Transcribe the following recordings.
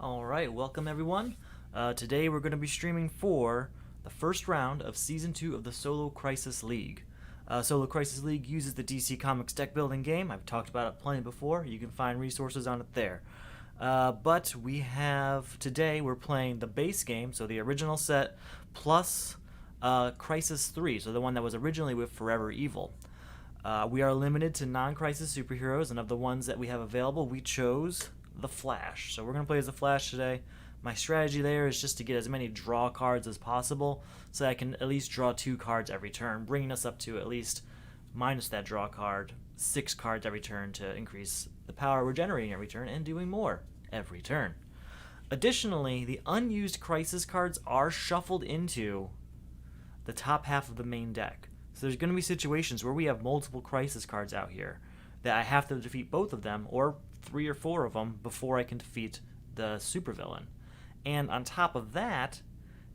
Alright, welcome everyone. Today we're going to be streaming for the first round of Season 2 of the Solo Crisis League. Solo Crisis League uses the DC Comics deck building game. I've talked about it plenty before. You can find resources on it there. But we have, today we're playing the base game, so the original set, plus Crisis 3, so the one that was originally with Forever Evil. We are limited to non-Crisis superheroes, and of the ones that we have available, we chose the Flash. So we're going to play as the Flash today. My strategy there is just to get as many draw cards as possible so that I can at least draw 2 cards every turn, bringing us up to at least, minus that draw card, 6 cards every turn to increase the power we're generating every turn and doing more every turn. Additionally, the unused Crisis cards are shuffled into the top half of the main deck. So there's going to be situations where we have multiple Crisis cards out here that I have to defeat both of them, or 3 or 4 of them, before I can defeat the supervillain. And on top of that,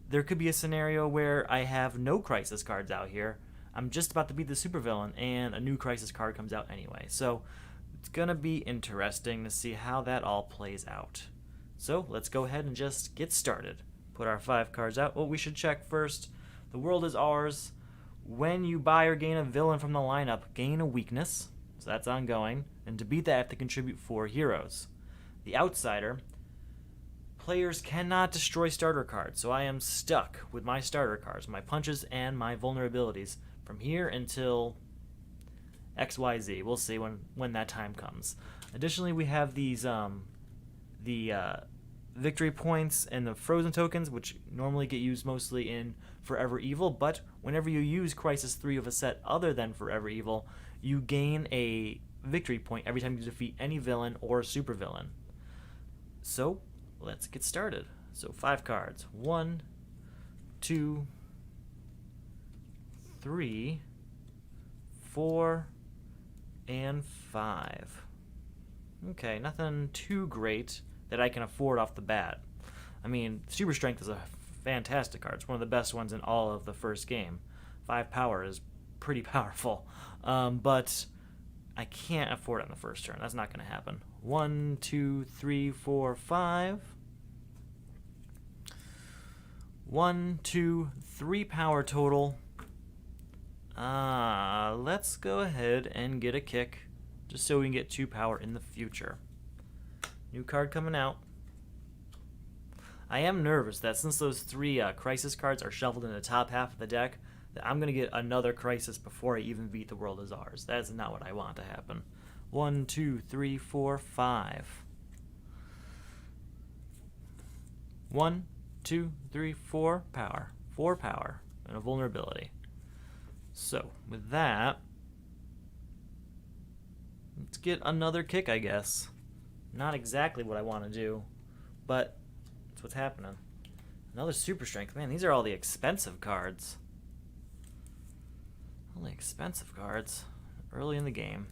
there could be a scenario where I have no Crisis cards out here. I'm just about to beat the supervillain, and a new Crisis card comes out anyway. So it's going to be interesting to see how that all plays out. So let's go ahead and just get started. Put our 5 cards out. Well, we should check first. The world is ours. When you buy or gain a villain from the lineup, gain a weakness. So that's ongoing. And to beat that, I have to contribute 4 heroes. The outsider. Players cannot destroy starter cards, so I am stuck with my starter cards, my punches and my vulnerabilities from here until XYZ. We'll see when that time comes. Additionally, we have these victory points and the frozen tokens, which normally get used mostly in Forever Evil, but whenever you use Crisis 3 of a set other than Forever Evil, you gain a victory point every time you defeat any villain or supervillain. So let's get started. So 5 cards. 1, 2, 3, 4, and 5. Okay, nothing too great that I can afford off the bat. I mean, Super Strength is a fantastic card. It's one of the best ones in all of the first game. 5 power is pretty powerful. But I can't afford it on the first turn. That's not going to happen. 1, 2, 3, 4, 5. 1, 2, 3 power total. Let's go ahead and get a kick, just so we can get 2 power in the future. New card coming out. I am nervous that since those 3 Crisis cards are shuffled in the top half of the deck, that I'm going to get another Crisis before I even beat the world is ours. That is not what I want to happen. 1, 2, 3, 4, 5. 1, 2, 3, 4 power. 4 power and a vulnerability. So, with that, let's get another kick, I guess. Not exactly what I want to do, but that's what's happening. Another Super Strength. Man, these are all the expensive cards. All the expensive cards early in the game.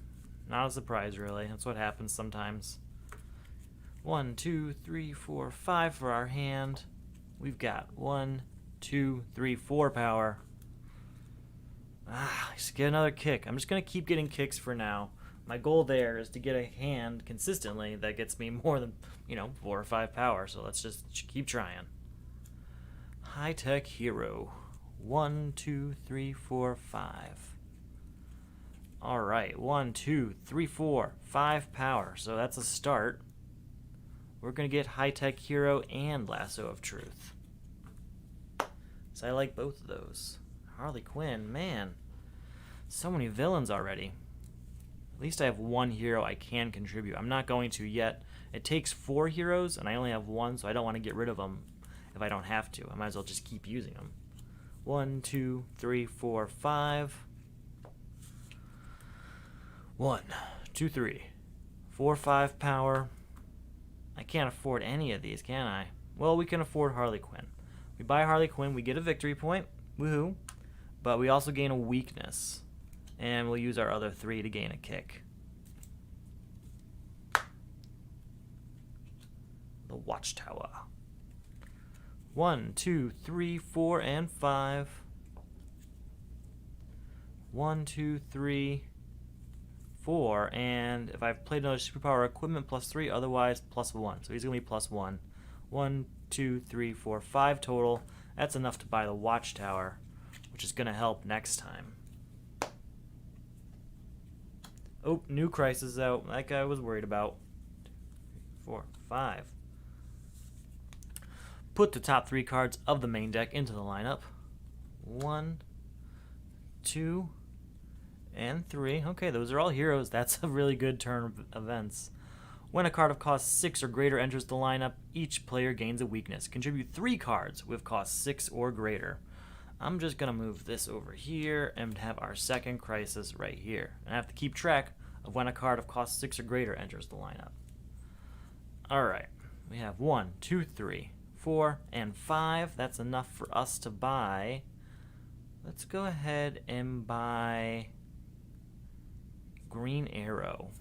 Not a surprise, really. That's what happens sometimes. 1, 2, 3, 4, 5 for our hand. We've got 1, 2, 3, 4 power. Let's get another kick. I'm just going to keep getting kicks for now. My goal there is to get a hand consistently that gets me more than, 4 or 5 power. So let's just keep trying. High-tech hero. 1, 2, 3, 4, 5. Alright, 1, 2, 3, 4, 5 power. So that's a start. We're going to get high-tech hero and lasso of truth. So I like both of those. Harley Quinn, man. So many villains already. At least I have 1 hero I can contribute. I'm not going to yet. It takes 4 heroes, and I only have 1, so I don't want to get rid of them if I don't have to. I might as well just keep using them. 1, 2, 3, 4, 5. 1, 2, 3. 4, 5 power. I can't afford any of these, can I? Well, we can afford Harley Quinn. We buy Harley Quinn, we get a victory point. Woohoo. But we also gain a weakness. And we'll use our other 3 to gain a kick. The Watchtower. 1, 2, 3, 4, and 5. 1, 2, 3, 4, and if I've played another superpower equipment, +3, otherwise +1. So he's going to be +1. 1, 2, 3, 4, 5 total. That's enough to buy the Watchtower, which is going to help next time. Oh, new crisis out. That guy was worried about. 2, 3, 4, 5. Put the top 3 cards of the main deck into the lineup. 1, 2, and 3. Okay, those are all heroes. That's a really good turn of events. When a card of cost 6 or greater enters the lineup, each player gains a weakness. Contribute 3 cards with cost 6 or greater. I'm just going to move this over here and have our second crisis right here. And I have to keep track of when a card of cost 6 or greater enters the lineup. Alright, we have 1, 2, 3, 4, and 5. That's enough for us to buy. Let's go ahead and buy Green Arrow.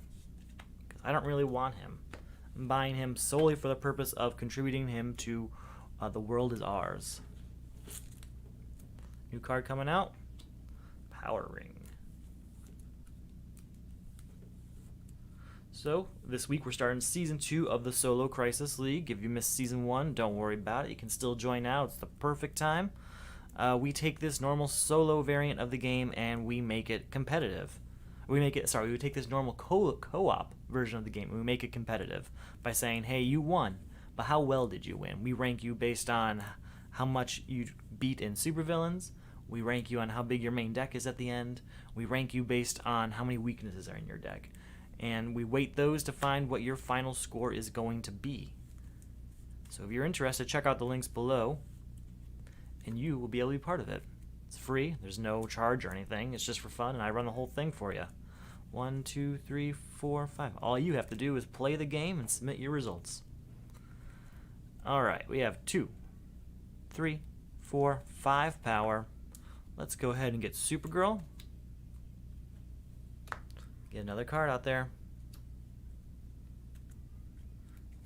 I don't really want him. I'm buying him solely for the purpose of contributing him to The World Is Ours. New card coming out. Power Ring. So, this week we're starting Season 2 of the Solo Crisis League. If you missed Season 1, don't worry about it. You can still join now. It's the perfect time. We take this normal solo variant of the game and we make it competitive. We would take this normal co-op version of the game and we make it competitive by saying, hey, you won, but how well did you win? We rank you based on how much you beat in supervillains. We rank you on how big your main deck is at the end. We rank you based on how many weaknesses are in your deck. And we weight those to find what your final score is going to be. So if you're interested, check out the links below, and you will be able to be part of it. It's free. There's no charge or anything. It's just for fun, and I run the whole thing for you. 1, 2, 3, 4, 5. All you have to do is play the game and submit your results. Alright, we have 2, 3, 4, 5 power. Let's go ahead and get Supergirl. Get another card out there.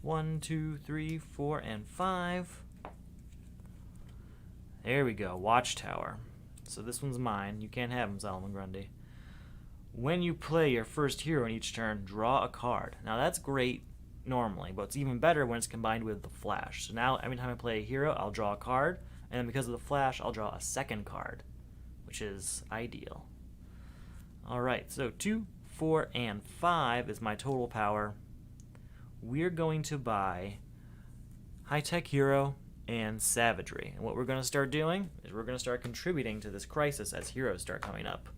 1, 2, 3, 4, and 5. There we go. Watchtower. So this one's mine. You can't have him, Owlman Grundy. When you play your first hero in each turn, draw a card. Now that's great normally, but it's even better when it's combined with the Flash. So now every time I play a hero, I'll draw a card, and then because of the Flash, I'll draw a second card, which is ideal. Alright, so 2, 4, and 5 is my total power. We're going to buy High-Tech Hero and Savagery. And what we're going to start doing is we're going to start contributing to this crisis as heroes start coming up.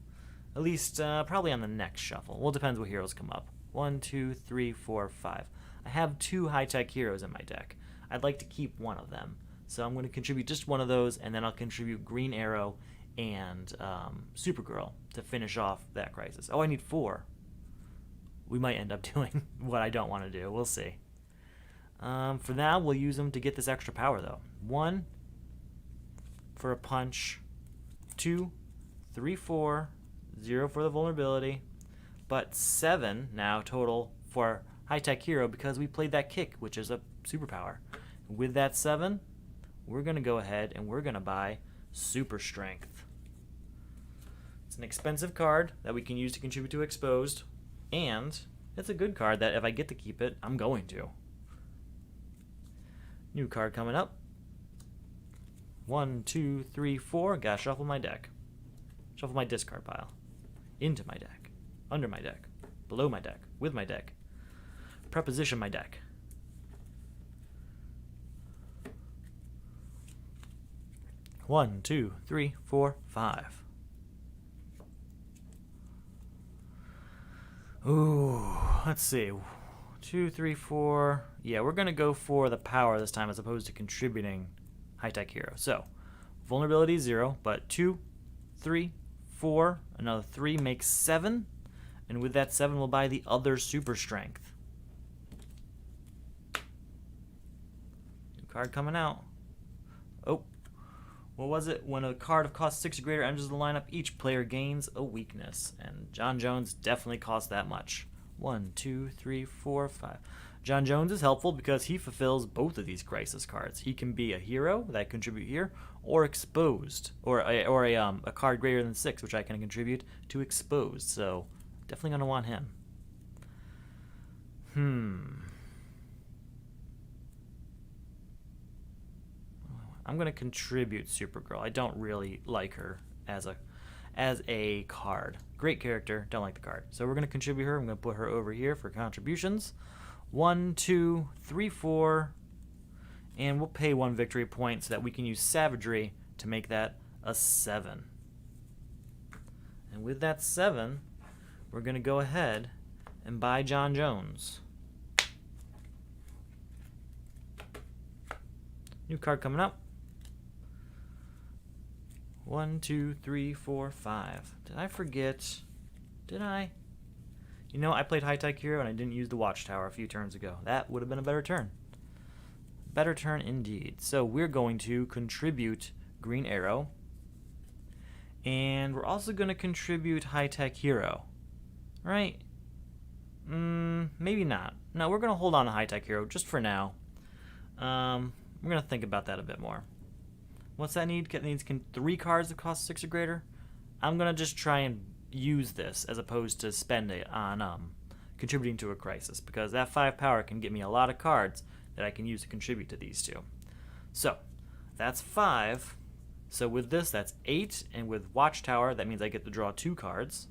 At least probably on the next shuffle. Well, it depends what heroes come up. 1, 2, 3, 4, 5. I have 2 high-tech heroes in my deck. I'd like to keep one of them. So I'm going to contribute just one of those, and then I'll contribute Green Arrow and Supergirl to finish off that crisis. Oh, I need 4. We might end up doing what I don't want to do. We'll see. For now, we'll use them to get this extra power, though. 1 for a punch. 2, 3, 4. 0 for the vulnerability. But 7 now total for High-Tech Hero because we played that kick, which is a superpower. With that 7, we're going to go ahead and we're going to buy Super Strength. It's an expensive card that we can use to contribute to Exposed. And it's a good card that if I get to keep it, I'm going to. New card coming up. 1, 2, 3, 4. Gotta shuffle my deck. Shuffle my discard pile. Into my deck. Under my deck. Below my deck. With my deck. Preposition my deck. One, 2, 3, 4, 5. Ooh, let's see. 2, 3, 4. Yeah, we're going to go for the power this time as opposed to contributing High-Tech Hero. So, vulnerability 0, but 2, 3, 4. Another 3 makes 7. And with that 7, we'll buy the other Super Strength. New card coming out. Oh, what was it? When a card of cost 6 or greater enters the lineup, each player gains a weakness. And John Jones definitely costs that much. 1, 2, 3, 4, 5. John Jones is helpful because he fulfills both of these crisis cards. He can be a hero that I contribute here, or exposed, or a card greater than 6, which I can contribute to exposed. So definitely gonna want him. I'm going to contribute Supergirl. I don't really like her as a card. Great character, don't like the card. So we're going to contribute her. I'm going to put her over here for contributions. 1, 2, 3, 4. And we'll pay 1 victory point so that we can use Savagery to make that a 7. And with that 7, we're going to go ahead and buy John Jones. New card coming up. 1, 2, 3, 4, 5. Did I forget? Did I? You know, I played High Tech Hero and I didn't use the Watchtower a few turns ago. That would have been a better turn. Better turn indeed. So we're going to contribute Green Arrow. And we're also going to contribute High Tech Hero. Right? Maybe not. No, we're going to hold on to High Tech Hero just for now. We're going to think about that a bit more. What's that need? It needs 3 cards that cost 6 or greater. I'm going to just try and use this as opposed to spend it on contributing to a crisis, because that 5 power can get me a lot of cards that I can use to contribute to these two. So that's 5. So with this, that's 8, and with Watchtower, that means I get to draw 2 cards.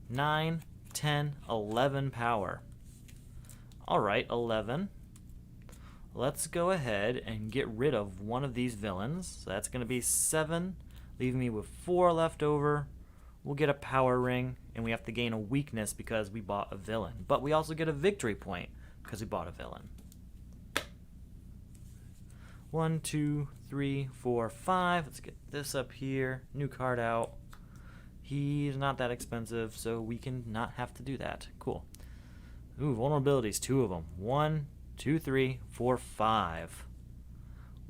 9, 10, 11 power. Alright, 11. Let's go ahead and get rid of one of these villains. So that's going to be 7, leaving me with 4 left over. We'll get a power ring, and we have to gain a weakness because we bought a villain. But we also get a victory point because we bought a villain. 1, 2, 3, 4, 5. Let's get this up here. New card out. He's not that expensive, so we can not have to do that. Cool. Ooh, vulnerabilities, 2 of them. 1, 2, 3, 4, 5.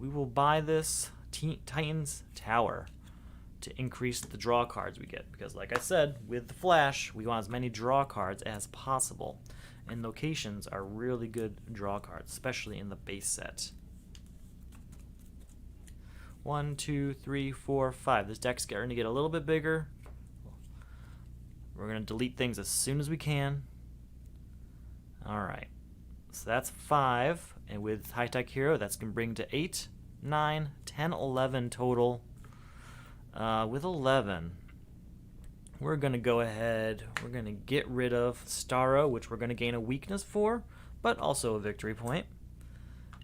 We will buy this Titan's Tower to increase the draw cards we get, because like I said, with the Flash, we want as many draw cards as possible, and locations are really good draw cards, especially in the base set. 1, 2, 3, 4, 5. This deck's starting to get a little bit bigger. We're going to delete things as soon as we can. Alright, so that's 5, and with High Tech Hero, that's going to bring to 8, 9, 10, 11 total. With 11, we're going to go ahead, we're going to get rid of Starro, which we're going to gain a weakness for, but also a victory point.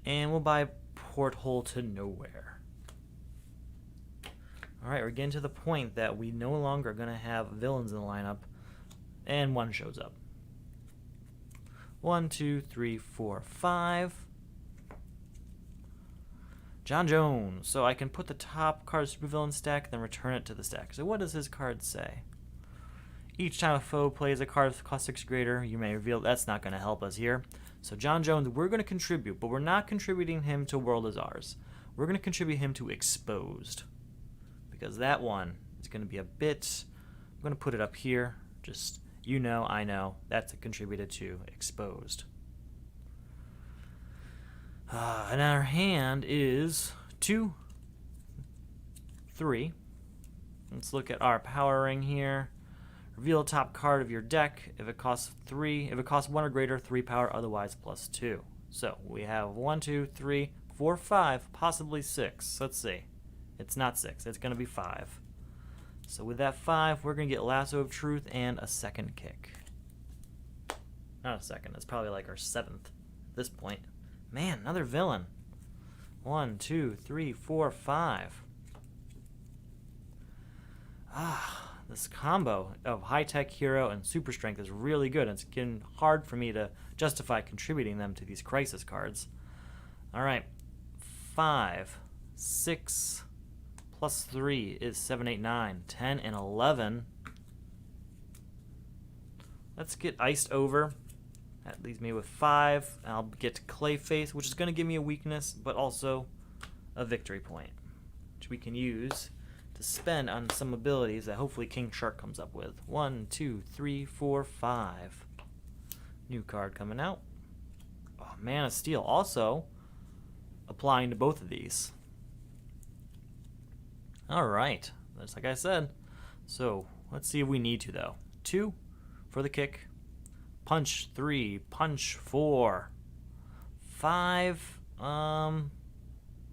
And we'll buy Porthole to Nowhere. Alright, we're getting to the point that we no longer are going to have villains in the lineup, and 1 shows up. 1, 2, 3, 4, 5. John Jones. So I can put the top card of supervillain stack, then return it to the stack. So what does his card say? Each time a foe plays a card that costs 6 or greater, you may reveal. That's not going to help us here. So John Jones, we're going to contribute, but we're not contributing him to World is Ours. We're going to contribute him to Exposed, because that one is going to be a bit. I'm going to put it up here. Just, you know, I know, that's contributed to Exposed. And our hand is 2, 3. Let's look at our power ring here. Reveal top card of your deck. If it costs 3, if it costs 1 or greater, 3 power, otherwise +2. So we have 1, 2, 3, 4, 5, possibly 6. Let's see. It's not 6. It's going to be 5. So with that 5, we're going to get Lasso of Truth and a second kick. Not a second. It's probably like our 7th at this point. Man, another villain. 1, 2, 3, 4, 5. This combo of High Tech Hero and Super Strength is really good. It's getting hard for me to justify contributing them to these crisis cards. Alright, 5, 6, plus 3 is 7, 8, 9, 10, and 11. Let's get Iced Over. That leaves me with 5. I'll get Clayface, which is going to give me a weakness, but also a victory point, which we can use to spend on some abilities that hopefully King Shark comes up with. 1, 2, 3, 4, 5. New card coming out. Oh, Man of Steel also applying to both of these. Alright, just like I said. So, let's see if we need to, though. 2 for the kick. Punch 3, punch 4. 5,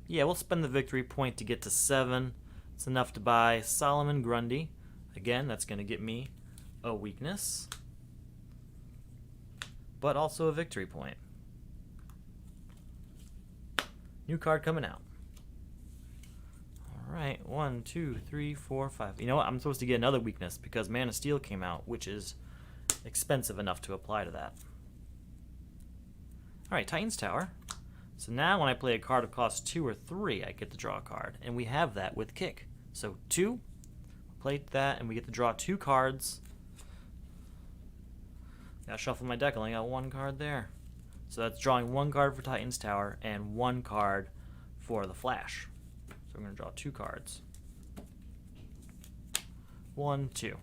Yeah, we'll spend the victory point to get to 7. It's enough to buy Solomon Grundy. Again, that's going to get me a weakness, but also a victory point. New card coming out. Alright, 1, 2, 3, 4, 5. You know what? I'm supposed to get another weakness because Man of Steel came out, which is expensive enough to apply to that. Alright, Titan's Tower. So now when I play a card of cost 2 or 3, I get to draw a card. And we have that with Kick. So 2, play that, and we get to draw 2 cards. Gotta shuffle my deck, I only got 1 card there. So that's drawing 1 card for Titan's Tower and 1 card for the Flash. So we're going to draw 2 cards. 1, 2.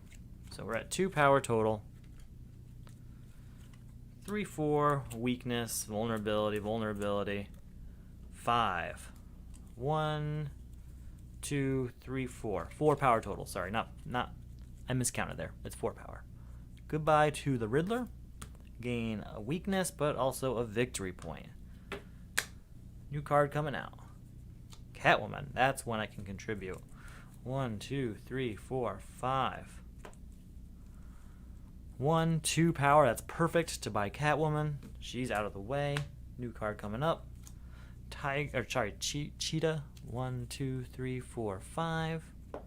So we're at 2 power total. 3, 4, weakness, vulnerability, vulnerability. 5. 1, 2, 3, 4. 4 power total. Sorry, not. I miscounted there. It's 4 power. Goodbye to the Riddler. Gain a weakness, but also a victory point. New card coming out. Catwoman. That's when I can contribute. 1, 2, 3, 4, 5. 1, 2 power. That's perfect to buy Catwoman. She's out of the way. New card coming up. Cheetah. 1, 2, 3, 4, 5. What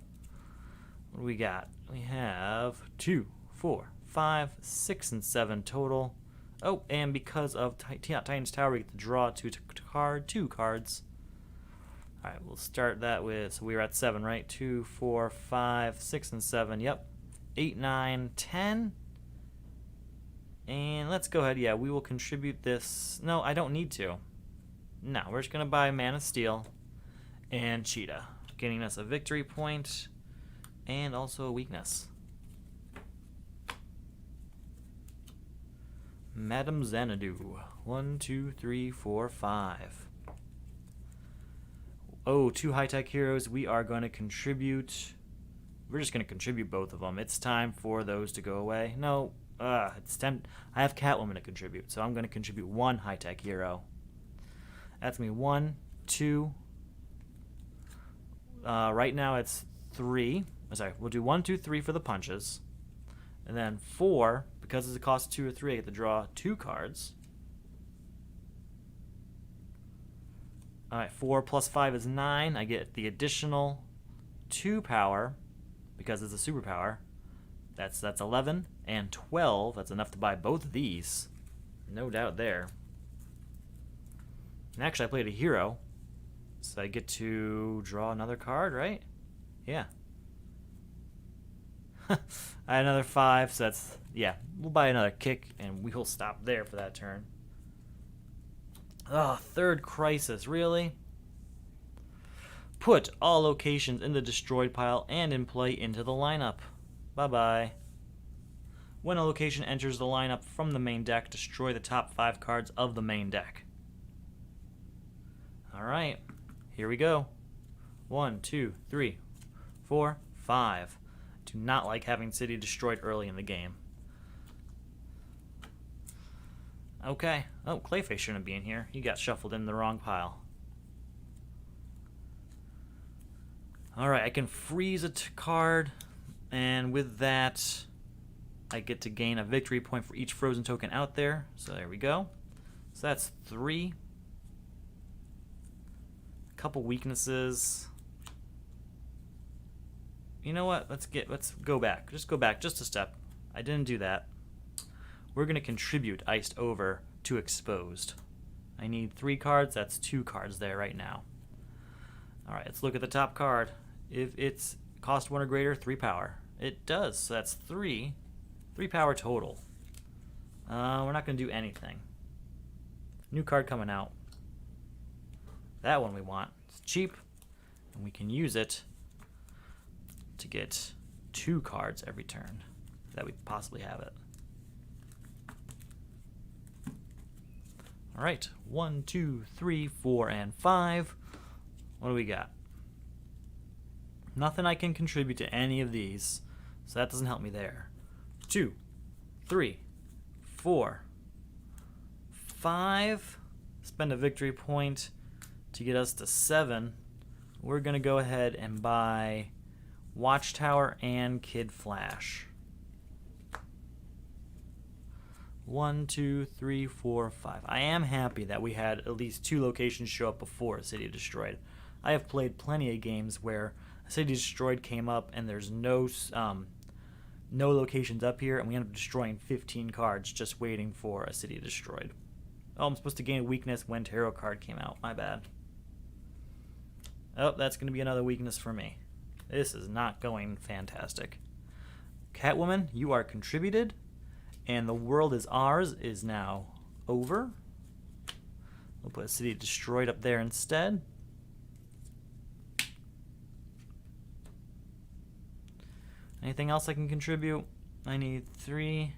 do we got? We have 2, 4, 5, 6, and 7 total. Oh, and because of Titan's Tower, we get to draw 2 cards. Alright, we'll start that with, so we were at 7, right? 2, 4, 5, 6, and 7. Yep. 8, 9, 10. And let's go ahead. Yeah, we will contribute this. No, I don't need to. No, we're just going to buy Man of Steel and Cheetah, getting us a victory point and also a weakness. Madame Xanadu. 1, 2, 3, 4, 5. Oh, 2 high-tech heroes. We are going to contribute. We're just going to contribute both of them. It's time for those to go away. No, it's time. I have Catwoman to contribute, so I'm going to contribute 1 high-tech hero. That's me. 1, 2. Right now it's 3. Sorry, we'll do 1, 2, 3 for the punches. And then 4, because it's a cost 2 or 3, I get to draw 2 cards. Alright, 4 plus 5 is 9. I get the additional 2 power, because it's a superpower. That's 11. And 12, that's enough to buy both of these. No doubt there. And actually, I played a hero, so I get to draw another card, right? Yeah. I had another 5, so that's, yeah, we'll buy another Kick, and we'll stop there for that turn. Oh, 3rd Crisis, really? Put all locations in the destroyed pile and in play into the lineup. Bye-bye. When a location enters the lineup from the main deck, destroy the top 5 cards of the main deck. Alright, here we go. 1, 2, 3, 4, 5. Do not like having city destroyed early in the game. Okay. Oh, Clayface shouldn't be in here. He got shuffled in the wrong pile. Alright, I can freeze a card, and with that, I get to gain a victory point for each frozen token out there. So there we go. So that's 3. A couple weaknesses. You know what? Let's go back. Just go back just a step. I didn't do that. We're going to contribute Iced Over to Exposed. I need 3 cards. That's 2 cards there right now. Alright, let's look at the top card. If it's cost 1 or greater, 3 power. It does, so that's 3. 3 power total. We're not going to do anything. New card coming out. That one we want. It's cheap, and we can use it to get 2 cards every turn that we possibly have it. Alright, 1, 2, 3, 4, and 5. What do we got? Nothing I can contribute to any of these, so that doesn't help me there. 2, 3, 4, 5. Spend a victory point to get us to 7, we're going to go ahead and buy Watchtower and Kid Flash. 1, 2, 3, 4, 5. I am happy that we had at least 2 locations show up before a City Destroyed. I have played plenty of games where a City Destroyed came up and there's no locations up here, and we end up destroying 15 cards just waiting for a City Destroyed. Oh, I'm supposed to gain a weakness when Tarot card came out. My bad. Oh, that's going to be another weakness for me. This is not going fantastic. Catwoman, you are contributed, and The World Is Ours is now over. We'll put a City Destroyed up there instead. Anything else I can contribute? I need 3.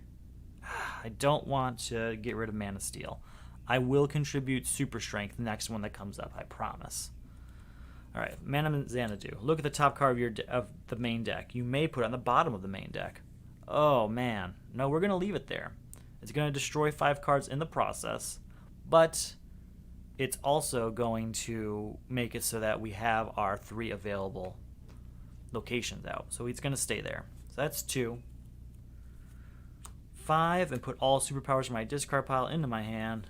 I don't want to get rid of Man of Steel. I will contribute Super Strength, the next one that comes up, I promise. Alright, Mana of Xanadu. Look at the top card of the main deck. You may put it on the bottom of the main deck. Oh, man. No, we're going to leave it there. It's going to destroy 5 cards in the process, but it's also going to make it so that we have our 3 available locations out. So it's going to stay there. So that's 2. 5, and put all superpowers from my discard pile into my hand.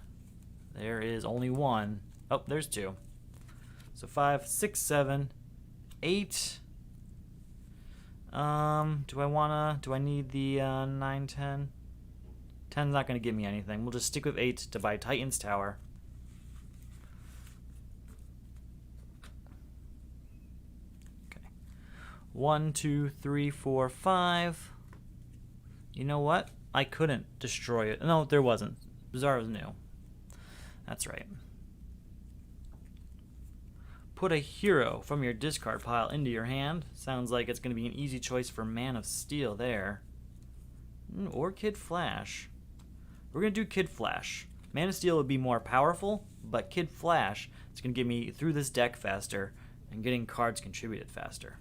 There is only 1. Oh, there's 2. So 5, 6, 7, 8. Do I need the 9, 10? 10's not going to give me anything. We'll just stick with 8 to buy Titan's Tower. Okay. 1, 2, 3, 4, 5. You know what? I couldn't destroy it. No, there wasn't. Bizarre was new. That's right. Put a hero from your discard pile into your hand. Sounds like it's going to be an easy choice for Man of Steel there. Or Kid Flash. We're going to do Kid Flash. Man of Steel would be more powerful, but Kid Flash is going to get me through this deck faster and getting cards contributed faster.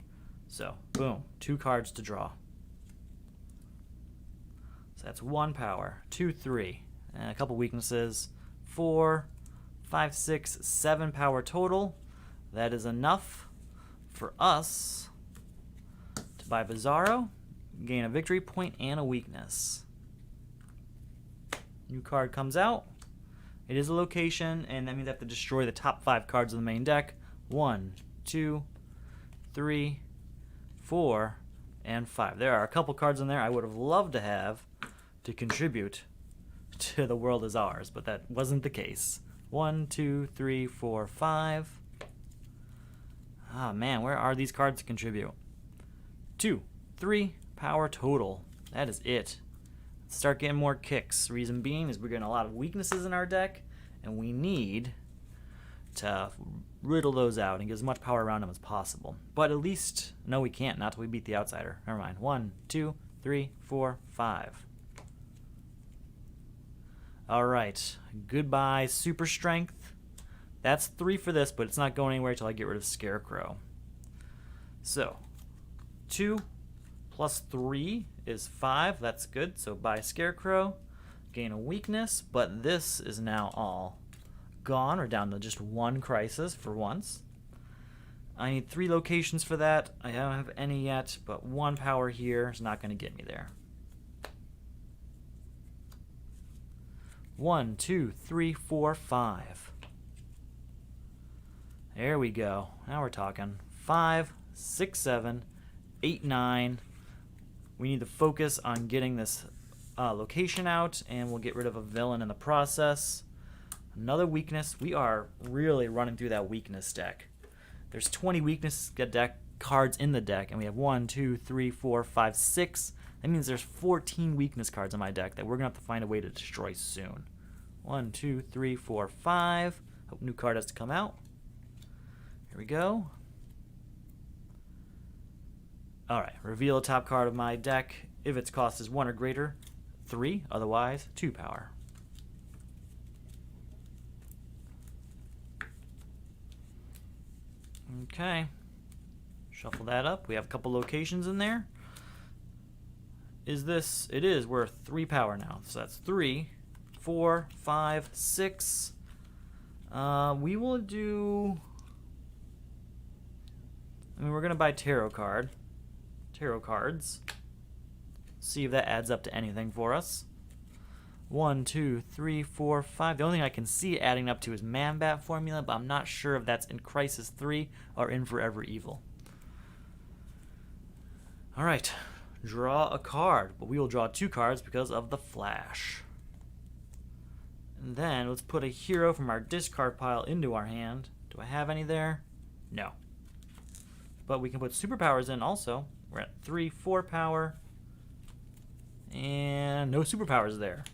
So, boom. 2 cards to draw. So that's 1 power. 2, 3. And a couple weaknesses. 4, 5, 6, 7 power total. That is enough for us to buy Bizarro, gain a victory point and a weakness. New card comes out. It is a location, and that means I have to destroy the top 5 cards of the main deck. 1, 2, 3, 4, and 5. There are a couple cards in there I would have loved to have to contribute to The World Is Ours, but that wasn't the case. 1, 2, 3, 4, 5. Ah, man, where are these cards to contribute? 2, 3 power total. That is it. Let's start getting more kicks. Reason being is we're getting a lot of weaknesses in our deck, and we need to riddle those out and get as much power around them as possible. But at least, no, we can't. Not till we beat the outsider. Never mind. 1, 2, 3, 4, 5. All right. Goodbye, Super Strength. That's 3 for this, but it's not going anywhere until I get rid of Scarecrow. So, 2 plus 3 is 5. That's good. So buy Scarecrow, gain a weakness, but this is now all gone. We're down to just 1 crisis for once. I need 3 locations for that. I don't have any yet, but 1 power here is not going to get me there. 1, 2, 3, 4, 5. There we go. Now we're talking. 5, 6, 7, 8, 9. We need to focus on getting this location out, and we'll get rid of a villain in the process. Another weakness. We are really running through that weakness deck. There's 20 weakness deck cards in the deck, and we have 1, 2, 3, 4, 5, 6. That means there's 14 weakness cards in my deck that we're going to have to find a way to destroy soon. 1, 2, 3, 4, 5. Hope new card has to come out. Here we go. Alright, reveal the top card of my deck. If its cost is 1 or greater, 3. Otherwise, 2 power. Okay. Shuffle that up. We have a couple locations in there. Is this... It is worth 3 power now. So that's 3, 4, 5, 6. We will do... I mean, we're going to buy tarot cards. See if that adds up to anything for us. 1, 2, 3, 4, 5. The only thing I can see adding up to is Man-Bat formula, but I'm not sure if that's in Crisis 3 or in Forever Evil. Alright, draw a card, but we will draw 2 cards because of the Flash. And then let's put a hero from our discard pile into our hand. Do I have any there? No. But we can put superpowers in also. We're at 3, 4 power. And no superpowers there.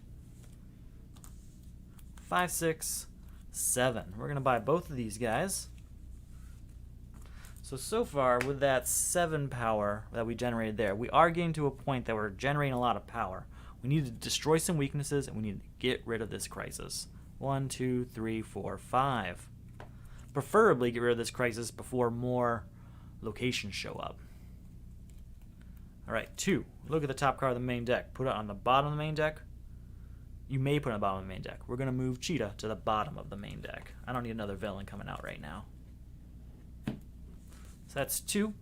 5, 6, 7. We're going to buy both of these guys. So far, with that 7 power that we generated there, we are getting to a point that we're generating a lot of power. We need to destroy some weaknesses, and we need to get rid of this crisis. 1, 2, 3, 4, 5. Preferably get rid of this crisis before more locations show up. Alright, 2. Look at the top card of the main deck. Put it on the bottom of the main deck. You may put it on the bottom of the main deck. We're going to move Cheetah to the bottom of the main deck. I don't need another villain coming out right now. So that's 2,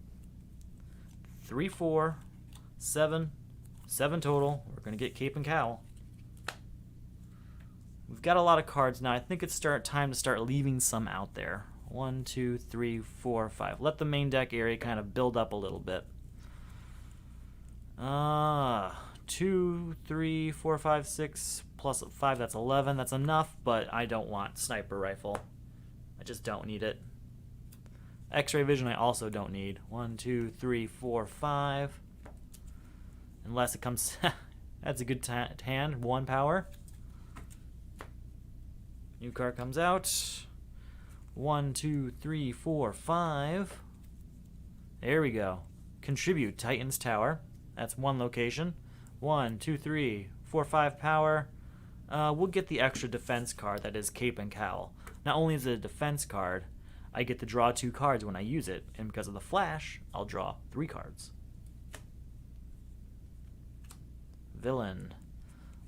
3, 4, 7. 7 total. We're going to get Cape and Cowl. We've got a lot of cards now. I think it's time to start leaving some out there. 1, 2, 3, 4, 5. Let the main deck area kind of build up a little bit. 2, 3, 4, 5, 6 plus 5. That's 11. That's enough, but I don't want sniper rifle. I just don't need it. X-ray vision I also don't need. 1, 2, 3, 4, 5. Unless it comes... That's a good hand. 1 power. New card comes out. 1, 2, 3, 4, 5. There we go. Contribute Titan's Tower. That's 1 location. 1, 2, 3, 4, 5 power. We'll get the extra defense card that is Cape and Cowl. Not only is it a defense card, I get to draw 2 cards when I use it, and because of the Flash, I'll draw 3 cards. Villain.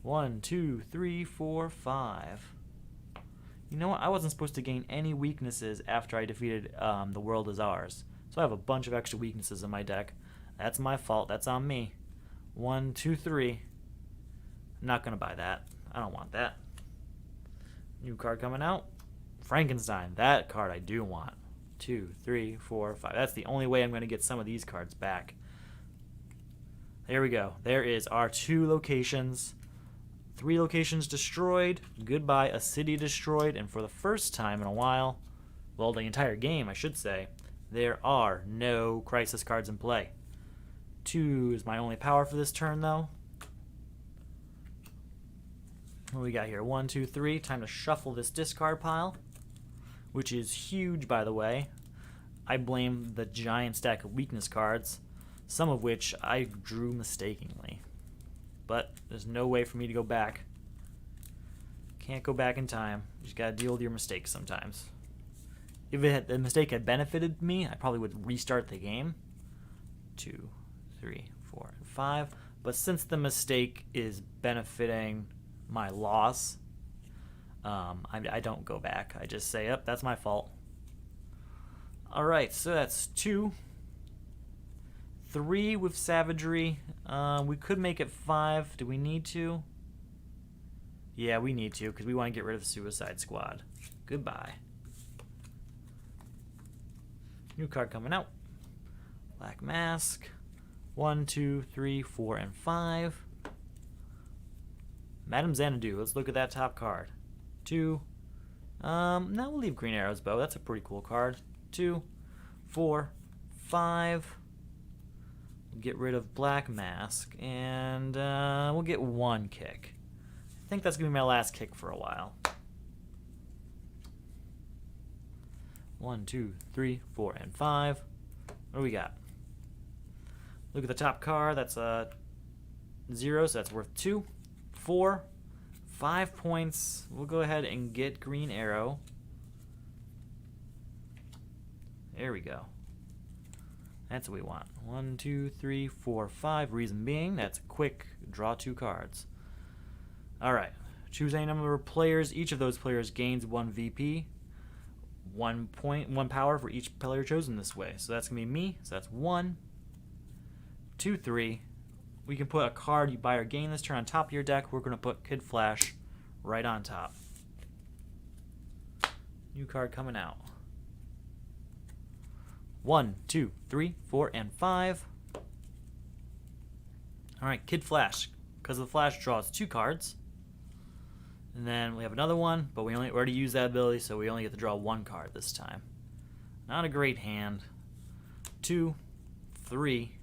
1, 2, 3, 4, 5. You know what? I wasn't supposed to gain any weaknesses after I defeated The World Is Ours. So I have a bunch of extra weaknesses in my deck. That's my fault. That's on me. 1, 2, 3. I'm not going to buy that. I don't want that. New card coming out. Frankenstein. That card I do want. 2, 3, 4, 5. That's the only way I'm going to get some of these cards back. There we go. There is our 2 locations. 3 locations destroyed. Goodbye, a city destroyed. And for the first time in a while, well, the entire game, I should say, there are no crisis cards in play. 2 is my only power for this turn, though. What do we got here? 1, 2, 3. Time to shuffle this discard pile, which is huge, by the way. I blame the giant stack of weakness cards, some of which I drew mistakenly. But there's no way for me to go back. Can't go back in time. You just gotta deal with your mistakes sometimes. If the mistake had benefited me, I probably would restart the game. 2, 3, 4, and 5. But since the mistake is benefiting my loss, I don't go back. I just say, yep, that's my fault. Alright, so that's 2. 3 with Savagery. We could make it 5. Do we need to? Yeah, we need to, because we want to get rid of Suicide Squad. Goodbye. New card coming out. Black Mask. 1, 2, 3, 4, and 5. Madame Xanadu. Let's look at that top card. 2. Now we'll leave Green Arrow's Bow. That's a pretty cool card. 2, 4, 5. We'll get rid of Black Mask, and we'll get 1 kick. I think that's going to be my last kick for a while. 1, 2, 3, 4, and 5. What do we got? Look at the top card. That's 0, so that's worth 2. 4, 5 points. We'll go ahead and get Green Arrow. There we go. That's what we want. 1, 2, 3, 4, 5. Reason being, that's quick. Draw 2 cards. Alright. Choose any number of players. Each of those players gains 1 VP. 1 point, 1 power for each player chosen this way. So that's going to be me. So that's 1, 2, 3. We can put a card you buy or gain this turn on top of your deck. We're going to put Kid Flash right on top. New card coming out. 1, 2, 3, 4, and 5. Alright, Kid Flash. Because the Flash draws 2 cards. And then we have another one, but we already used that ability, so we only get to draw 1 card this time. Not a great hand. 2, 3,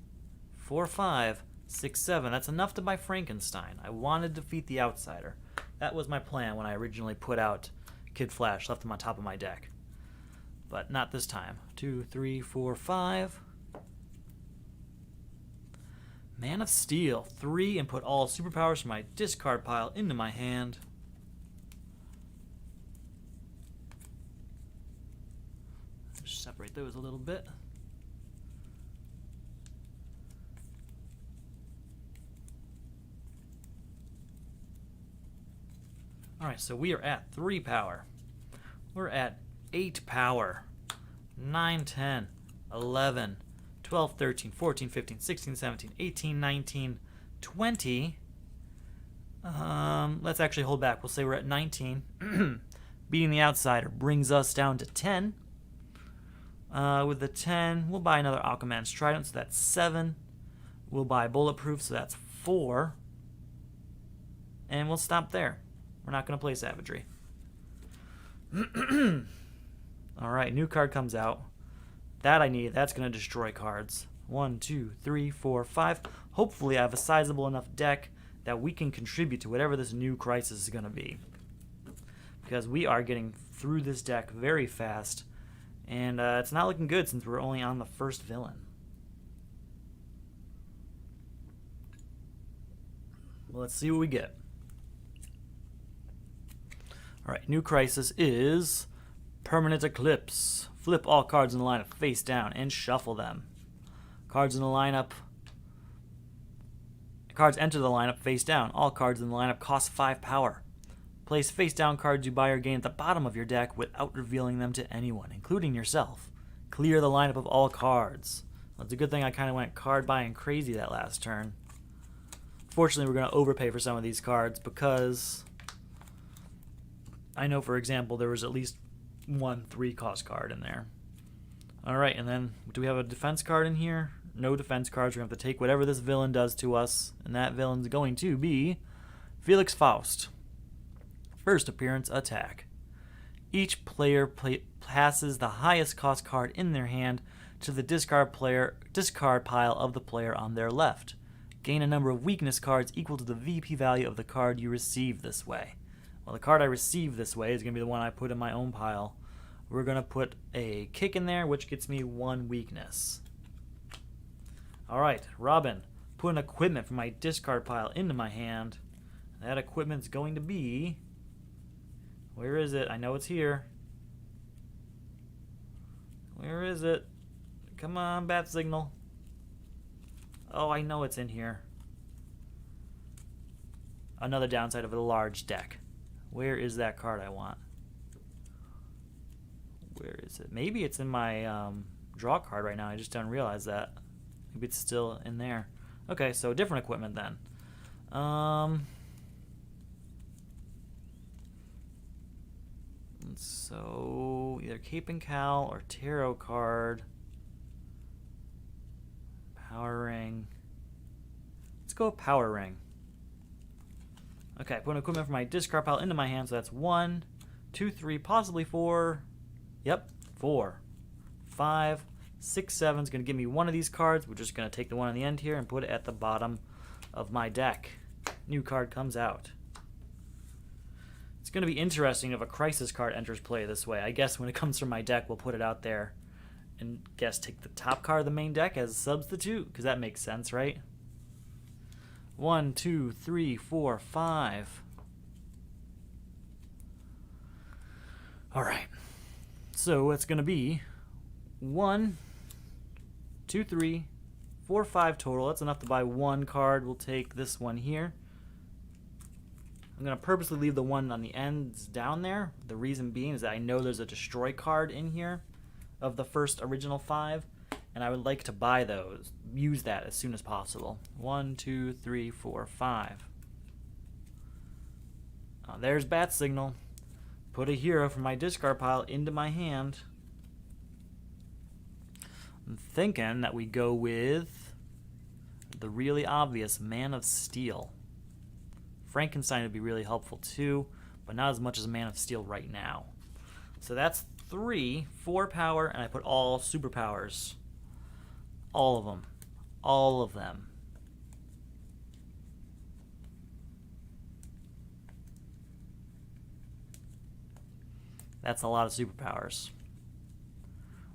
4, 5, 6, 7. That's enough to buy Frankenstein. I wanted to defeat the outsider. That was my plan when I originally put out Kid Flash, left him on top of my deck. But not this time. 2, 3, 4, 5. Man of Steel. 3, and put all superpowers from my discard pile into my hand. Just separate those a little bit. Alright, so we are at 3 power. We're at 8 power. 9, 10, 11, 12, 13, 14, 15, 16, 17, 18, 19, 20. Let's actually hold back. We'll say we're at 19. Beating the outsider brings us down to 10. With the 10, we'll buy another Aquaman's Trident, so that's 7. We'll buy Bulletproof, so that's 4. And we'll stop there. We're not going to play Savagery. Alright, new card comes out. That I need. That's going to destroy cards. 1, 2, 3, 4, 5. Hopefully I have a sizable enough deck that we can contribute to whatever this new crisis is going to be. Because we are getting through this deck very fast. And it's not looking good since we're only on the first villain. Well, let's see what we get. Alright, new crisis is Permanent Eclipse. Flip all cards in the lineup face down and shuffle them. Cards in the lineup. Cards enter the lineup face down. All cards in the lineup cost 5 power. Place face down cards you buy or gain at the bottom of your deck without revealing them to anyone, including yourself. Clear the lineup of all cards. Well, it's a good thing I kind of went card buying crazy that last turn. Fortunately, we're going to overpay for some of these cards because I know, for example, there was at least 1 3-cost card in there. Alright, and then do we have a defense card in here? No defense cards. We're going to have to take whatever this villain does to us, and that villain's going to be Felix Faust. First appearance, attack. Each player passes the highest cost card in their hand to the discard pile of the player on their left. Gain a number of weakness cards equal to the VP value of the card you receive this way. Well, the card I receive this way is going to be the one I put in my own pile. We're going to put a kick in there, which gets me 1 weakness. Alright, Robin. Put an equipment from my discard pile into my hand. That equipment's going to be... Where is it? I know it's here. Where is it? Come on, bat signal. Oh, I know it's in here. Another downside of a large deck. Where is that card I want? Where is it? Maybe it's in my draw card right now. I just don't realize that. Maybe it's still in there. Okay, so different equipment then. So either Cape and Cowl or Tarot card. Power Ring. Let's go with Power Ring. Okay, put an equipment from my discard pile into my hand, so that's 1, 2, 3, possibly 4. Yep, 4, 5, 6, 7 is going to give me one of these cards. We're just going to take the one on the end here and put it at the bottom of my deck. New card comes out. It's going to be interesting if a crisis card enters play this way. I guess when it comes from my deck, we'll put it out there and take the top card of the main deck as a substitute, because that makes sense, right? 1, 2, 3, 4, 5. Alright. So it's going to be 1, 2, 3, 4, 5 total. That's enough to buy 1 card. We'll take this one here. I'm going to purposely leave the one on the ends down there. The reason being is that I know there's a destroy card in here of the first original 5, and I would like to buy those, use that as soon as possible. 1, 2, 3, 4, 5. There's Bat Signal. Put a hero from my discard pile into my hand. I'm thinking that we go with the really obvious Man of Steel. Frankenstein would be really helpful too, but not as much as Man of Steel right now. So that's 3, 4 power, and I put all superpowers. All of them. All of them. That's a lot of superpowers.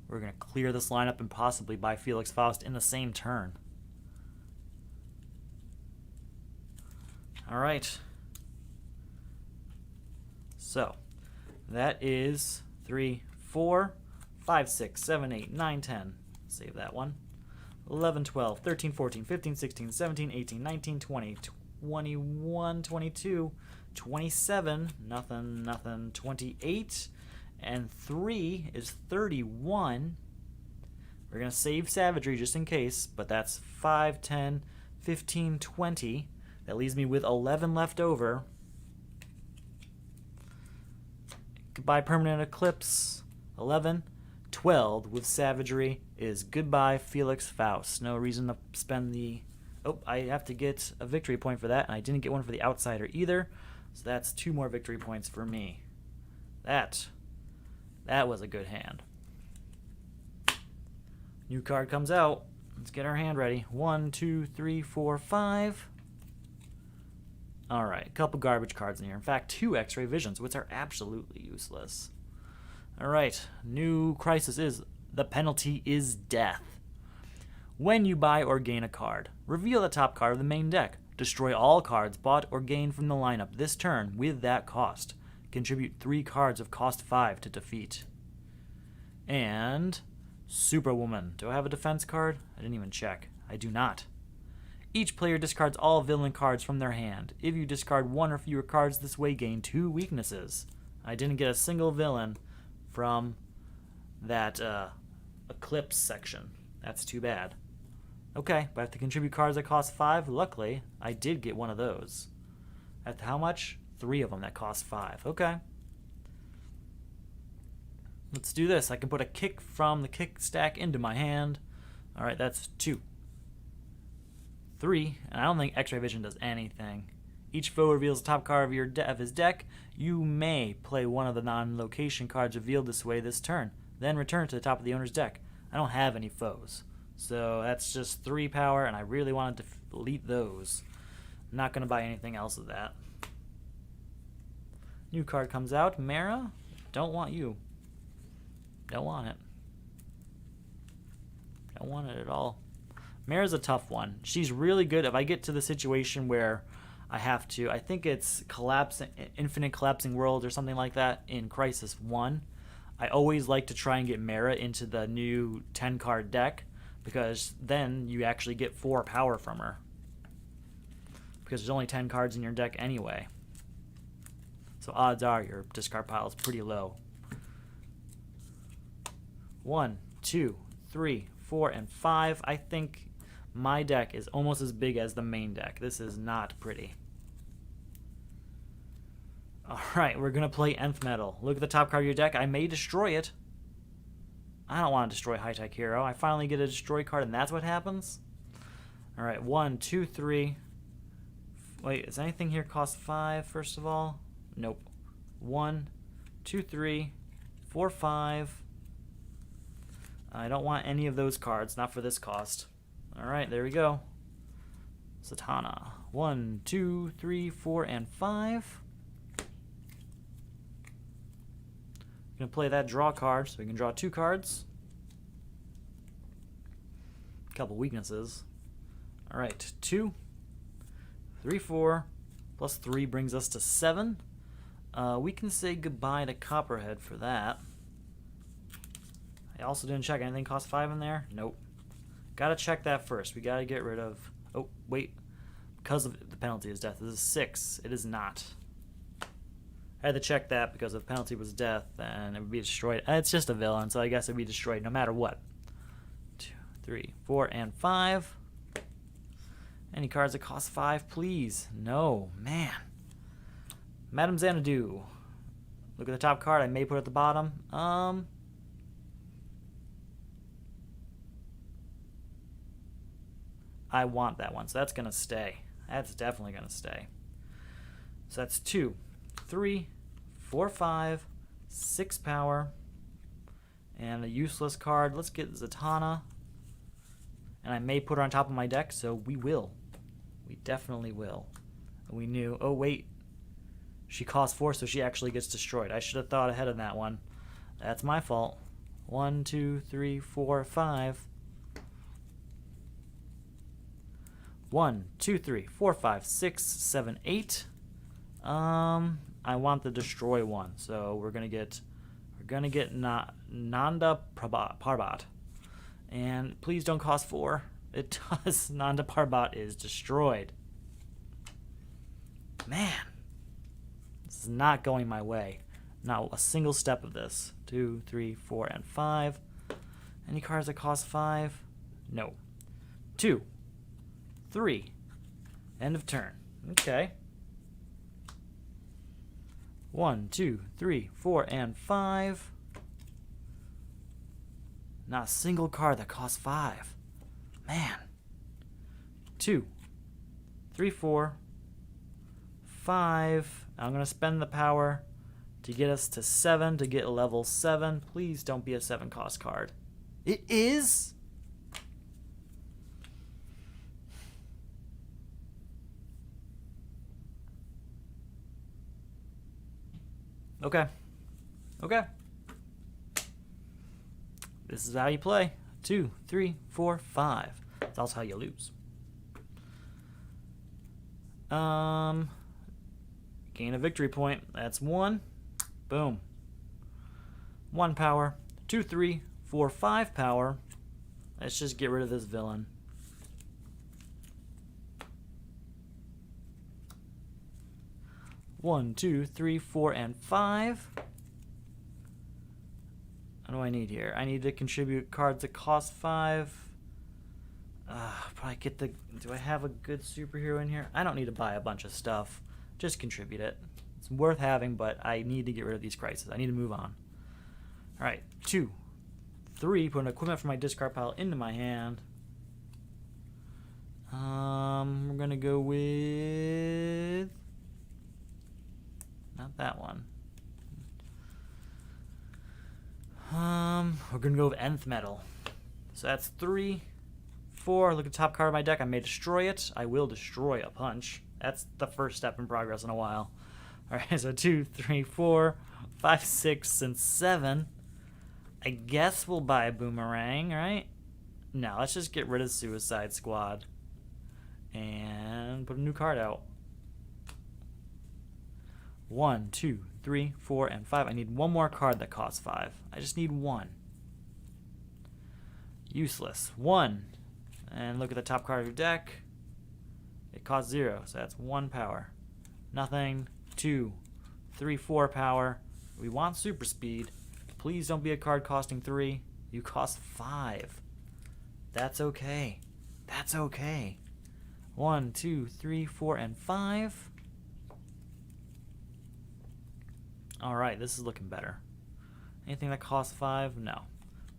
We're going to clear this lineup and possibly buy Felix Faust in the same turn. All right. So, that is 3, 4, 5, 6, 7, 8, 9, 10. Save that one. 11, 12, 13, 14, 15, 16, 17, 18, 19, 20, 21, 22, 27, nothing, nothing, 28, and 3 is 31. We're going to save Savagery just in case, but that's 5, 10, 15, 20. That leaves me with 11 left over. Goodbye Permanent Eclipse. 11. 12 with Savagery is goodbye Felix Faust. No reason to spend the... Oh, I have to get a victory point for that, and I didn't get one for the Outsider either. So that's 2 more victory points for me. That was a good hand. New card comes out. Let's get our hand ready. 1, 2, 3, 4, 5. Alright, a couple garbage cards in here. In fact, 2 X-Ray Visions, which are absolutely useless. Alright, new crisis is the penalty is death. When you buy or gain a card, reveal the top card of the main deck. Destroy all cards bought or gained from the lineup this turn with that cost. Contribute 3 cards of cost 5 to defeat. And Superwoman. Do I have a defense card? I didn't even check. I do not. Each player discards all villain cards from their hand. If you discard 1 or fewer cards this way, gain 2 weaknesses. I didn't get a single villain from that Eclipse section. That's too bad. Okay, but I have to contribute cards that cost 5. Luckily, I did get one of those. At how much? 3 of them that cost 5. Okay. Let's do this. I can put a kick from the kick stack into my hand. Alright, that's 2. 3, and I don't think X-Ray Vision does anything. Each foe reveals the top card of his deck. You may play one of the non-location cards revealed this way this turn. Then return it to the top of the owner's deck. I don't have any foes. So that's just 3 power, and I really wanted to delete those. I'm not going to buy anything else of that. New card comes out. Mara? Don't want you. Don't want it. Don't want it at all. Mara's a tough one. She's really good. If I get to the situation where I have to, I think it's Infinite Collapsing World or something like that in Crisis 1. I always like to try and get Mara into the new 10-card deck because then you actually get 4 power from her. Because there's only 10 cards in your deck anyway. So odds are your discard pile is pretty low. 1, 2, 3, 4, and 5. I think my deck is almost as big as the main deck. This is not pretty. Alright, we're going to play Nth Metal. Look at the top card of your deck. I may destroy it. I don't want to destroy High Tech Hero. I finally get a destroy card, and that's what happens? Alright, 1, 2, 3. Wait, is anything here cost 5, first of all? Nope. 1, 2, 3, 4, 5. I don't want any of those cards, not for this cost. Alright, there we go. Satana. 1, 2, 3, 4, and 5. Gonna play that draw card, so we can draw 2 cards. Couple weaknesses. Alright, 2, 3, 4, plus 3 brings us to 7. We can say goodbye to Copperhead for that. I also didn't check anything cost 5 in there. Nope. Gotta check that first. We gotta get rid of... Oh, wait. Because of the penalty is death. This is 6. It is not. I had to check that because if the penalty was death, then it would be destroyed. It's just a villain, so I guess it would be destroyed no matter what. 2, 3, 4, and 5. Any cards that cost 5, please? No, man. Madame Xanadu. Look at the top card. I may put at the bottom. I want that one, so that's going to stay. That's definitely going to stay. So that's 2, 3, 4, 5, 6 power, and a useless card. Let's get Zatanna. And I may put her on top of my deck, so we will. We definitely will. We knew. Oh, wait. She costs 4, so she actually gets destroyed. I should have thought ahead of that one. That's my fault. 1, 2, 3, 4, 5. 1, 2, 3, 4, 5, 6, 7, 8. I want the destroy one, so we're gonna get Nanda Parbat. And please don't cost 4. It does. Nanda Parbat is destroyed. Man, this is not going my way. Not a single step of this. 2, 3, 4, and 5. Any cards that cost 5? No. 2, 3. End of turn. Okay. 1, 2, 3, 4, and 5. Not a single card that costs 5. Man. 2, 3, 4, 5. I'm going to spend the power to get us to 7 to get level 7. Please don't be a 7 cost card. It is? Okay. Okay. This is how you play. 2, 3, 4, 5. That's also how you lose. Gain a victory point. That's 1. Boom. 1 power. 2, 3, 4, 5 power. Let's just get rid of this villain. One, 2, 3, 4, and 5. What do I need here? I need to contribute cards that cost 5. Probably get the... Do I have a good superhero in here? I don't need to buy a bunch of stuff. Just contribute it. It's worth having, but I need to get rid of these crises. I need to move on. Alright, 2, 3. Put an equipment from my discard pile into my hand. We're going to go with... Not that one. We're going to go with Nth Metal. So that's 3, 4. Look at the top card of my deck. I may destroy it. I will destroy a punch. That's the first step in progress in a while. Alright, so 2, 3, 4, 5, 6, and 7. I guess we'll buy a Boomerang, right? No, let's just get rid of Suicide Squad. And put a new card out. 1, 2, 3, 4, and 5. I need one more card that costs 5. I just need 1. Useless. 1. And look at the top card of your deck. It costs 0, so that's 1 power. Nothing. 2, 3, 4 power. We want super speed. Please don't be a card costing 3. You cost 5. That's okay. That's okay. 1, 2, 3, 4, and 5. Alright, this is looking better. Anything that costs 5? No.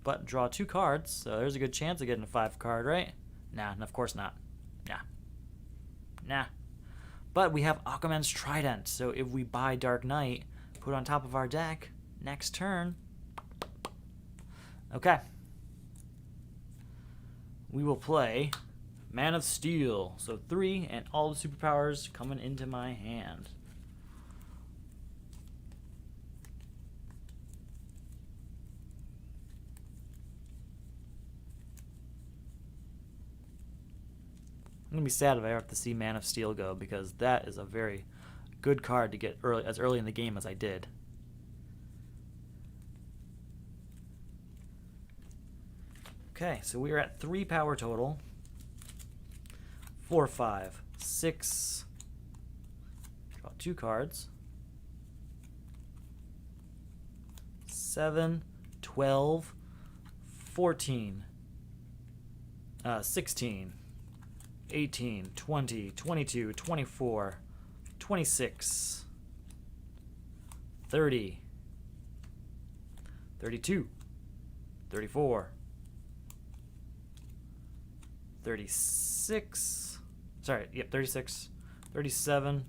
But draw 2 cards, so there's a good chance of getting a 5 card, right? Nah, of course not. Nah. Nah. But we have Aquaman's Trident, so if we buy Dark Knight, put it on top of our deck, next turn. Okay. We will play Man of Steel. So 3, and all the superpowers coming into my hand. I'm going to be sad if I have to see Man of Steel go, because that is a very good card to get as early in the game as I did. Okay, so we are at 3 power total. 4, 5, 6. Draw 2 cards. 7, 12, 14, 16, 18, 20, 22, 24, 26, 30, 32, 34, 36, 36, 37,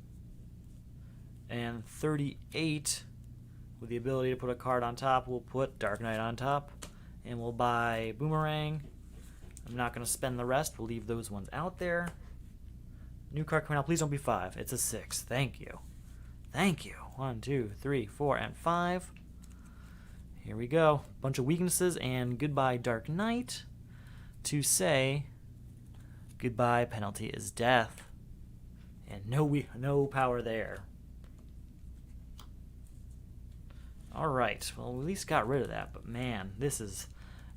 and 38. With the ability to put a card on top, we'll put Dark Knight on top, and we'll buy Boomerang. I'm not going to spend the rest. We'll leave those ones out there. New card coming out. Please don't be 5. It's a 6. Thank you. Thank you. 1, 2, 3, 4, and 5. Here we go. Bunch of weaknesses and goodbye Dark Knight to say goodbye penalty is death. And no power there. Alright, well, we at least got rid of that, but man, this is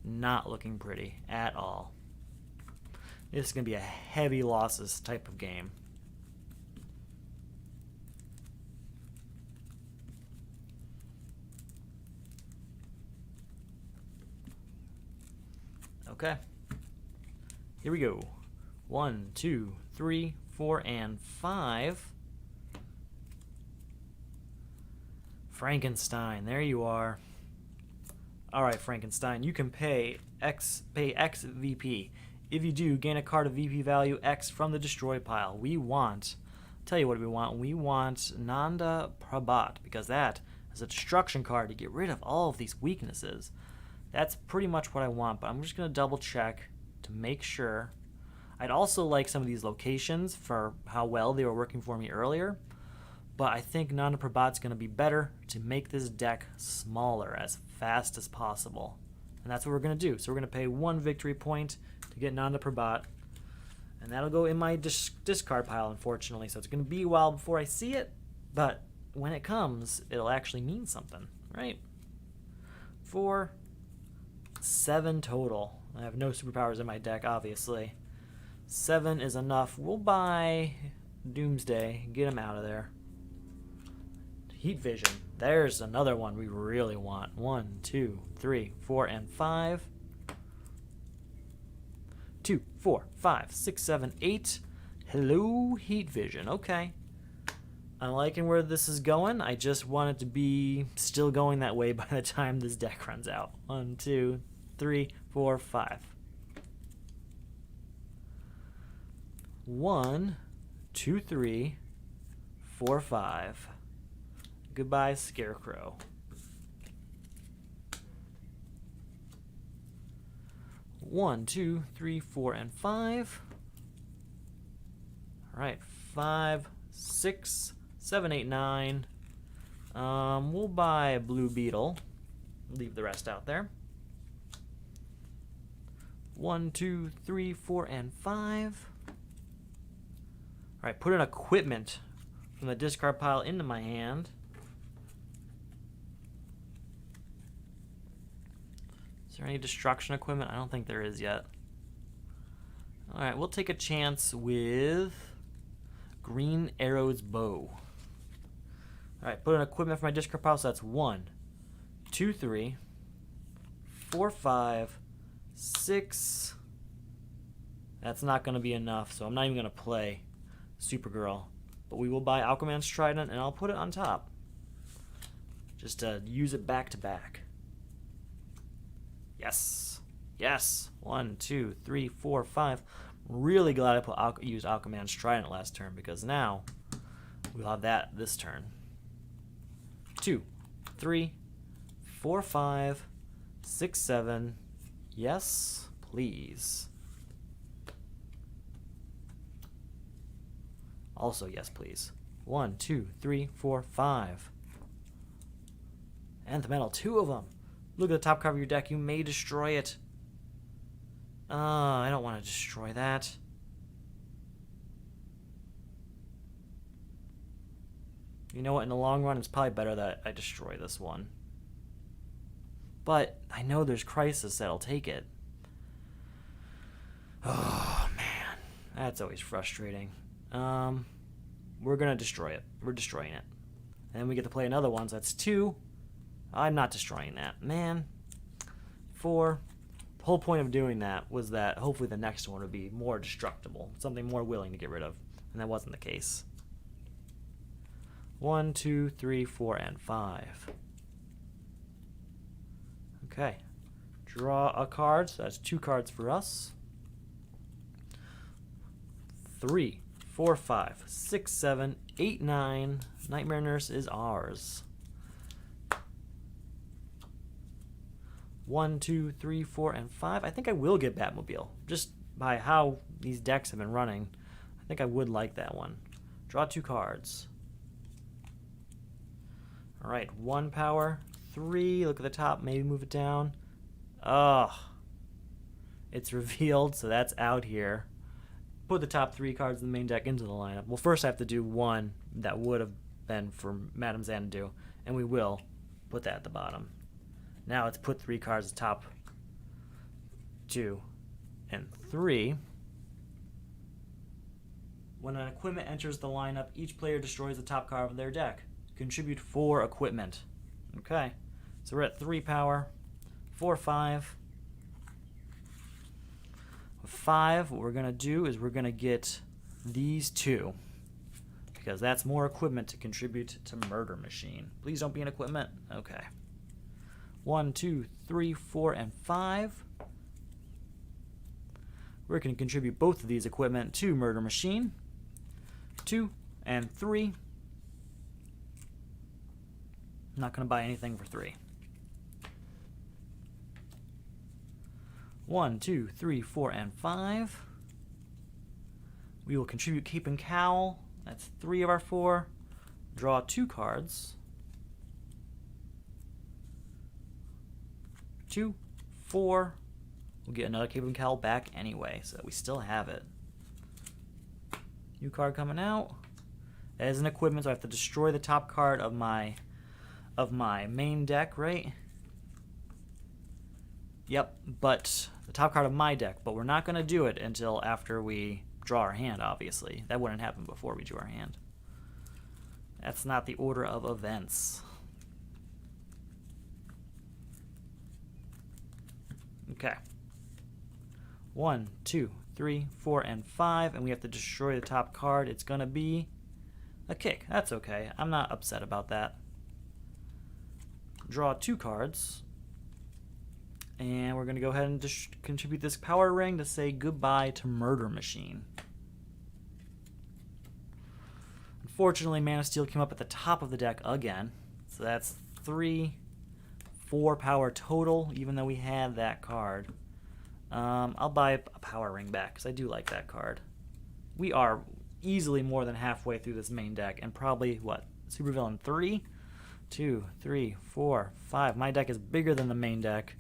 not looking pretty at all. This is going to be a heavy losses type of game. Okay, here we go. 1, 2, 3, 4, and 5. Frankenstein, there you are. All right, Frankenstein, you can pay X VP. If you do, gain a card of VP value X from the destroy pile. We want, tell you what we want. We want Nanda Prabhat, because that is a destruction card to get rid of all of these weaknesses. That's pretty much what I want, but I'm just going to double check to make sure. I'd also like some of these locations for how well they were working for me earlier. But I think Nanda Prabhat's going to be better to make this deck smaller as fast as possible. And that's what we're going to do. So we're going to pay 1 victory point to get Nanda Prabhat. And that'll go in my discard pile, unfortunately. So it's going to be a while before I see it. But when it comes, it'll actually mean something, right? 4, 7 total. I have no superpowers in my deck, obviously. 7 is enough. We'll buy Doomsday. Get him out of there. Heat Vision. There's another one we really want. 1, 2, 3, 4, and 5. 2, 4, 5, 6, 7, 8. Hello, Heat Vision. Okay. I'm liking where this is going. I just want it to be still going that way by the time this deck runs out. 1, 2, 3, 4, 5. 1, 2, 3, 4, 5. Goodbye, Scarecrow. One, 2, 3, 4, and 5. All right, 5, 6, 7, 8, 9. We'll buy a Blue Beetle. Leave the rest out there. 1, 2, 3, 4, and 5. All right, put an equipment from the discard pile into my hand. Is there any destruction equipment? I don't think there is yet. Alright, we'll take a chance with Green Arrow's Bow. Alright, put an equipment for my discard pile, so that's 1, 2, 3, 4, 5, 6. That's not going to be enough, so I'm not even going to play Supergirl. But we will buy Aquaman's Trident, and I'll put it on top. Just to use it back to back. Yes. Yes. 1, 2, 3, 4, 5. I'm really glad I used Aquaman's Trident last turn, because now we'll have that this turn. 2, 3, 4, 5, 6, 7. Yes, please. Also, yes, please. 1, 2, 3, 4, 5. And the metal, 2 of them. Look at the top cover of your deck. You may destroy it. I don't want to destroy that. You know what? In the long run, it's probably better that I destroy this one. But I know there's Crisis that'll take it. Oh, man. That's always frustrating. We're going to destroy it. We're destroying it. And then we get to play another one, so that's 2. I'm not destroying that. Man. 4. The whole point of doing that was that hopefully the next one would be more destructible. Something more willing to get rid of. And that wasn't the case. 1, 2, 3, 4, and 5. Okay. Draw a card. So that's 2 cards for us. 3, 4, 5, 6, 7, 8, 9. Nightmare Nurse is ours. 1, 2, 3, 4, and 5. I think I will get Batmobile. Just by how these decks have been running, I think I would like that one. Draw 2 cards. Alright, 1 power. 3. Look at the top. Maybe move it down. Ugh. It's revealed, so that's out here. Put the top 3 cards in the main deck into the lineup. Well, first I have to do one that would have been for Madame Xanadu, and we will put that at the bottom. Now let's put 3 cards at the top 2 and 3. When an equipment enters the lineup, each player destroys the top card of their deck. Contribute 4 equipment. Okay, so we're at 3 power. 4, 5. With 5, what we're going to do is we're going to get these 2. Because that's more equipment to contribute to Murder Machine. Please don't be an equipment. Okay. 1, 2, 3, 4, and 5. We're going to contribute both of these equipment to Murder Machine. 2 and 3. I'm not going to buy anything for 3. 1, 2, 3, 4, and 5. We will contribute Cape and Cowl. That's 3 of our 4. Draw 2 cards. 2, 4. We'll get another Cape and Cowl back anyway, so that we still have it. New card coming out. That is an equipment, so I have to destroy the top card of my main deck, right? Yep, but the top card of my deck, but we're not going to do it until after we draw our hand, obviously. That wouldn't happen before we drew our hand. That's not the order of events. Okay. 1, 2, 3, 4, and 5, and we have to destroy the top card. It's going to be a kick. That's okay. I'm not upset about that. Draw 2 cards. And we're going to go ahead and contribute this power ring to say goodbye to Murder Machine. Unfortunately, Man of Steel came up at the top of the deck again. So that's 3, 4 power total, even though we had that card. I'll buy a power ring back, because I do like that card. We are easily more than halfway through this main deck, and probably, what, Supervillain 3? 2, 3, 4, 5. My deck is bigger than the main deck.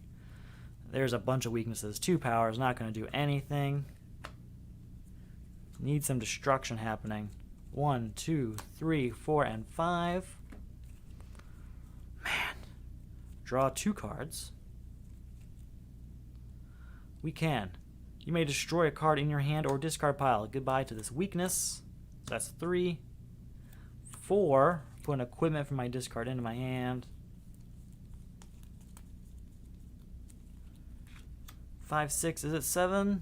There's a bunch of weaknesses. 2 power is not going to do anything. Need some destruction happening. 1, 2, 3, 4, and 5. Man. Draw 2 cards. We can. You may destroy a card in your hand or discard pile. Goodbye to this weakness. So that's 3. 4. Put an equipment from my discard into my hand. 5, 6. Is it 7?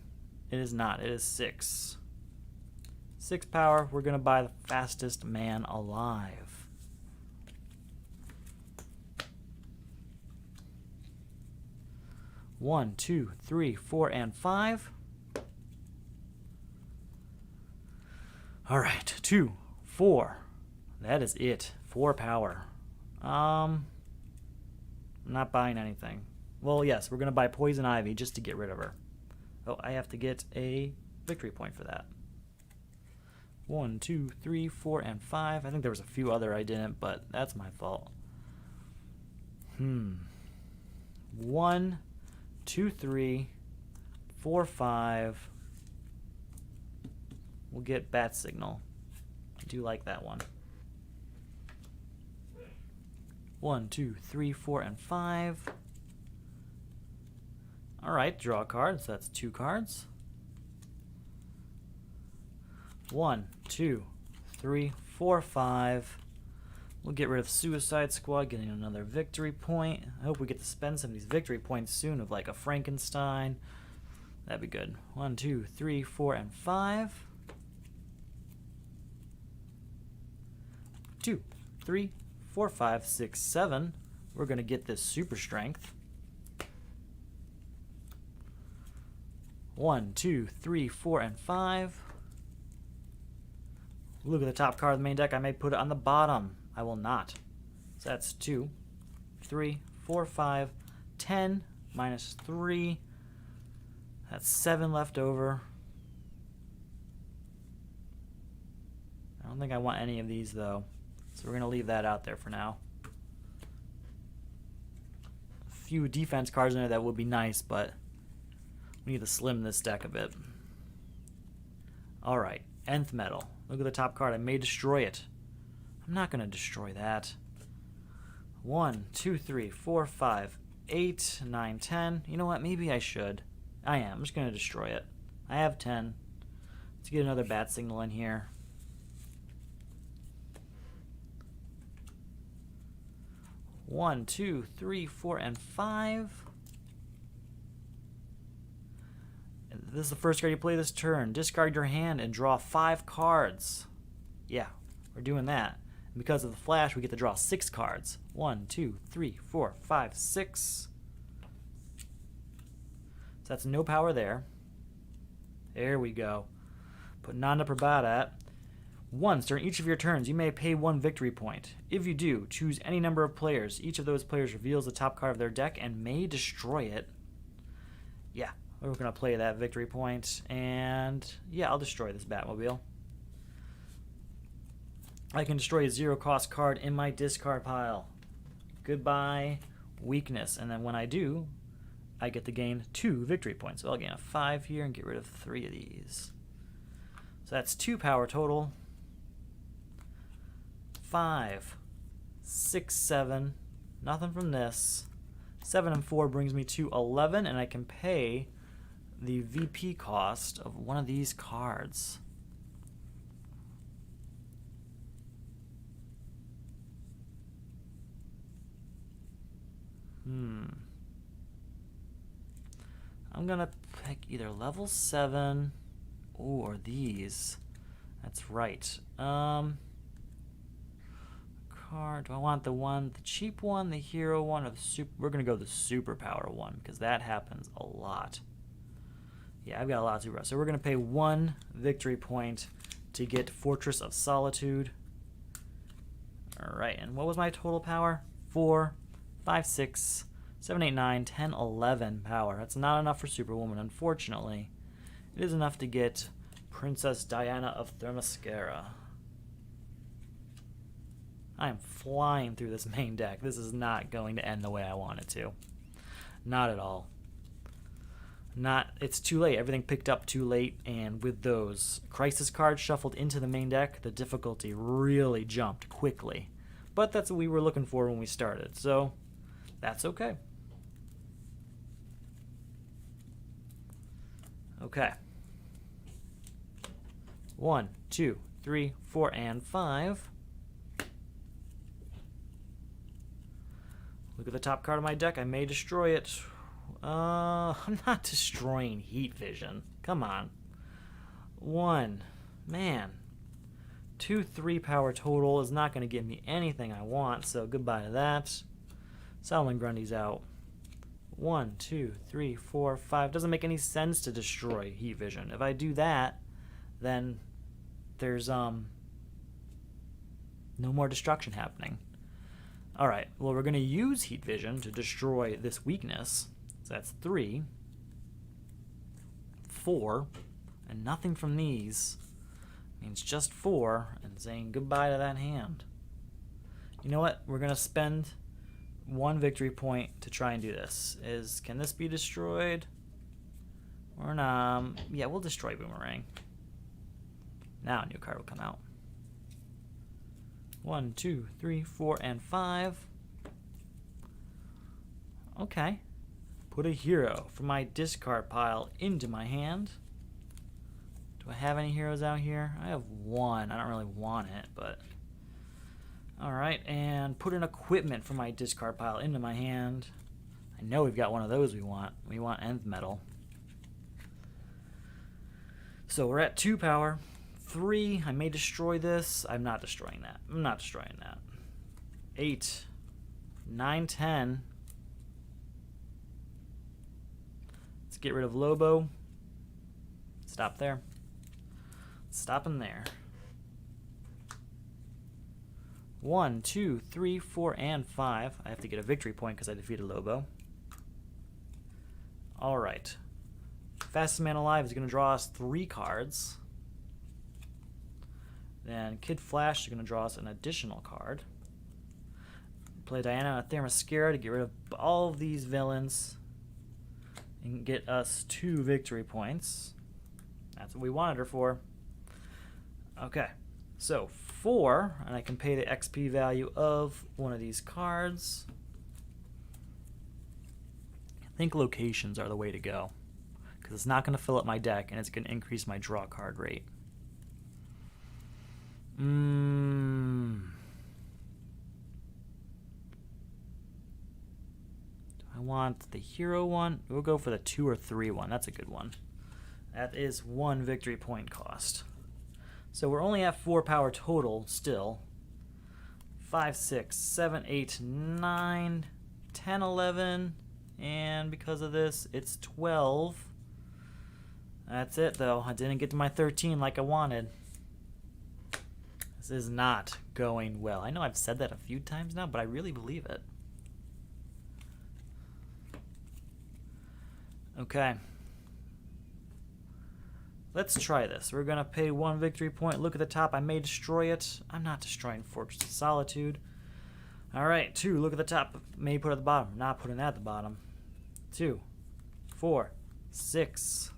It is not. It is 6. 6 power. We're going to buy the fastest man alive. One, 2, 3, 4, and 5. All right, 2, 4. That is it. 4 power. I'm not buying anything. Well, yes, we're going to buy Poison Ivy just to get rid of her. Oh, I have to get a victory point for that. 1, 2, 3, 4, and 5. I think there was a few other I didn't, but that's my fault. 1, 2, 3, 4, 5. We'll get Bat Signal. I do like that one. 1, 2, 3, 4, and 5. Alright, draw a card, so that's 2 cards. 1, 2, 3, 4, 5. We'll get rid of Suicide Squad, getting another victory point. I hope we get to spend some of these victory points soon of like a Frankenstein. That'd be good. 1, 2, 3, 4, and 5. 2, 3, 4, 5, 6, 7. We're going to get this super strength. 1, 2, 3, 4, and 5. Look at the top card of the main deck. I may put it on the bottom. I will not. So that's 2, 3, 4, 5, 10, minus 3. That's 7 left over. I don't think I want any of these, though. So we're going to leave that out there for now. A few defense cards in there that would be nice, but we need to slim this deck a bit. Alright, Nth Metal. Look at the top card. I may destroy it. I'm not going to destroy that. 1, 2, 3, 4, 5, 8, 9, 10. You know what? Maybe I should. I am. I'm just going to destroy it. I have 10. Let's get another bat signal in here. One, 2, 3, 4, and 5. This is the first card you play this turn. Discard your hand and draw 5 cards. Yeah, we're doing that. And because of the flash, we get to draw 6 cards. 1, 2, 3, 4, 5, 6. So that's no power there. There we go. Put Nanda Prabhat. Once during each of your turns, you may pay 1 victory point. If you do, choose any number of players. Each of those players reveals the top card of their deck and may destroy it. Yeah, we're going to play that victory point. And yeah, I'll destroy this Batmobile. I can destroy a 0-cost card in my discard pile. Goodbye, weakness. And then when I do, I get to gain 2 victory points. So I'll gain a 5 here and get rid of 3 of these. So that's 2 power total. 5, 6, 7. Nothing from this. 7 and 4 brings me to 11, and I can pay the VP cost of one of these cards. I'm going to pick either level 7 or these. That's right. Card. Do I want the cheap one, the hero one, or the super? We're going to go the superpower one because that happens a lot. Yeah, I've got a lot of superpower. So we're going to pay 1 victory point to get Fortress of Solitude. Alright, and what was my total power? 4, 5, 6, 7, 8, 9, 10, 11 power. That's not enough for Superwoman, unfortunately. It is enough to get Princess Diana of Themyscira. I am flying through this main deck. This is not going to end the way I want it to. Not at all. It's too late. Everything picked up too late, and with those crisis cards shuffled into the main deck, the difficulty really jumped quickly. But that's what we were looking for when we started, so that's okay. Okay. 1, 2, 3, 4, and 5. Look at the top card of my deck. I may destroy it. I'm not destroying Heat Vision. Come on. 1. Man. 2, 3 power total is not going to give me anything I want, so goodbye to that. Solomon Grundy's out. 1, 2, 3, 4, 5. Doesn't make any sense to destroy Heat Vision. If I do that, then there's no more destruction happening. Alright, well, we're going to use Heat Vision to destroy this weakness. So that's 3, 4, and nothing from these means just 4, and saying goodbye to that hand. You know what? We're going to spend 1 victory point to try and do this. Can this be destroyed? Or not? Yeah, we'll destroy Boomerang. Now a new card will come out. 1, 2, 3, 4, and 5. Okay. Put a hero from my discard pile into my hand. Do I have any heroes out here? I have 1. I don't really want it, but Alright, and put an equipment from my discard pile into my hand. I know we've got one of those we want. We want nth metal. So we're at 2 power. 3, I may destroy this. I'm not destroying that. I'm not destroying that. 8, 9, 10. Let's get rid of Lobo. Stop there. Stop in there. 1, 2, 3, 4, and 5. I have to get a victory point because I defeated Lobo. Alright. Fastest Man Alive is going to draw us 3 cards. Then Kid Flash is going to draw us an additional card. Play Diana and Themyscira to get rid of all of these villains and get us 2 victory points. That's what we wanted her for. Okay, so 4, and I can pay the XP value of one of these cards. I think locations are the way to go, because it's not going to fill up my deck, and it's going to increase my draw card rate. Do I want the hero one? We'll go for the 2 or 3 one. That's a good one. That is 1 victory point cost. So we're only at 4 power total still. 5, 6, 7, 8, 9, 10, 11, and because of this, it's 12. That's it, though. I didn't get to my 13 like I wanted. This is not going well. I know I've said that a few times now, but I really believe it. Okay. Let's try this. We're going to pay 1 victory point. Look at the top. I may destroy it. I'm not destroying Fortress of Solitude. Alright, 2. Look at the top. May put it at the bottom. Not putting it at the bottom. 2, 4, 6.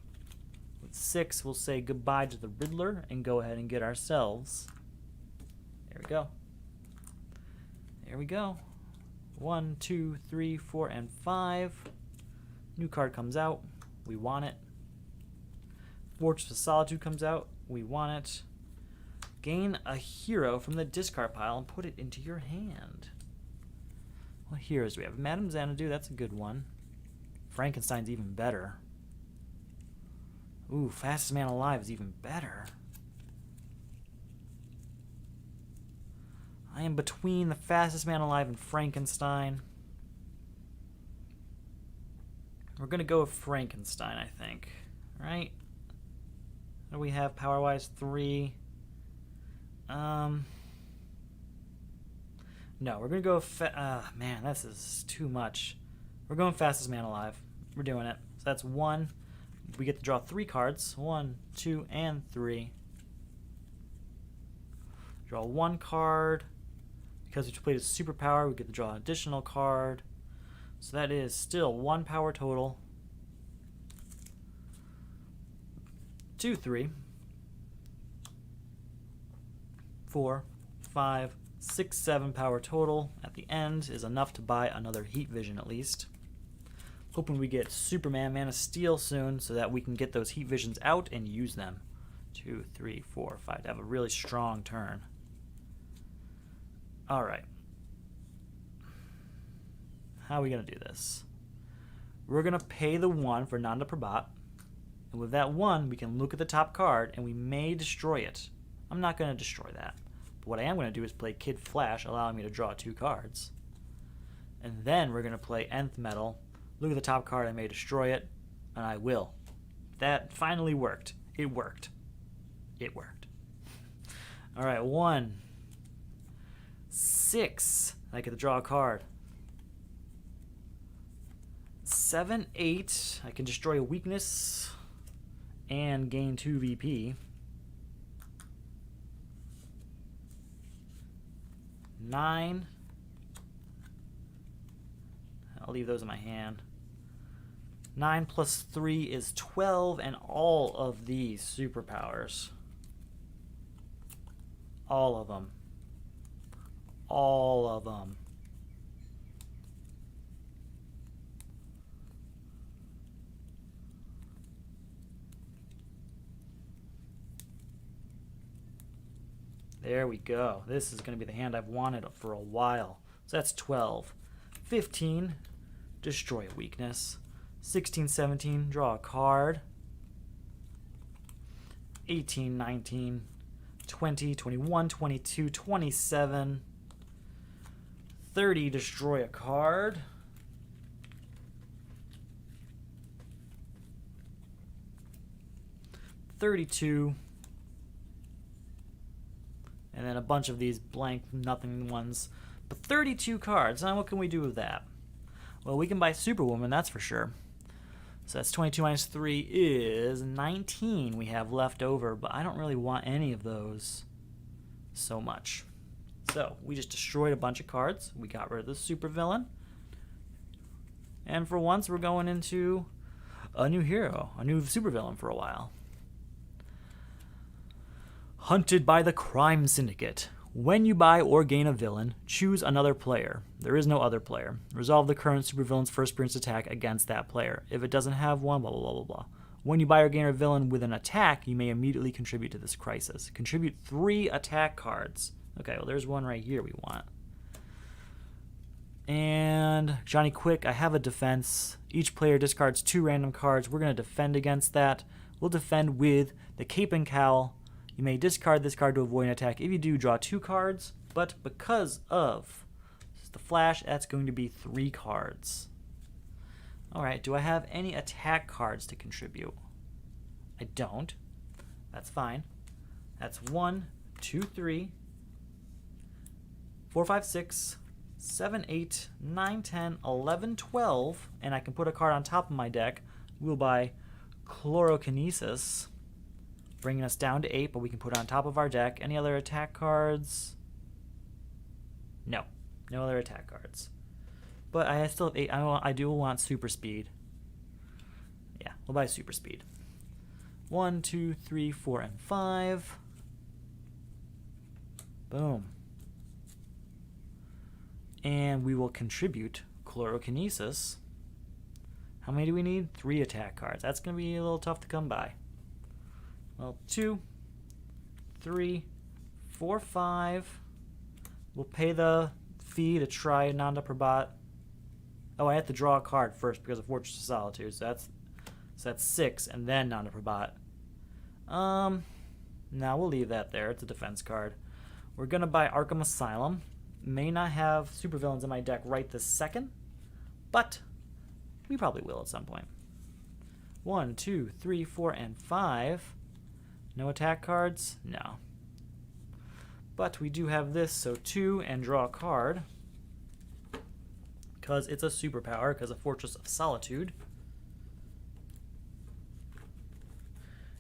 With 6, we'll say goodbye to the Riddler and go ahead and get ourselves. There we go. There we go. 1, 2, 3, 4, and 5. New card comes out. We want it. Fortress of Solitude comes out. We want it. Gain a hero from the discard pile and put it into your hand. What heroes do we have? Madame Xanadu, that's a good one. Frankenstein's even better. Ooh, Fastest Man Alive is even better. I am between the Fastest Man Alive and Frankenstein. We're going to go with Frankenstein, I think. Right? What do we have power-wise? 3. No, we're going to go with... man, this is too much. We're going Fastest Man Alive. We're doing it. So that's 1. We get to draw 3 cards. 1, 2, and 3. Draw 1 card. Because we played a superpower, we get to draw an additional card. So that is still 1 power total. 2, 3. 4, 5, 6, 7 power total. At the end is enough to buy another Heat Vision at least. Hoping we get Superman, Man of Steel soon so that we can get those Heat Visions out and use them. 2, 3, 4, 5 to have a really strong turn. Alright. How are we going to do this? We're going to pay the 1 for Nanda Prabhat. And with that 1, we can look at the top card and we may destroy it. I'm not going to destroy that. But what I am going to do is play Kid Flash, allowing me to draw 2 cards. And then we're going to play Nth Metal. Look at the top card, I may destroy it. And I will. That finally worked. It worked. It worked. Alright, 1. 6. I get to draw a card. 7, 8. I can destroy a weakness and gain 2 VP. 9. I'll leave those in my hand. 9 plus 3 is 12, and all of these superpowers. All of them. All of them. There we go. This is going to be the hand I've wanted for a while. So that's 12. 15, destroy a weakness. 16, 17, draw a card. 18, 19, 20, 21, 22, 27, 30, destroy a card. 32, and then a bunch of these blank nothing ones. But 32 cards. Now what can we do with that? Well, we can buy Superwoman, that's for sure. So that's 22 minus 3 is 19 we have left over, but I don't really want any of those so much. So we just destroyed a bunch of cards. We got rid of the supervillain. And for once, we're going into a new hero, a new supervillain for a while. Hunted by the Crime Syndicate. When you buy or gain a villain, choose another player. There is no other player. Resolve the current supervillain's first appearance attack against that player. If it doesn't have one, blah, blah, blah, blah, blah. When you buy or gain a villain with an attack, you may immediately contribute to this crisis. Contribute 3 attack cards. Okay, well, there's one right here we want. And Johnny Quick, I have a defense. Each player discards 2 random cards. We're going to defend against that. We'll defend with the Cape and Cowl. You may discard this card to avoid an attack. If you do, draw 2 cards. But because of the Flash, that's going to be 3 cards. Alright, do I have any attack cards to contribute? I don't. That's fine. That's 1, 2, 3, 4, 5, 6, 7, 8, 9, 10, 11, 12. And I can put a card on top of my deck. We'll buy Chlorokinesis, bringing us down to 8, but we can put it on top of our deck. Any other attack cards? No. No other attack cards. But I still have 8. I do want Super Speed. Yeah, we'll buy Super Speed. 1, 2, 3, 4, and 5. Boom. And we will contribute Chlorokinesis. How many do we need? 3 attack cards. That's going to be a little tough to come by. Well, 2, 3, 4, 5. We'll pay the fee to try Nanda Prabhat. Oh, I have to draw a card first because of Fortress of Solitude. So that's 6, and then Nanda Prabhat. Now we'll leave that there. It's a defense card. We're gonna buy Arkham Asylum. May not have supervillains in my deck right this second, but we probably will at some point. 1, 2, 3, 4, and 5. No attack cards? No. But we do have this, so 2 and draw a card. Because it's a superpower, because of Fortress of Solitude.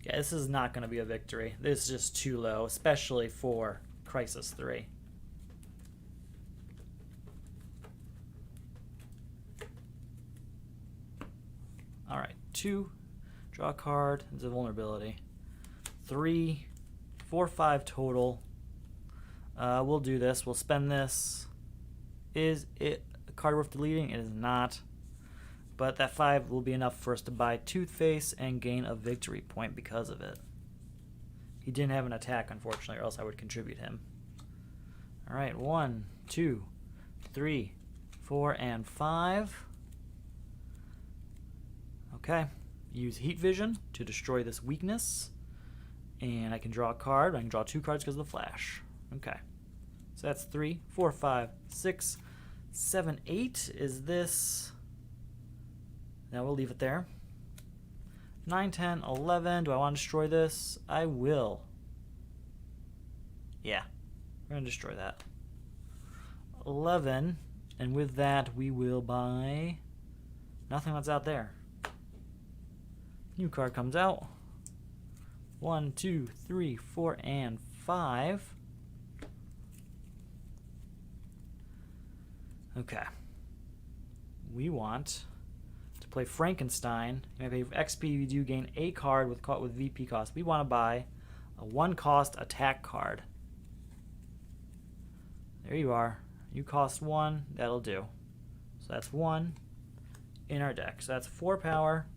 Yeah, this is not going to be a victory. This is just too low, especially for Crisis 3. Alright, 2, draw a card, it's a vulnerability. 3, 4, 5 total. We'll do this. We'll spend this. Is it a card worth deleting? It is not. But that 5 will be enough for us to buy Toothface and gain a victory point because of it. He didn't have an attack, unfortunately, or else I would contribute him. Alright, 1, 2, 3, 4, and 5. Okay. Use Heat Vision to destroy this weakness. And I can draw a card. I can draw 2 cards because of the Flash. Okay. So that's 3, 4, 5, 6, 7, 8 is this. Now we'll leave it there. 9, 10, 11. Do I want to destroy this? I will. Yeah. We're going to destroy that. 11. And with that, we will buy nothing that's out there. New card comes out. 1, 2, 3, 4, and 5. Okay. We want to play Frankenstein. You may pay XP. You do gain a card with VP cost. We want to buy a 1-cost attack card. There you are. You cost 1. That'll do. So that's 1 in our deck. So that's 4 power.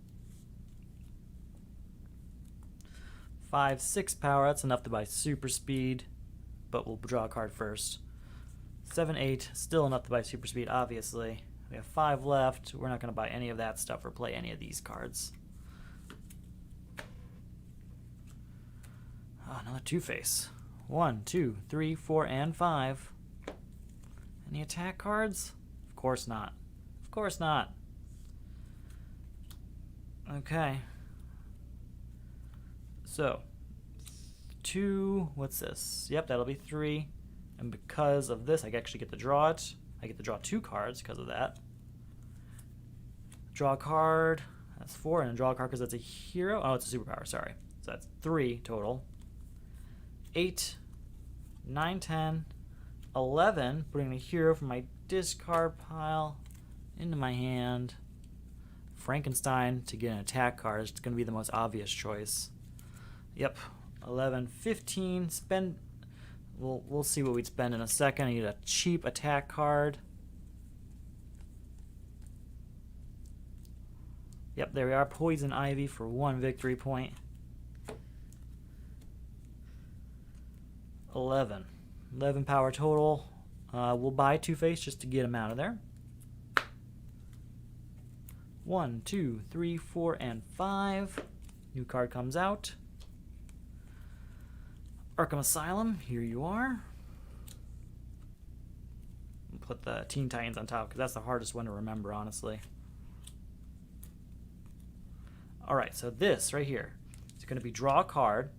5, 6 power. That's enough to buy Super Speed. but we'll draw a card first. 7, 8, still enough to buy super speed, obviously. We have 5 left. We're not going to buy any of that stuff or play any of these cards. Oh, another Two-Face. 1, 2, 3, 4, and 5. Any attack cards? Of course not. Of course not. Okay. So, 2, what's this? Yep, that'll be 3. And because of this, I actually get to draw it. I get to draw 2 cards because of that. Draw a card. That's 4. And draw a card because that's a hero. Oh, it's a superpower. Sorry. So that's 3 total. 8, 9, 10, 11. Putting a hero from my discard pile into my hand. Frankenstein to get an attack card is going to be the most obvious choice. Yep. 11, 15. Spend. We'll see what we'd spend in a second. I need a cheap attack card. Yep, there we are. Poison Ivy for 1 victory point. 11. 11 power total. We'll buy Two-Face just to get him out of there. 1, 2, 3, 4, and 5. New card comes out. Arkham Asylum, here you are. I'll put the Teen Titans on top because that's the hardest one to remember, honestly. Alright, so this right here is going to be draw a card,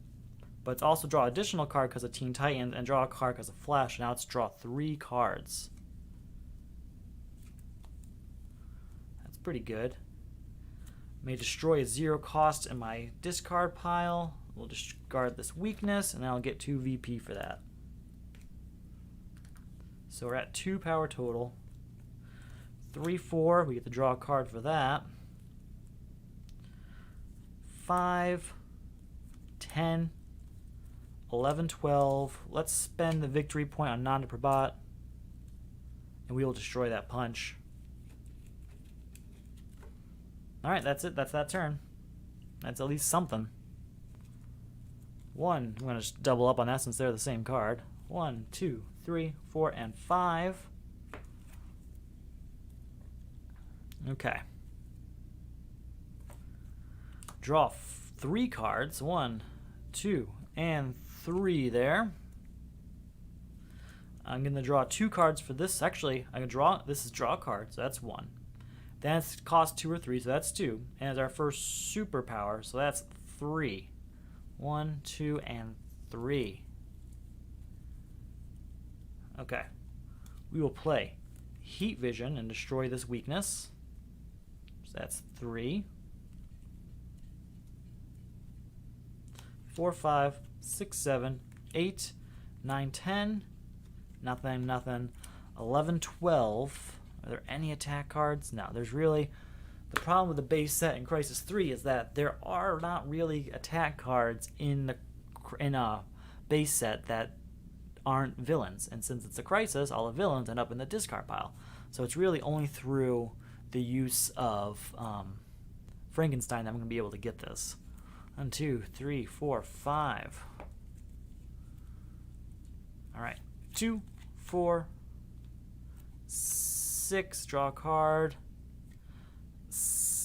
but it's also draw additional card because of Teen Titans and draw a card because of Flash. Now it's draw 3 cards. That's pretty good. May destroy a 0 cost in my discard pile. We'll discard this weakness, and I'll get 2 VP for that. So we're at 2 power total. 3, 4, we get to draw a card for that. 5, 10, 11, 12. Let's spend the victory point on non-Probot, and we will destroy that punch. Alright, that's it. That's that turn. That's at least something. 1, I'm going to just double up on that since they're the same card. 1, 2, 3, 4, and 5. Okay. Draw 3 cards. 1, 2, and 3 there. I'm going to draw 2 cards for this. Actually, I'm going to draw, this is draw a card, so that's 1. Then it's cost 2 or 3, so that's 2. And it's our first superpower, so that's 3. 1, 2, and 3. Okay. We will play Heat Vision and destroy this weakness. So that's 3. 4, 5, 6, 7, 8, 9, 10. Nothing, nothing. 11, 12. Are there any attack cards? No, there's really... The problem with the base set in Crisis 3 is that there are not really attack cards in a base set that aren't villains. And since it's a Crisis, all the villains end up in the discard pile. So it's really only through the use of Frankenstein that I'm going to be able to get this. 1, 2, 3, 4, 5. Alright. 2, 4, 6. Draw a card.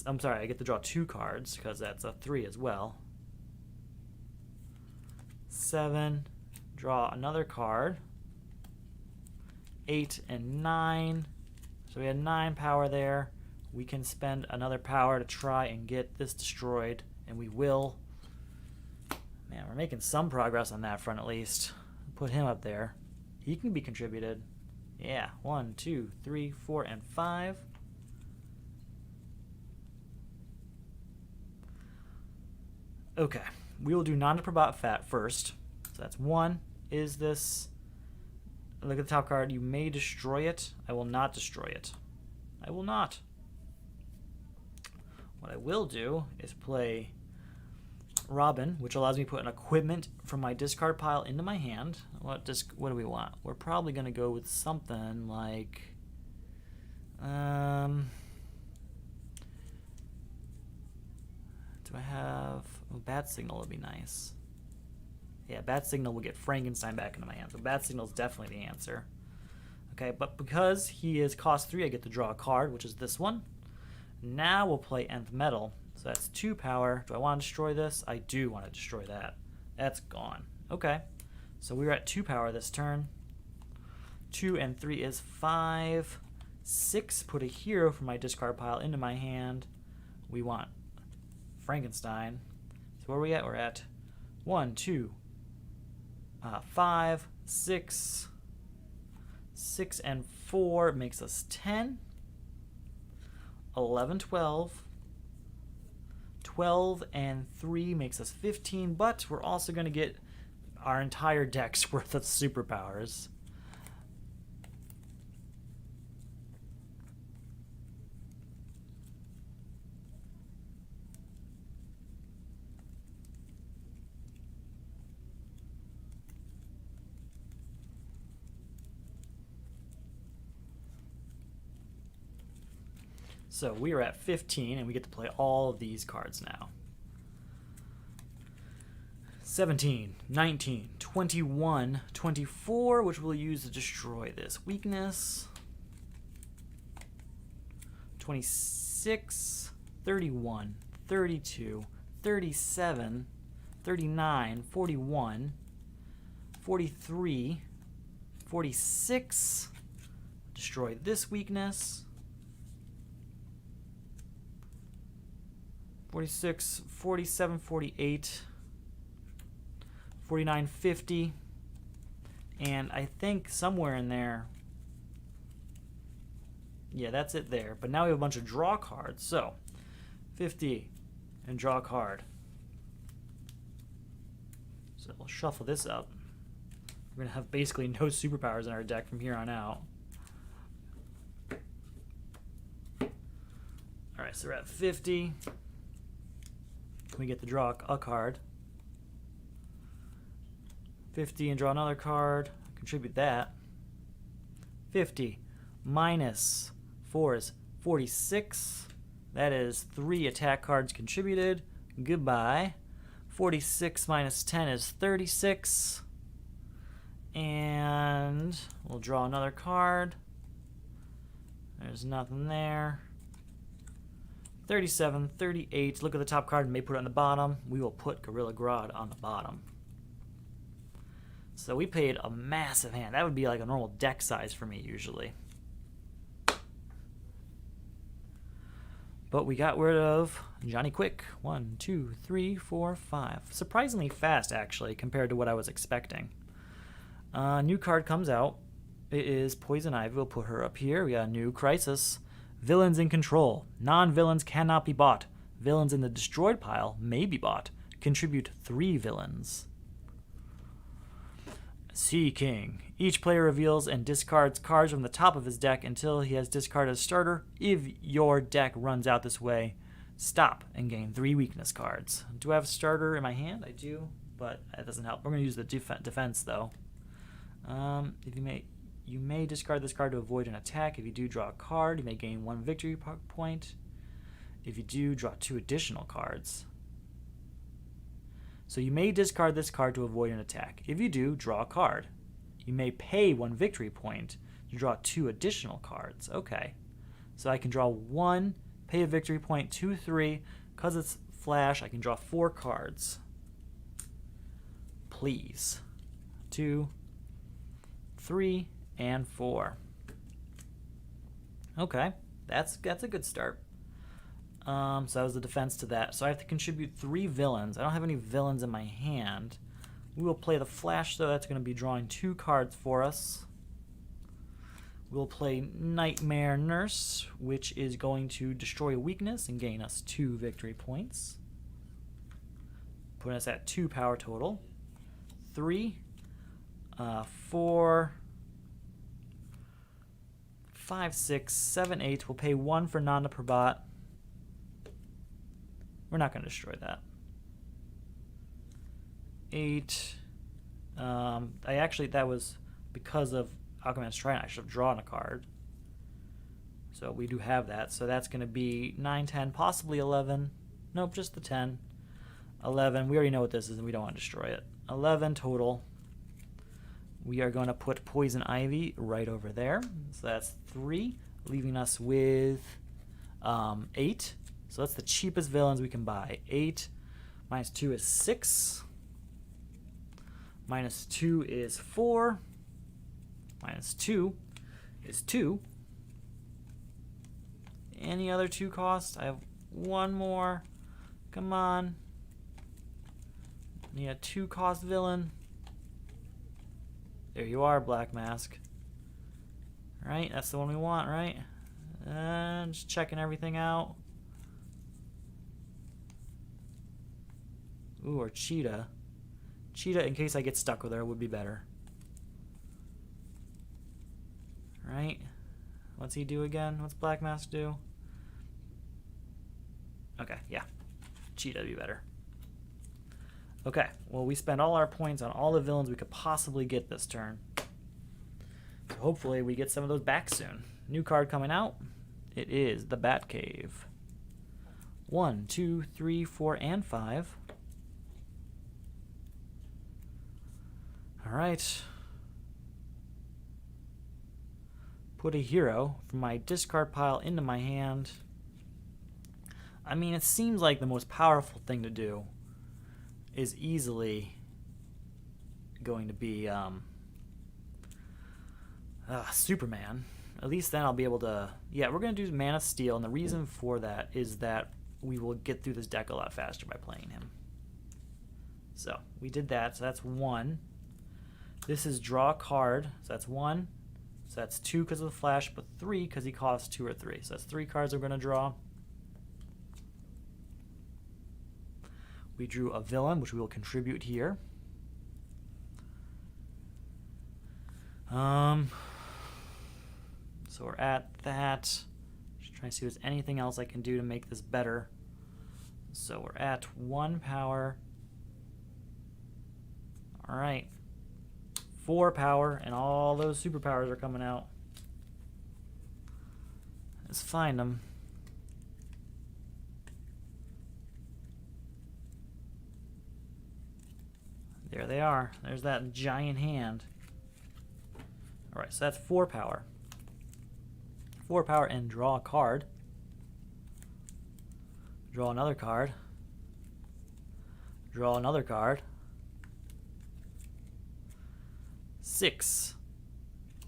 I'm sorry, I get to draw 2 cards because that's a 3 as well. 7. Draw another card. 8 and 9. So we had 9 power there. We can spend another power to try and get this destroyed, and we will. Man, we're making some progress on that front at least. Put him up there. He can be contributed. Yeah, 1, 2, 3, 4, and 5. Okay, we will do non-Probot Fat first. So that's 1. Is this... Look at the top card. You may destroy it. I will not destroy it. I will not. What I will do is play Robin, which allows me to put an equipment from my discard pile into my hand. What do we want? We're probably going to go with something like... do I have... Oh, Bat Signal would be nice. Yeah, Bat Signal will get Frankenstein back into my hand. So Bat Signal is definitely the answer. Okay, but because he is cost 3, I get to draw a card, which is this one. Now we'll play Nth Metal. So that's 2 power. Do I want to destroy this? I do want to destroy that. That's gone. Okay, so we're at 2 power this turn. 2 and 3 is 5. 6, put a hero from my discard pile into my hand. We want Frankenstein. So where are we at? We're at 1, 2, 5, 6. 6 and 4 makes us 10. 11, 12. 12 and 3 makes us 15, but we're also going to get our entire deck's worth of superpowers. So we are at 15, and we get to play all of these cards now. 17, 19, 21, 24, which we'll use to destroy this weakness. 26, 31, 32, 37, 39, 41, 43, 46, destroy this weakness. 46, 47, 48, 49, 50, and I think somewhere in there, yeah, that's it there. But now we have a bunch of draw cards. So 50 and draw a card. So we'll shuffle this up. We're gonna have basically no superpowers in our deck from here on out. All right, so we're at 50. We get to draw a card. 50 and draw another card. Contribute that. 50 minus 4 is 46. That is 3 attack cards contributed. Goodbye. 46 minus 10 is 36. And we'll draw another card. There's nothing there. 37, 38. Look at the top card and may put it on the bottom. We will put Gorilla Grodd on the bottom. So we paid a massive hand. That would be like a normal deck size for me usually. But we got rid of Johnny Quick. 1, 2, 3, 4, 5. Surprisingly fast, actually, compared to what I was expecting. New card comes out. It is Poison Ivy. We'll put her up here. We got a new Crisis. Villains in control. Non-villains cannot be bought. Villains in the destroyed pile may be bought. Contribute 3 villains. Sea King. Each player reveals and discards cards from the top of his deck until he has discarded a starter. If your deck runs out this way, stop and gain 3 weakness cards. Do I have a starter in my hand? I do, but that doesn't help. We're going to use the defense, though. You may discard this card to avoid an attack. If you do, draw a card. You may gain 1 victory point. If you do, draw 2 additional cards. So you may discard this card to avoid an attack. If you do, draw a card. You may pay 1 victory point to draw 2 additional cards. Okay. So I can draw 1, pay a victory point, 2, 3. Because it's flash, I can draw 4 cards. Please. 2, 3, and 4. Okay, that's a good start. So that was the defense to that. So I have to contribute 3 villains. I don't have any villains in my hand. We will play the flash, though. That's going to be drawing 2 cards for us. We'll play Nightmare Nurse, which is going to destroy a weakness and gain us 2 victory points. Putting us at 2 power total. 3, 4, 5, 6, 7, 8. We'll pay 1 for Nanda Prabhat. We're not going to destroy that. 8. That was because of Aquaman's Trident. I should have drawn a card. So we do have that. So that's going to be 9, 10, possibly 11. Nope, just the 10. 11. We already know what this is, and we don't want to destroy it. 11 total. We are going to put Poison Ivy right over there. So that's 3, leaving us with 8. So that's the cheapest villains we can buy. 8 minus 2 is 6. Minus 2 is 4. Minus 2 is 2. Any other 2 costs? I have one more. Come on. Need a 2 cost villain. There you are, Black Mask. Right, that's the one we want, right? And just checking everything out. Ooh, or Cheetah. Cheetah, in case I get stuck with her, would be better. Right? What's he do again? What's Black Mask do? Okay, yeah. Cheetah would be better. Okay, well, we spent all our points on all the villains we could possibly get this turn. So hopefully we get some of those back soon. New card coming out. It is the Batcave. 1, 2, 3, 4, and 5. Alright. Put a hero from my discard pile into my hand. I mean, it seems like the most powerful thing to do is easily going to be Superman. At least then I'll be able to... Yeah, we're going to do Man of Steel, and the reason for that is that we will get through this deck a lot faster by playing him. So, we did that, so that's 1. This is draw a card, so that's 1. So that's 2 because of the flash, but 3 because he costs 2 or 3. So that's 3 cards we're going to draw. We drew a villain, which we will contribute here. So we're at that. Just trying to see if there's anything else I can do to make this better. So we're at 1 power. All right. 4 power, and all those superpowers are coming out. Let's find them. There they are. There's that giant hand. Alright, so that's 4 power. 4 power and draw a card. Draw another card. Draw another card. 6.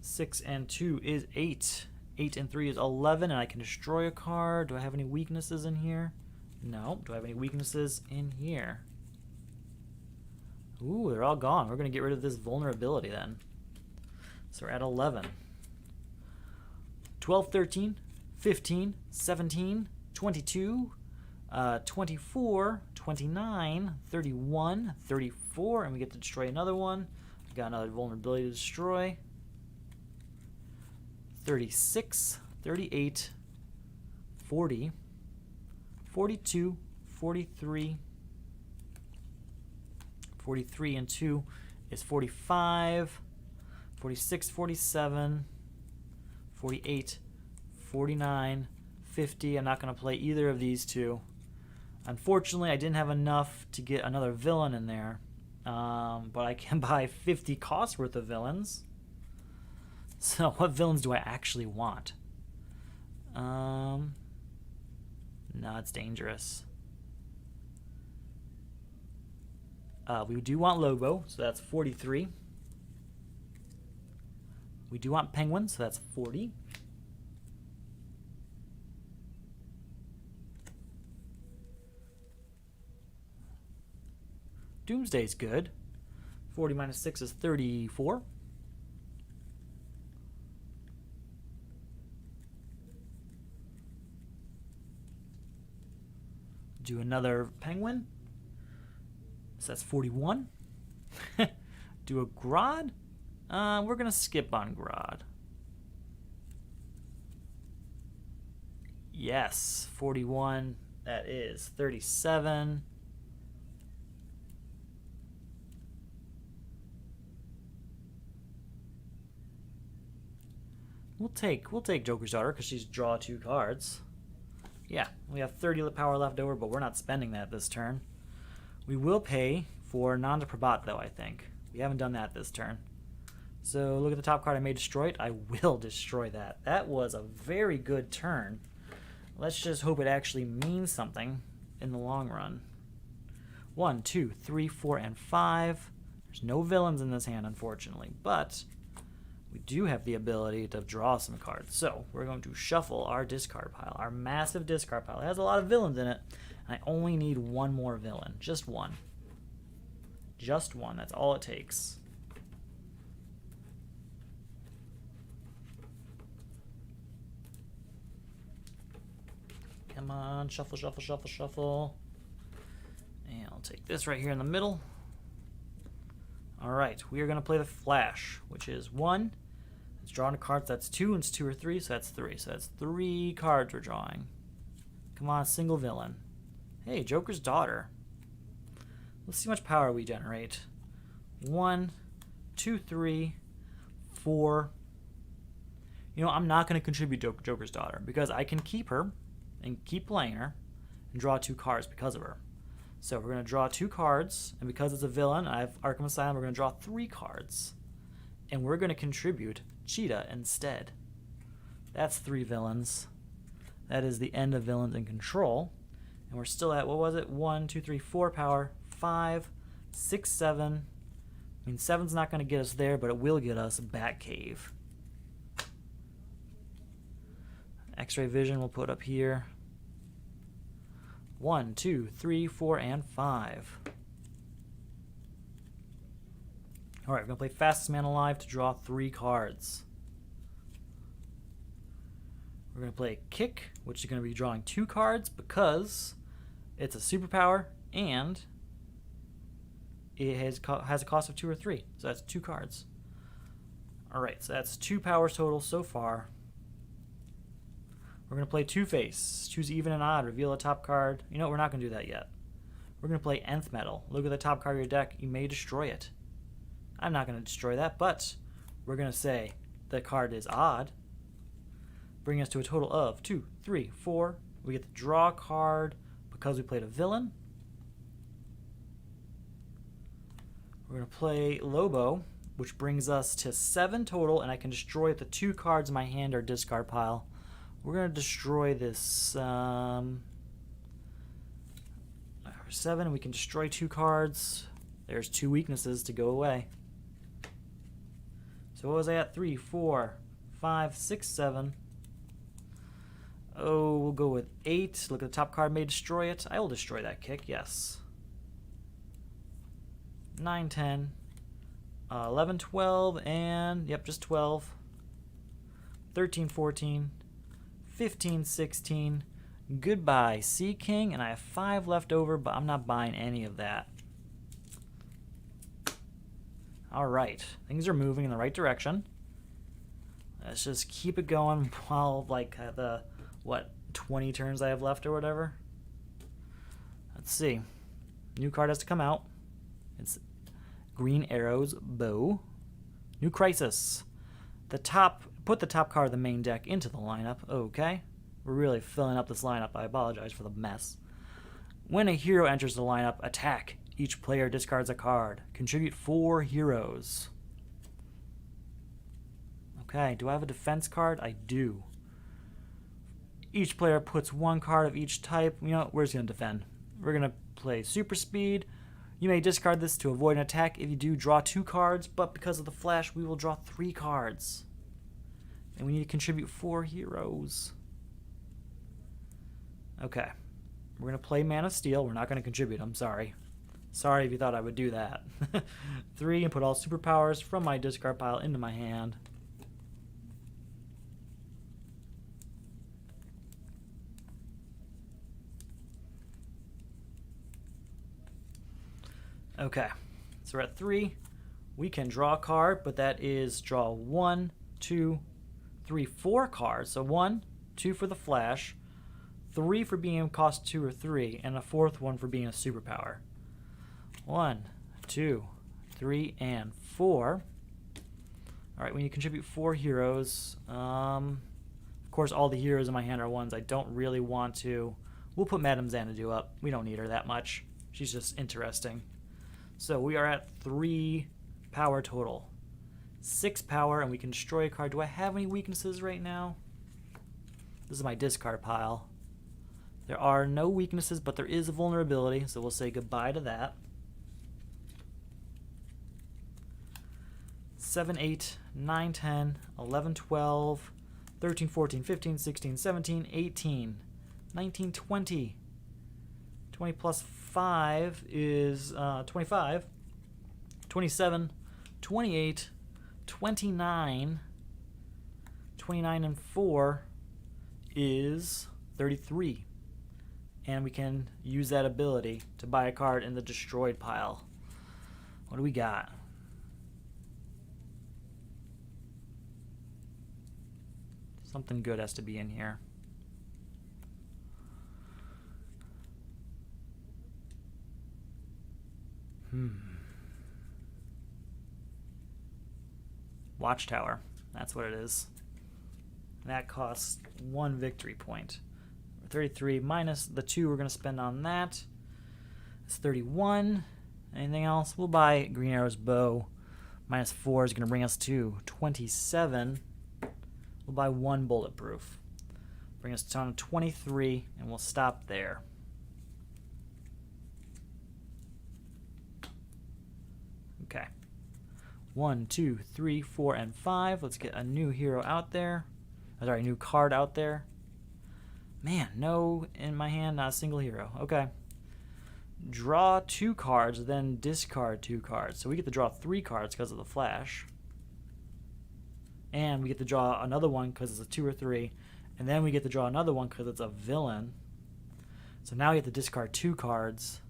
6 and 2 is 8. 8 and 3 is 11, and I can destroy a card. Do I have any weaknesses in here? No. Do I have any weaknesses in here? Ooh, they're all gone. We're going to get rid of this vulnerability then. So we're at 11. 12, 13, 15, 17, 22, 24, 29, 31, 34, and we get to destroy another one. We got another vulnerability to destroy. 36, 38, 40, 42, 43, 43 and 2 is 45, 46, 47, 48, 49, 50. I'm not going to play either of these two. Unfortunately, I didn't have enough to get another villain in there, but I can buy 50 cost worth of villains. So what villains do I actually want? No, it's dangerous. We do want Lobo, so that's 43. We do want Penguin, so that's 40. Doomsday's good. 40 minus 6 is 34. Do another Penguin. So that's 41. Do a Grodd. We're going to skip on Grodd. Yes, 41. That is 37. We'll take Joker's Daughter because she's draw 2 cards. Yeah, we have 30 power left over, but we're not spending that this turn. We will pay for non-to-probat, though, I think. We haven't done that this turn. So look at the top card. I may destroy it. I will destroy that. That was a very good turn. Let's just hope it actually means something in the long run. 1, 2, 3, 4, and 5. There's no villains in this hand, unfortunately, but we do have the ability to draw some cards. So we're going to shuffle our discard pile, our massive discard pile. It has a lot of villains in it, and I only need one more villain. Just one. Just one. That's all it takes. Come on, shuffle, shuffle, shuffle, shuffle. And I'll take this right here in the middle. Alright, we are going to play the Flash, which is 1. It's drawing a card, so that's 2, and it's 2 or 3, so that's 3. So that's 3 cards we're drawing. Come on, single villain. Hey, Joker's daughter. Let's see how much power we generate. 1, 2, 3, 4. You know, I'm not going to contribute Joker's daughter, because I can keep her and keep playing her and draw 2 cards because of her. So we're going to draw 2 cards, and because it's a villain, I have Arkham Asylum, we're going to draw 3 cards. And we're going to contribute Cheetah instead. That's 3 villains. That is the end of villains in control. And we're still at, what was it? 1, 2, 3, 4 power, 5, 6, 7. I mean, 7's not going to get us there, but it will get us Batcave. X-ray vision we'll put up here. 1, 2, 3, 4, and 5. Alright, we're going to play Fastest Man Alive to draw 3 cards. We're going to play Kick, which is going to be drawing 2 cards because it's a superpower and it has a cost of 2 or 3. So that's 2 cards. Alright, so that's 2 powers total so far. We're going to play Two-Face. Choose even and odd. Reveal a top card. You know what? We're not going to do that yet. We're going to play Nth Metal. Look at the top card of your deck. You may destroy it. I'm not going to destroy that, but we're going to say the card is odd. Bring us to a total of 2, 3, 4. We get the draw card because we played a villain. We're going to play Lobo, which brings us to 7 total, and I can destroy the 2 cards in my hand or discard pile. We're going to destroy this 7, and we can destroy 2 cards. There's 2 weaknesses to go away. So what was I at? 3, 4, 5, 6, 7. Oh, we'll go with 8. Look at the top card, may destroy it. I will destroy that Kick, yes. 9, 10, 11, 12, and, yep, just 12. 13, 14. 15, 16. Goodbye, Sea King, and I have 5 left over, but I'm not buying any of that. Alright, things are moving in the right direction. Let's just keep it going while, like, the, 20 turns I have left or whatever? Let's see. New card has to come out. It's Green Arrow's Bow. New Crisis. Put the top card of the main deck into the lineup. Okay. We're really filling up this lineup. I apologize for the mess. When a hero enters the lineup, attack. Each player discards a card. Contribute 4 heroes. Okay, do I have a defense card? I do. Each player puts 1 card of each type. You know, we're just going to defend. We're going to play Super Speed. You may discard this to avoid an attack. If you do, draw 2 cards, but because of the Flash, we will draw 3 cards. And we need to contribute 4 heroes. Okay. We're going to play Man of Steel. We're not going to contribute. I'm sorry. Sorry if you thought I would do that. 3, and put all superpowers from my discard pile into my hand. Okay. So we're at 3. We can draw a card, but that is draw 1, 2, 3, 4 cards. So 1, 2 for the Flash, 3 for being cost 2 or 3, and a 4th one for being a superpower. 1, 2, 3, and 4. Alright, we need to contribute 4 heroes. Of course, all the heroes in my hand are ones I don't really want to. We'll put Madame Xanadu up. We don't need her that much. She's just interesting. So we are at 3 power total. 6 power, and we can destroy a card. Do I have any weaknesses right now? This is my discard pile. There are no weaknesses, but there is a vulnerability, so we'll say goodbye to that. 7, 8, 9, 10, 11, 12, 13, 14, 15, 16, 17, 18, 19, 20. 20 plus 5 is 25. 27, 28, 29. 29 and 4 is 33. And we can use that ability to buy a card in the destroyed pile. What do we got? Something good has to be in here. Watchtower. That's what it is. That costs 1 victory point. 33 minus the 2 we're going to spend on that. It's 31. Anything else? We'll buy Green Arrow's bow. Minus 4 is going to bring us to 27. We'll buy 1 bulletproof. Bring us down to 23, and we'll stop there. Okay. 1, 2, 3, 4, and 5. Let's get a new hero out there. Sorry, new card out there. Man, no in my hand, not a single hero. Okay. Draw 2 cards, then discard 2 cards. So we get to draw 3 cards because of the flash. And we get to draw another one because it's a 2 or 3. And then we get to draw another one because it's a villain. So now we have to discard 2 cards.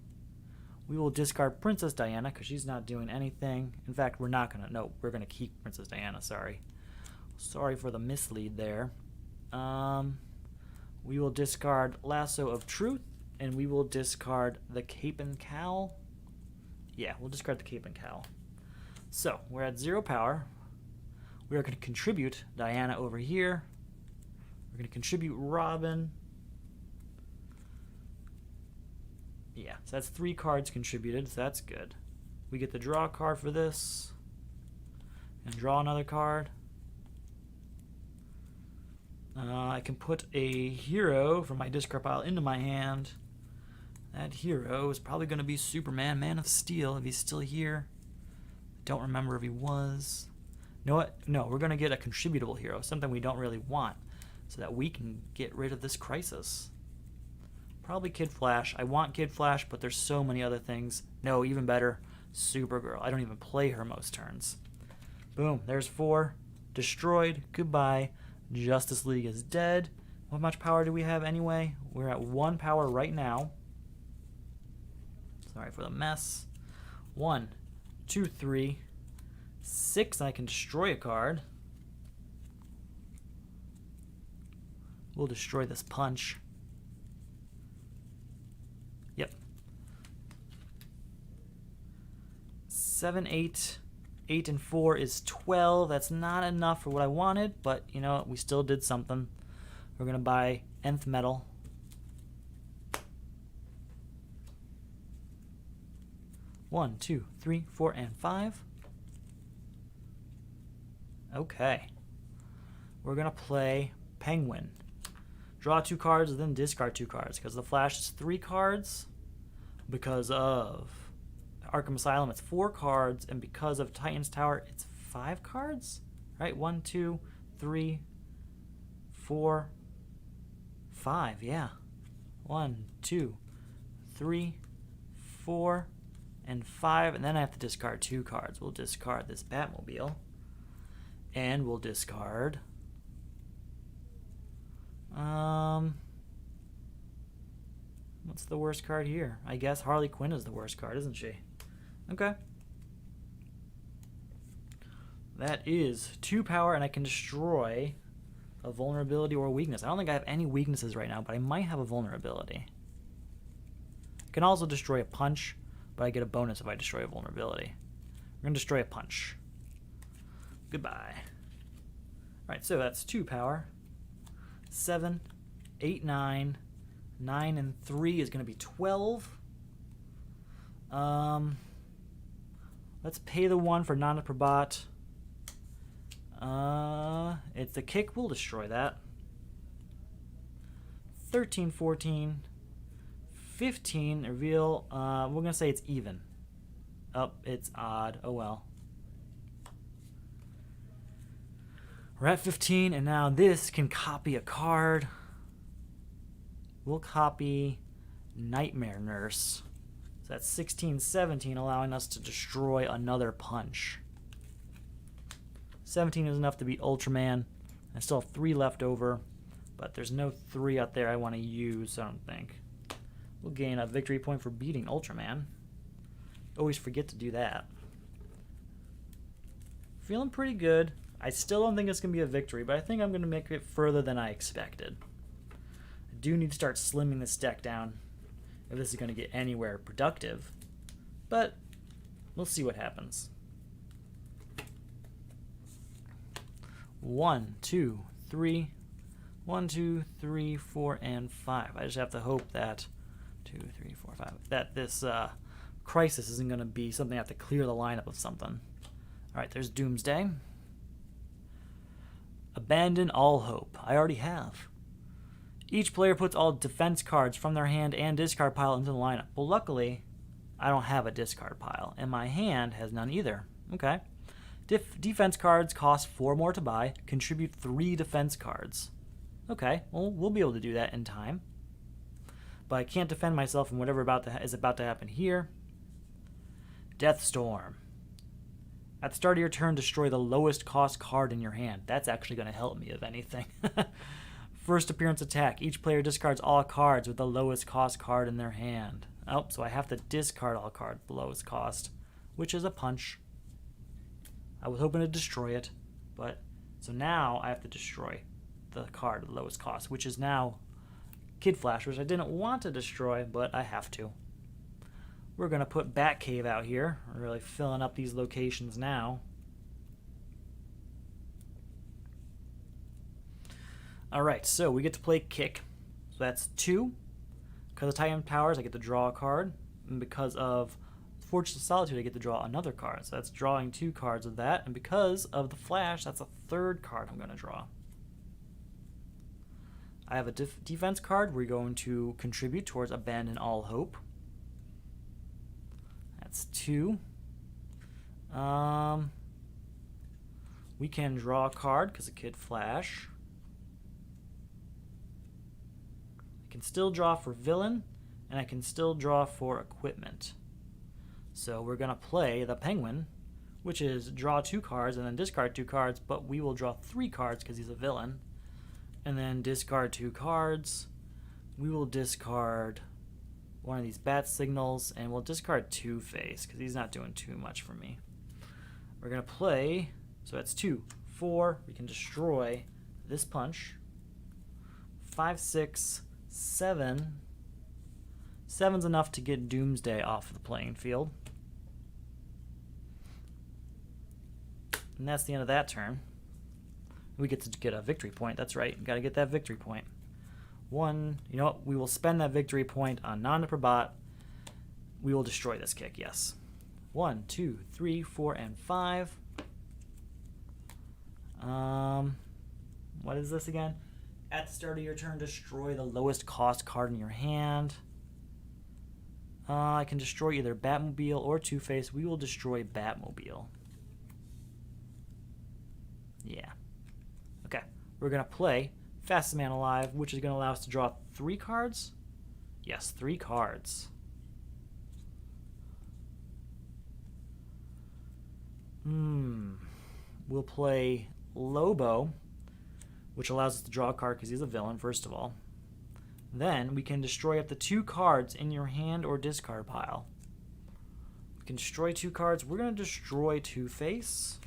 We will discard Princess Diana because she's not doing anything. In fact, we're not going to. No, we're going to keep Princess Diana. Sorry. Sorry for the mislead there. We will discard Lasso of Truth. And we will discard the Cape and Cowl. Yeah, we'll discard the Cape and Cowl. So, we're at 0 power. We are going to contribute Diana over here. We're going to contribute Robin. Yeah, so that's 3 cards contributed, so that's good. We get to draw a card for this. And draw another card. I can put a hero from my discard pile into my hand. That hero is probably going to be Superman, Man of Steel, if he's still here. Don't remember if he was. You know what? No, we're going to get a contributable hero, something we don't really want, so that we can get rid of this crisis. Probably Kid Flash. I want Kid Flash, but there's so many other things. No, even better, Supergirl. I don't even play her most turns. Boom, there's 4. Destroyed. Goodbye. Justice League is dead. How much power do we have anyway? We're at 1 power right now. Sorry for the mess. 1, 2, 3, 6. I can destroy a card. We'll destroy this punch. Yep. 7, 8. 8 and 4 is 12. That's not enough for what I wanted, but you know, we still did something. We're going to buy Nth Metal. One, 2, 3, 4, and 5. Okay. We're going to play Penguin. Draw 2 cards, then discard 2 cards. Because the Flash is 3 cards. Because of Arkham Asylum, it's 4 cards. And because of Titan's Tower, it's 5 cards? Right? 1, 2, 3, 4, 5. Yeah. 1, 2, 3, 4, and 5. And then I have to discard 2 cards. We'll discard this Batmobile. And we'll discard... what's the worst card here? I guess Harley Quinn is the worst card, isn't she? Okay. That is 2 power, and I can destroy a vulnerability or a weakness. I don't think I have any weaknesses right now, but I might have a vulnerability. I can also destroy a punch, but I get a bonus if I destroy a vulnerability. We're going to destroy a punch. Goodbye. Alright, so that's 2 power. 7, 8, 9. 9 and 3 is going to be 12. Let's pay the 1 for non-Probot. It's the kick. We'll destroy that. 13, 14, 15. Reveal. We're going to say it's even. Oh, it's odd. Oh, well. We're at 15, and now this can copy a card. We'll copy Nightmare Nurse. So that's 16, 17, allowing us to destroy another punch. 17 is enough to beat Ultraman. I still have 3 left over, but there's no 3 out there I want to use, I don't think. We'll gain a victory point for beating Ultraman. Always forget to do that. Feeling pretty good. I still don't think it's going to be a victory, but I think I'm going to make it further than I expected. I do need to start slimming this deck down if this is going to get anywhere productive, but we'll see what happens. 1, 2, 3, 1, 2, 3, 4, and 5. I just have to hope that 2, 3, 4, 5. That this crisis isn't going to be something I have to clear the lineup of something. All right, there's Doomsday. Abandon all hope. I already have. Each player puts all defense cards from their hand and discard pile into the lineup. Well, luckily, I don't have a discard pile, and my hand has none either. Okay. Defense cards cost 4 more to buy. Contribute 3 defense cards. Okay, well, we'll be able to do that in time. But I can't defend myself from whatever is about to happen here. Deathstorm. At the start of your turn, destroy the lowest cost card in your hand. That's actually going to help me, if anything. First appearance attack. Each player discards all cards with the lowest cost card in their hand. Oh, so I have to discard all cards with the lowest cost, which is a punch. I was hoping to destroy it, but so now I have to destroy the card at the lowest cost, which is now Kid Flash, which I didn't want to destroy, but I have to. We're going to put Batcave out here. We're really filling up these locations now. Alright, so we get to play Kick. So that's 2. Because of Titan Powers, I get to draw a card. And because of Fortress of Solitude, I get to draw another card. So that's drawing 2 cards of that. And because of the Flash, that's a 3rd card I'm going to draw. I have a defense card. We're going to contribute towards Abandon All Hope. That's 2. We can draw a card because of Kid Flash. I can still draw for Villain, and I can still draw for Equipment. So we're going to play the Penguin, which is draw 2 cards and then discard 2 cards, but we will draw 3 cards because he's a villain. And then discard 2 cards. We will discard one of these bat signals, and we'll discard Two-Face because he's not doing too much for me. We're going to play, so that's 2, 4. We can destroy this punch. 5, 6, 7. 7's enough to get Doomsday off the playing field. And that's the end of that turn. We get to get a victory point. That's right. Got to get that victory point. 1. You know what? We will spend that victory point on non-Probot. We will destroy this kick. Yes. 1, 2, 3, 4, and 5. What is this again? At the start of your turn, destroy the lowest cost card in your hand. I can destroy either Batmobile or Two-Face. We will destroy Batmobile. Yeah. Okay. We're going to play Fastest Man Alive, which is going to allow us to draw 3 cards. Yes, 3 cards. We'll play Lobo, which allows us to draw a card because he's a villain, first of all. Then we can destroy up to 2 cards in your hand or discard pile. We can destroy 2 cards. We're going to destroy Two-Face.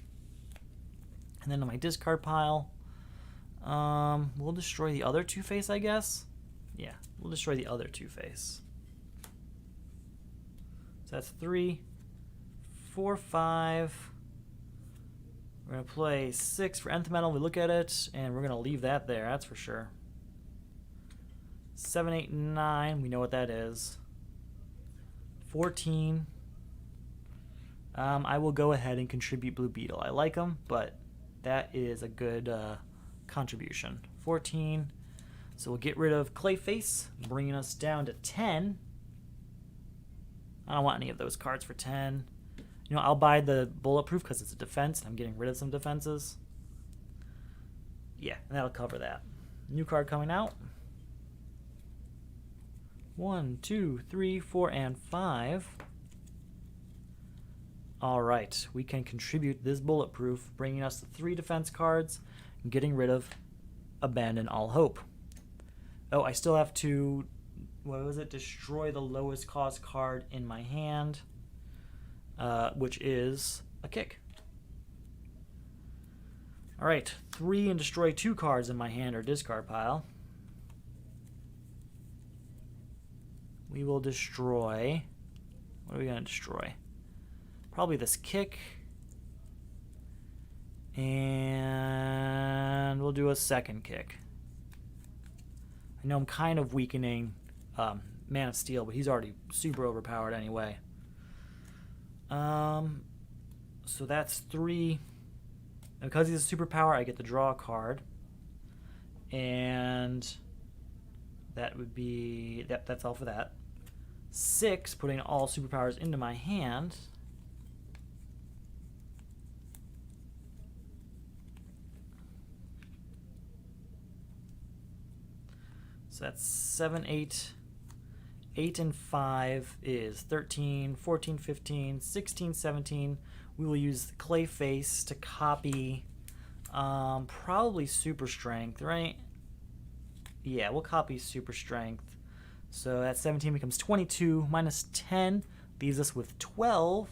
And then on my discard pile, we'll destroy the other Two-Face, I guess. Yeah, we'll destroy the other Two-Face. So that's 3, 4, 5. We're going to play 6 for Nth Metal. We look at it, and we're going to leave that there, that's for sure. 7, 8, 9, we know what that is. 14, I will go ahead and contribute Blue Beetle. I like him, but that is a good contribution. 14. So we'll get rid of Clayface, bringing us down to 10. I don't want any of those cards for 10. You know, I'll buy the Bulletproof because it's a defense. I'm getting rid of some defenses. Yeah, and that'll cover that. New card coming out. 1, 2, 3, 4, and 5. Alright, we can contribute this Bulletproof, bringing us to 3 defense cards and getting rid of Abandon All Hope. Oh, I still have to, what was it? Destroy the lowest cost card in my hand, which is a kick. Alright, 3 and destroy 2 cards in my hand or discard pile. We will destroy, what are we going to destroy? Probably this kick. And we'll do a second kick. I know I'm kind of weakening Man of Steel, but he's already super overpowered anyway. So that's 3. And because he's a superpower, I get to draw a card. And that would be, that's all for that. 6, putting all superpowers into my hand. So that's 7, 8. 8 and 5 is 13, 14, 15, 16, 17. We will use the Clayface to copy probably Super Strength, right? Yeah, we'll copy Super Strength. So that 17 becomes 22 minus 10 leaves us with 12.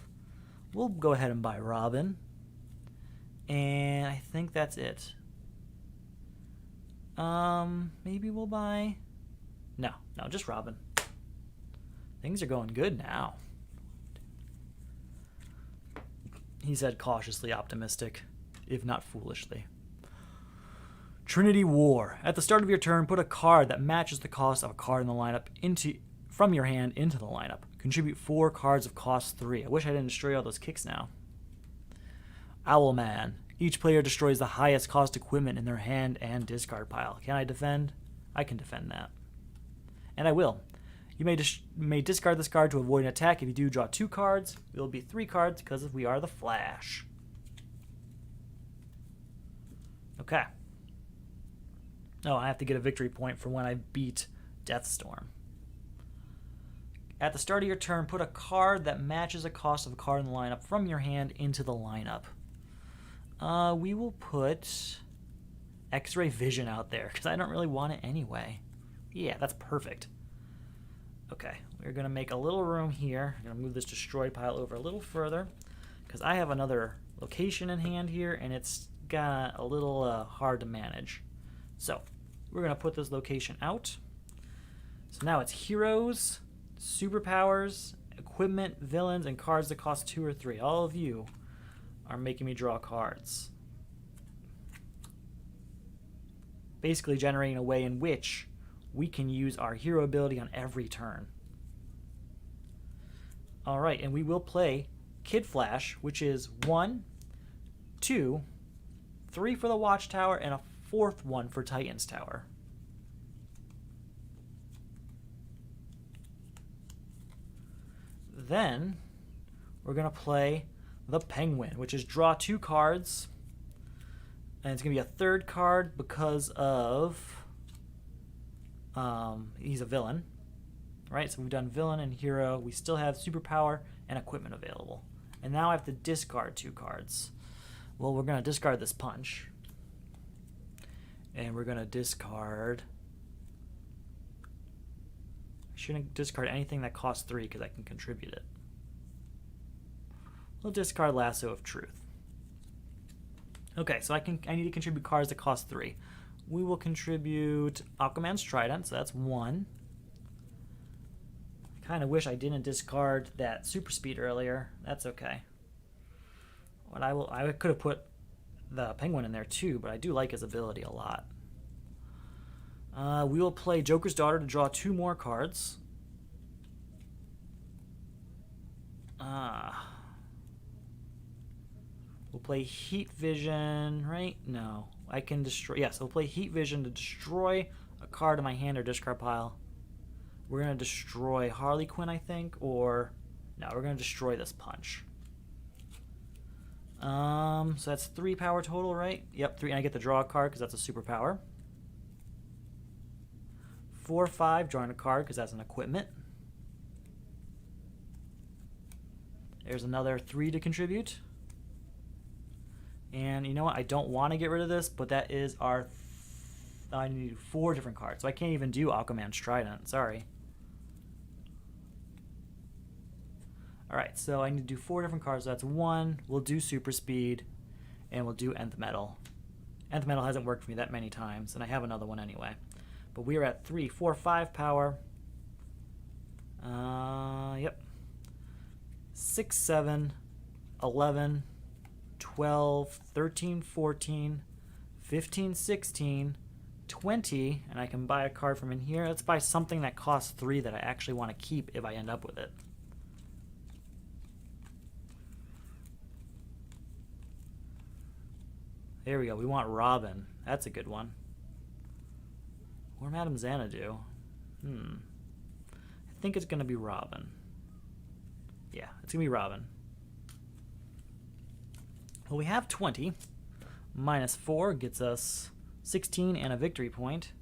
We'll go ahead and buy Robin. And I think that's it. Maybe we'll buy... No, just Robin. Things are going good now. He said cautiously optimistic, if not foolishly. Trinity War. At the start of your turn, put a card that matches the cost of a card in the lineup from your hand into the lineup. Contribute 4 cards of cost 3. I wish I didn't destroy all those kicks now. Owlman. Each player destroys the highest cost equipment in their hand and discard pile. Can I defend? I can defend that. And I will. You may discard this card to avoid an attack. If you do, draw 2 cards. It will be 3 cards because we are the Flash. Okay. Oh, I have to get a victory point for when I beat Deathstorm. At the start of your turn, put a card that matches the cost of a card in the lineup from your hand into the lineup. We will put X-Ray Vision out there because I don't really want it anyway. Yeah, that's perfect. Okay, we're going to make a little room here. I'm going to move this destroyed pile over a little further because I have another location in hand here and it's got a little hard to manage. So we're going to put this location out. So now it's heroes, superpowers, equipment, villains, and cards that cost 2 or 3. All of you are making me draw cards. Basically generating a way in which we can use our hero ability on every turn. Alright, and we will play Kid Flash, which is 1, 2, 3 for the Watchtower, and a 4th one for Titan's Tower. Then we're going to play the Penguin, which is draw 2 cards. And it's going to be a 3rd card because of... he's a villain. Right, so we've done villain and hero. We still have superpower and equipment available. And now I have to discard 2 cards. Well, we're going to discard this punch. And we're going to discard... I shouldn't discard anything that costs 3 because I can contribute it. We'll discard Lasso of Truth. Okay, so I need to contribute cards that cost 3. We will contribute Aquaman's Trident, so that's 1. I kind of wish I didn't discard that Super Speed earlier. That's okay. I could have put the Penguin in there too, but I do like his ability a lot. We will play Joker's Daughter to draw 2 more cards. We'll play Heat Vision, right? No. I can destroy... Yes, we'll play Heat Vision to destroy a card in my hand or discard pile. We're going to destroy Harley Quinn, I think, or... No, we're going to destroy this punch. So that's 3 power total, right? Yep, 3, and I get to draw a card because that's a superpower. 4/5, drawing a card because that's an equipment. There's another 3 to contribute. And you know what? I don't want to get rid of this, but that is our... I need to do 4 different cards, so I can't even do Aquaman's Trident. Sorry. Alright, so I need to do 4 different cards. So that's 1. We'll do Super Speed, and we'll do Nth Metal. Nth Metal hasn't worked for me that many times, and I have another one anyway. But we are at 3, 4, 5 power. Yep. 6, 7, 11, 12, 13, 14, 15, 16, 20, and I can buy a card from in here. Let's buy something that costs 3 that I actually want to keep if I end up with it. There we go. We want Robin. That's a good one. Or Madame Xanadu. I think it's going to be Robin. Yeah, it's going to be Robin. Well, we have 20. Minus 4 gets us 16 and a victory point.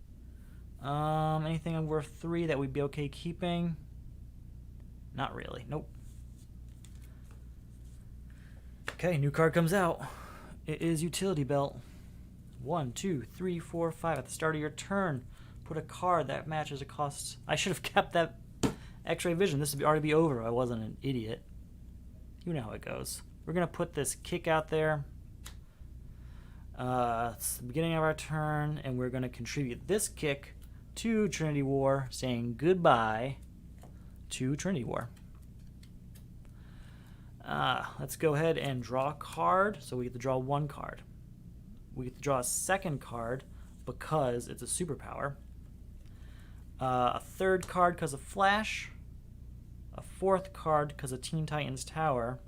Anything worth 3 that we'd be okay keeping? Not really. Nope. Okay, new card comes out. It is Utility Belt. 1, 2, 3, 4, 5. At the start of your turn, put a card that matches a cost. I should have kept that X-ray vision. This would already be over if I wasn't an idiot. You know how it goes. We're going to put this kick out there. It's the beginning of our turn, and we're going to contribute this kick to Trinity War, saying goodbye to Trinity War. Let's go ahead and draw a card. So we get to draw 1 card. We get to draw a 2nd card because it's a superpower. A 3rd card because of Flash. A 4th card because of Teen Titans Tower.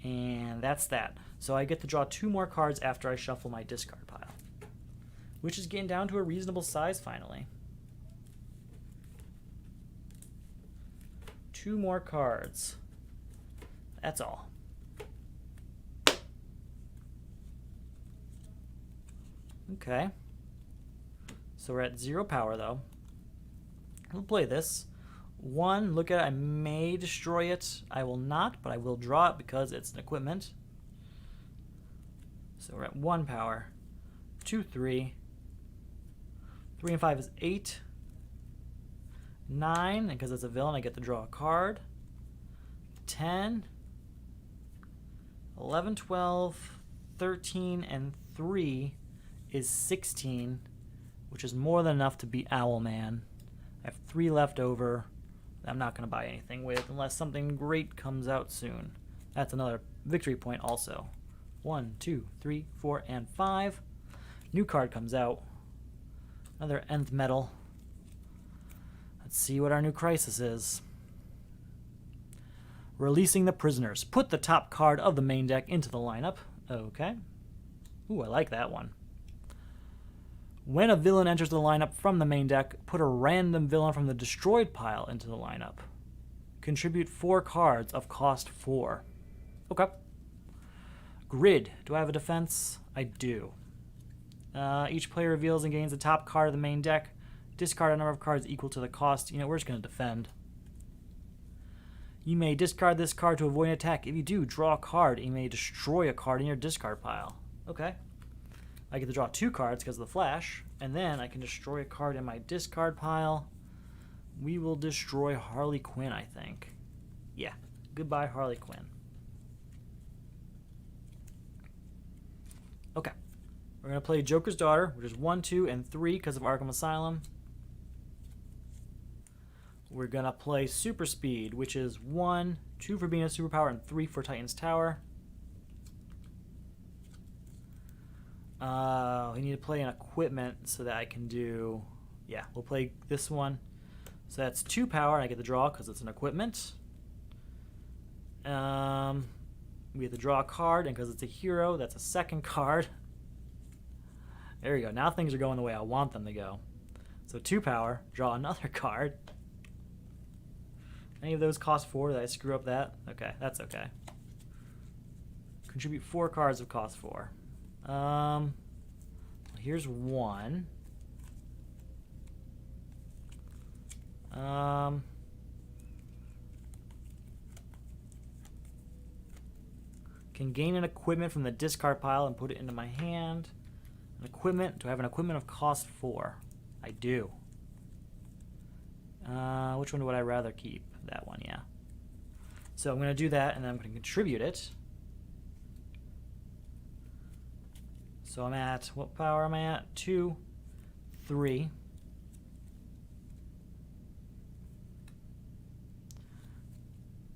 And that's that. So I get to draw 2 more cards after I shuffle my discard pile, which is getting down to a reasonable size finally. 2 more cards. That's all. Okay. So we're at 0 power though. We'll play this. 1, look at it. I may destroy it. I will not, but I will draw it because it's an equipment. So we're at 1 power. 2, 3. 3 and 5 is 8. 9, and because it's a villain, I get to draw a card. 10. 11, 12, 13, and 3 is 16, which is more than enough to beat Owlman. I have 3 left over. I'm not going to buy anything with unless something great comes out soon. That's another victory point also. 1, 2, 3, 4, and 5. New card comes out. Another Nth Metal. Let's see what our new crisis is. Releasing the prisoners. Put the top card of the main deck into the lineup. Okay. Ooh, I like that one. When a villain enters the lineup from the main deck, put a random villain from the destroyed pile into the lineup. Contribute 4 cards of cost 4. Okay. Grid. Do I have a defense? I do. Each player reveals and gains the top card of the main deck. Discard a number of cards equal to the cost. You know, we're just going to defend. You may discard this card to avoid an attack. If you do, draw a card. You may destroy a card in your discard pile. Okay. I get to draw 2 cards because of the Flash, and then I can destroy a card in my discard pile. We will destroy Harley Quinn, I think. Yeah. Goodbye, Harley Quinn. Okay. We're going to play Joker's Daughter, which is 1, 2, and 3 because of Arkham Asylum. We're going to play Super Speed, which is 1, 2 for being a superpower, and 3 for Titan's Tower. We need to play an equipment so that I can do... Yeah, we'll play this one. So that's 2 power, and I get the draw because it's an equipment. We have to draw a card, and because it's a hero, that's a second card. There we go. Now things are going the way I want them to go. So 2 power, draw another card. Any of those cost 4? Did I screw up that? Okay, that's okay. Contribute 4 cards of cost 4. Here's 1. Can gain an equipment from the discard pile and put it into my hand. An equipment. Do I have an equipment of cost 4? I do. Which one would I rather keep? That one, yeah. So I'm going to do that, and then I'm going to contribute it. So I'm at, what power am I at? 2, 3.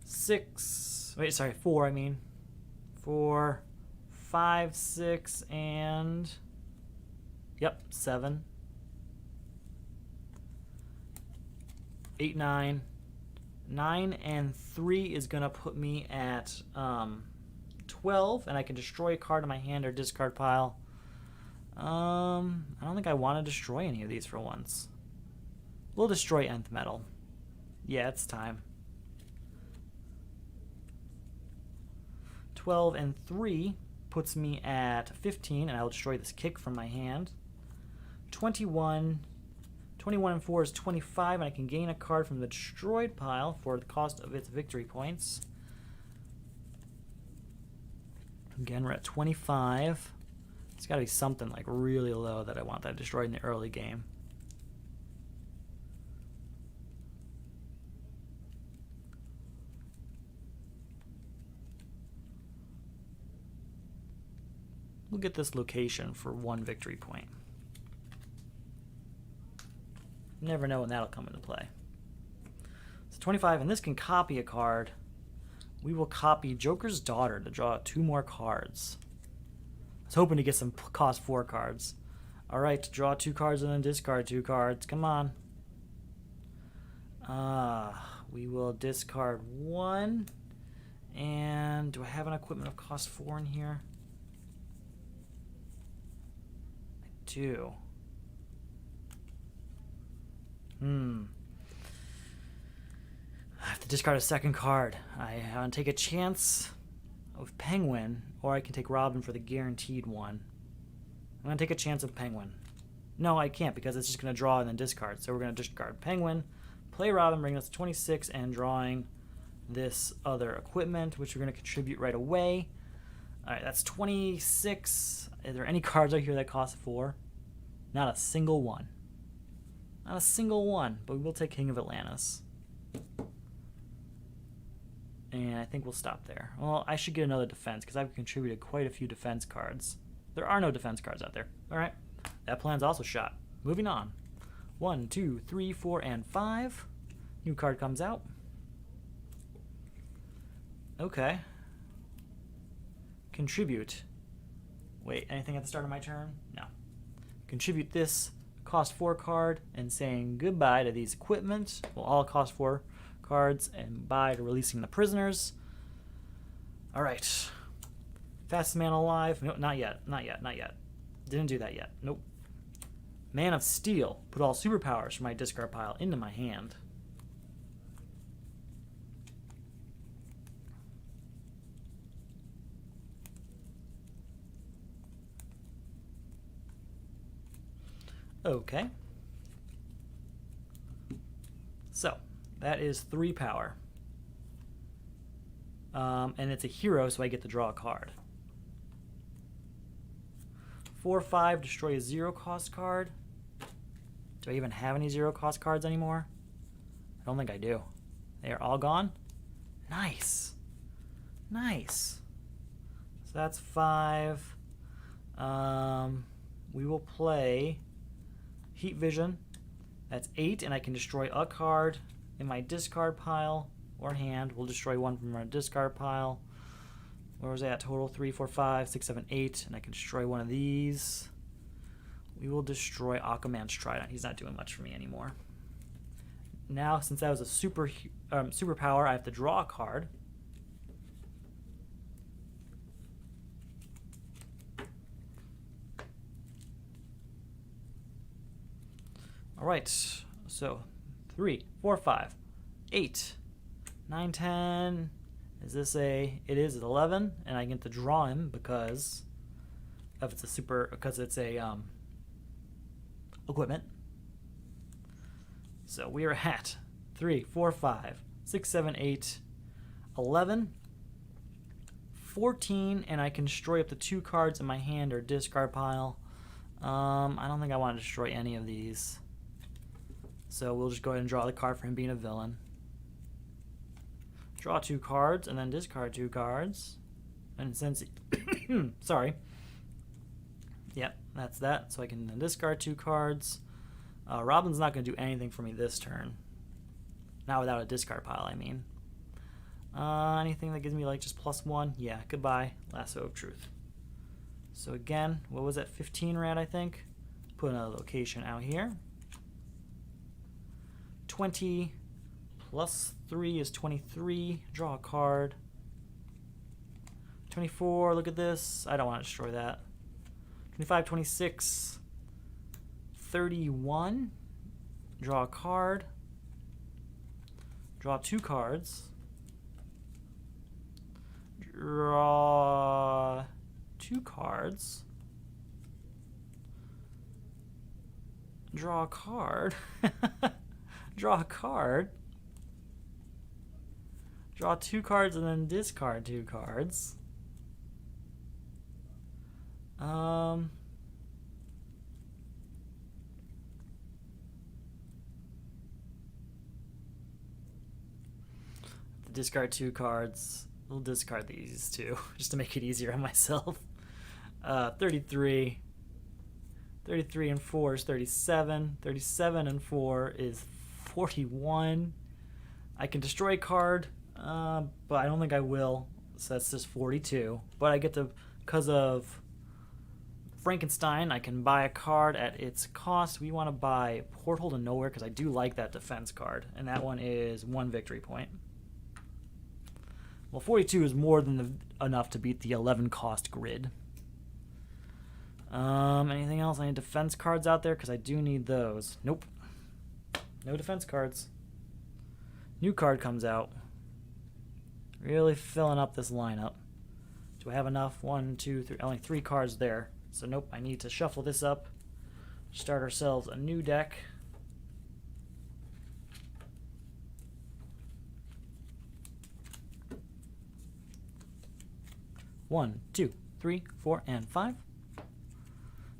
6. Wait, sorry, 4, I mean. 4, 5, 6, and... Yep, 7. 8, 9. 9 and 3 is going to put me at 12, and I can destroy a card in my hand or discard pile. I don't think I want to destroy any of these for once. We'll destroy Nth Metal. Yeah, it's time. 12 and 3 puts me at 15, and I'll destroy this kick from my hand. 21 and 4 is 25, and I can gain a card from the destroyed pile for the cost of its victory points. Again, we're at 25. It's got to be something like really low that I want that destroyed in the early game. We'll get this location for 1 victory point. Never know when that'll come into play. So 25, and this can copy a card. We will copy Joker's Daughter to draw 2 more cards. I was hoping to get some cost 4 cards. Alright, draw 2 cards and then discard 2 cards. Come on. We will discard 1. And do I have an equipment of cost 4 in here? I do. I have to discard a second card. I want to take a chance with Penguin, or I can take Robin for the guaranteed one. I'm going to take a chance of Penguin. No, I can't because it's just going to draw and then discard. So we're going to discard Penguin, play Robin, bring us to 26, and drawing this other equipment, which we're going to contribute right away. Alright, that's 26. Are there any cards out here that cost 4? Not a single one. Not a single one, but we will take King of Atlantis. And I think we'll stop there. Well, I should get another defense because I've contributed quite a few defense cards. There are no defense cards out there. Alright, that plan's also shot. Moving on. 1, 2, 3, 4, and 5. New card comes out. Okay. Contribute. Wait, anything at the start of my turn? No. Contribute this cost 4 card and saying goodbye to these equipment. Well, all cost 4 cards and bye to releasing the prisoners. Alright. Fastest man alive. No, not yet. Not yet. Not yet. Didn't do that yet. Nope. Man of Steel. Put all superpowers from my discard pile into my hand. Okay. So, that is 3 power. And it's a hero, so I get to draw a card. 4, 5, destroy a 0 cost card. Do I even have any 0 cost cards anymore? I don't think I do. They are all gone? Nice. Nice. So that's 5. We will play Heat Vision. That's 8, and I can destroy a card in my discard pile or hand. We'll destroy one from our discard pile. Where was that? Total 3, 4, 5, 6, 7, 8, and I can destroy one of these. We will destroy Aquaman's Trident. He's not doing much for me anymore. Now, since that was a superpower, I have to draw a card. All right, so 3, 4, 5, 8, 9, 10. Is this a? It is 11, and I get to draw him because it's a equipment. So we are at 3, 4, 5, 6, 7, 8, 11, 14, and I can destroy up to 2 cards in my hand or discard pile. I don't think I want to destroy any of these. So we'll just go ahead and draw the card for him being a villain. Draw 2 cards and then discard 2 cards. And since sorry. Yep, that's that. So I can then discard 2 cards. Robin's not going to do anything for me this turn. Not without a discard pile, I mean. Anything that gives me like just +1? Yeah, goodbye. Lasso of Truth. So again, what was that? 15 rad, I think. Put another location out here. 20 plus 3 is 23. Draw a card. 24, look at this. I don't want to destroy that. 25, 26, 31. Draw a card. Draw 2 cards. Draw 2 cards. Draw a card. Draw a card. Draw 2 cards and then discard 2 cards. Discard 2 cards. We'll discard these 2 just to make it easier on myself. 33. 33 and 4 is 37. 37 and 4 is 41. I can destroy a card, but I don't think I will. So that's just 42. But I get to, because of Frankenstein, I can buy a card at its cost. We want to buy Portal to Nowhere because I do like that defense card. And that one is 1 victory point. Well, 42 is more than enough to beat the 11 cost grid. Anything else? Any defense cards out there? Because I do need those. Nope. No defense cards. New card comes out. Really filling up this lineup. Do I have enough? 1, 2, 3. Only 3 cards there. So nope, I need to shuffle this up. Start ourselves a new deck. One, 2, 3, 4, and 5. Do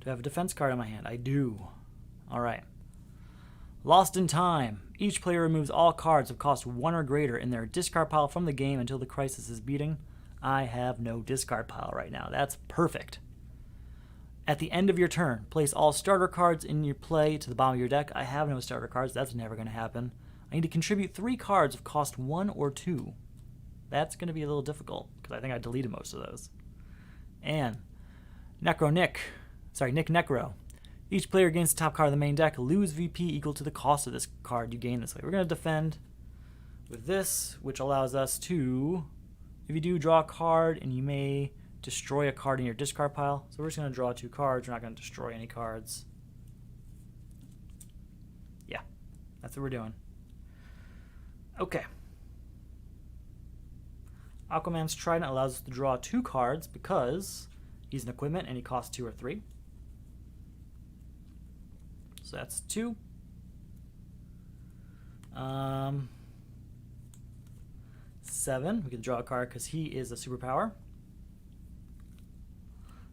I have a defense card in my hand? I do. Alright. Lost in Time. Each player removes all cards of cost 1 or greater in their discard pile from the game until the crisis is beaten. I have no discard pile right now. That's perfect. At the end of your turn, place all starter cards in your play to the bottom of your deck. I have no starter cards. That's never going to happen. I need to contribute 3 cards of cost 1 or 2. That's going to be a little difficult because I think I deleted most of those. And Nick Necro. Each player gains the top card of the main deck. Lose VP equal to the cost of this card you gain this way. We're going to defend with this, which allows us to, if you do, draw a card, and you may destroy a card in your discard pile. So we're just going to draw 2 cards. We're not going to destroy any cards. Yeah, that's what we're doing. Okay. Aquaman's Trident allows us to draw 2 cards because he's an equipment and he costs 2 or 3. So that's 2. 7. We can draw a card because he is a superpower.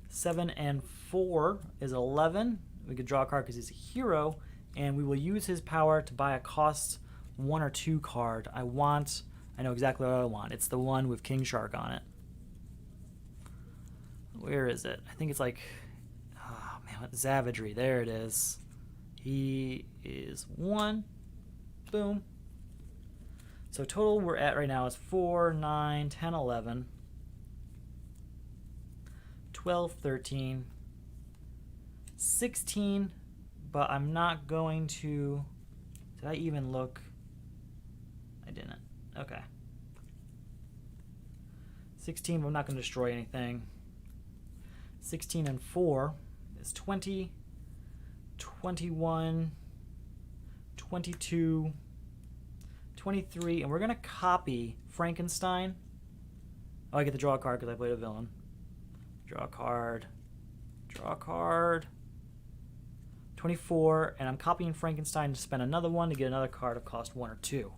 7 and 4 is 11. We could draw a card because he's a hero, and we will use his power to buy a cost 1 or 2 card. I know exactly what I want. It's the one with King Shark on it. Where is it? I think it's like, oh man, what Savagery. There it is. He is 1. Boom. So total we're at right now is 4, 9, 10, 11, 12, 13, 16, but I'm not going to, did I even look? I didn't. Okay. 16, but I'm not going to destroy anything. 16 and 4 is 20, 21, 22, 23, and we're going to copy Frankenstein. Oh, I get to draw a card because I played a villain. Draw a card. Draw a card. 24, and I'm copying Frankenstein to spend another one to get another card of cost 1 or 2.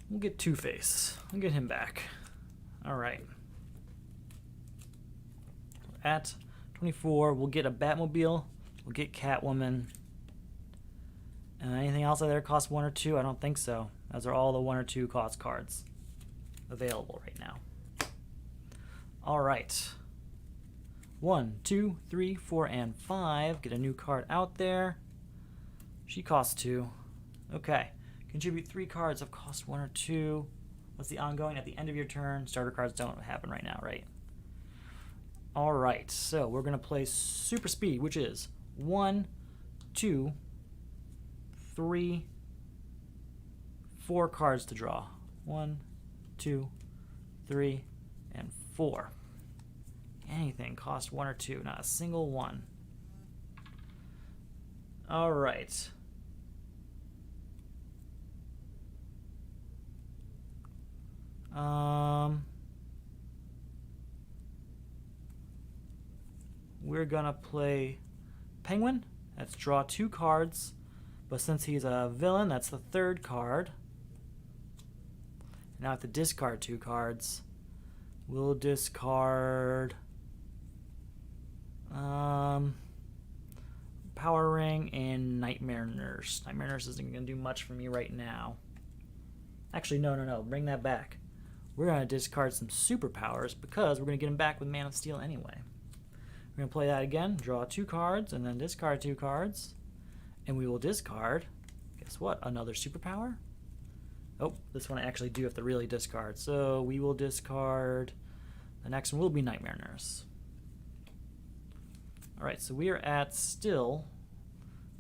We'll get Two-Face. We'll get him back. Alright. At 24, we'll get a Batmobile. We'll get Catwoman. And anything else out there costs 1 or 2? I don't think so. Those are all the 1 or 2 cost cards available right now. Alright. 1, 2, 3, 4, and 5. Get a new card out there. She costs 2. Okay. Contribute 3 cards of cost 1 or 2. What's the ongoing? At the end of your turn. Starter cards don't happen right now, right? Alright, so we're going to play Super Speed, which is 1, 2, 3, 4 cards to draw. 1, 2, 3, and 4. Anything cost 1 or 2, not a single one. Alright. We're gonna play Penguin. Let's draw 2 cards, but since he's a villain, that's the 3rd card. Now I have to discard 2 cards. We'll discard Power Ring and Nightmare Nurse. Nightmare Nurse isn't gonna do much for me right now. Actually, no. Bring that back. We're going to discard some superpowers because we're going to get them back with Man of Steel anyway. We're going to play that again, draw 2 cards, and then discard 2 cards. And we will discard, guess what, another superpower? Oh, this one I actually do have to really discard. So we will discard, the next one will be Nightmare Nurse. Alright, so we are at still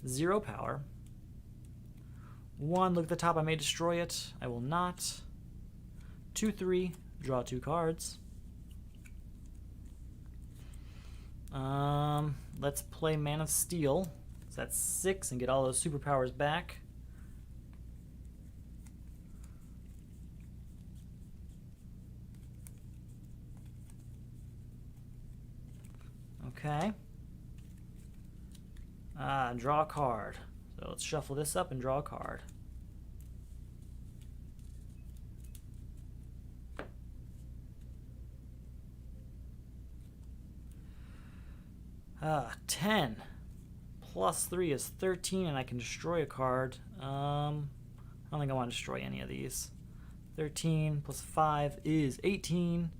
0 power. 1, look at the top, I may destroy it. I will not. 2, 3, draw 2 cards. Let's play Man of Steel. So that's 6 and get all those superpowers back. Okay. Draw a card. So let's shuffle this up and draw a card. 10 plus 3 is 13, and I can destroy a card. I don't think I want to destroy any of these. 13 plus 5 is 18.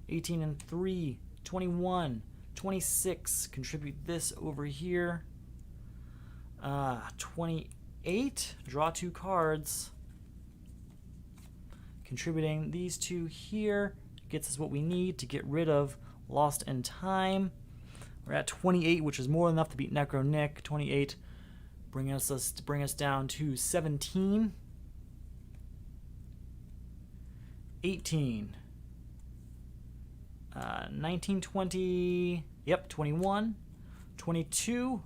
18 and 3, 21. 26. Contribute this over here. 28. Draw 2 cards. Contributing these 2 here gets us what we need to get rid of Lost in Time. We're at 28, which is more than enough to beat Necro Nick. 28 bring us down to 17. 18. 19, 20. Yep, 21. 22.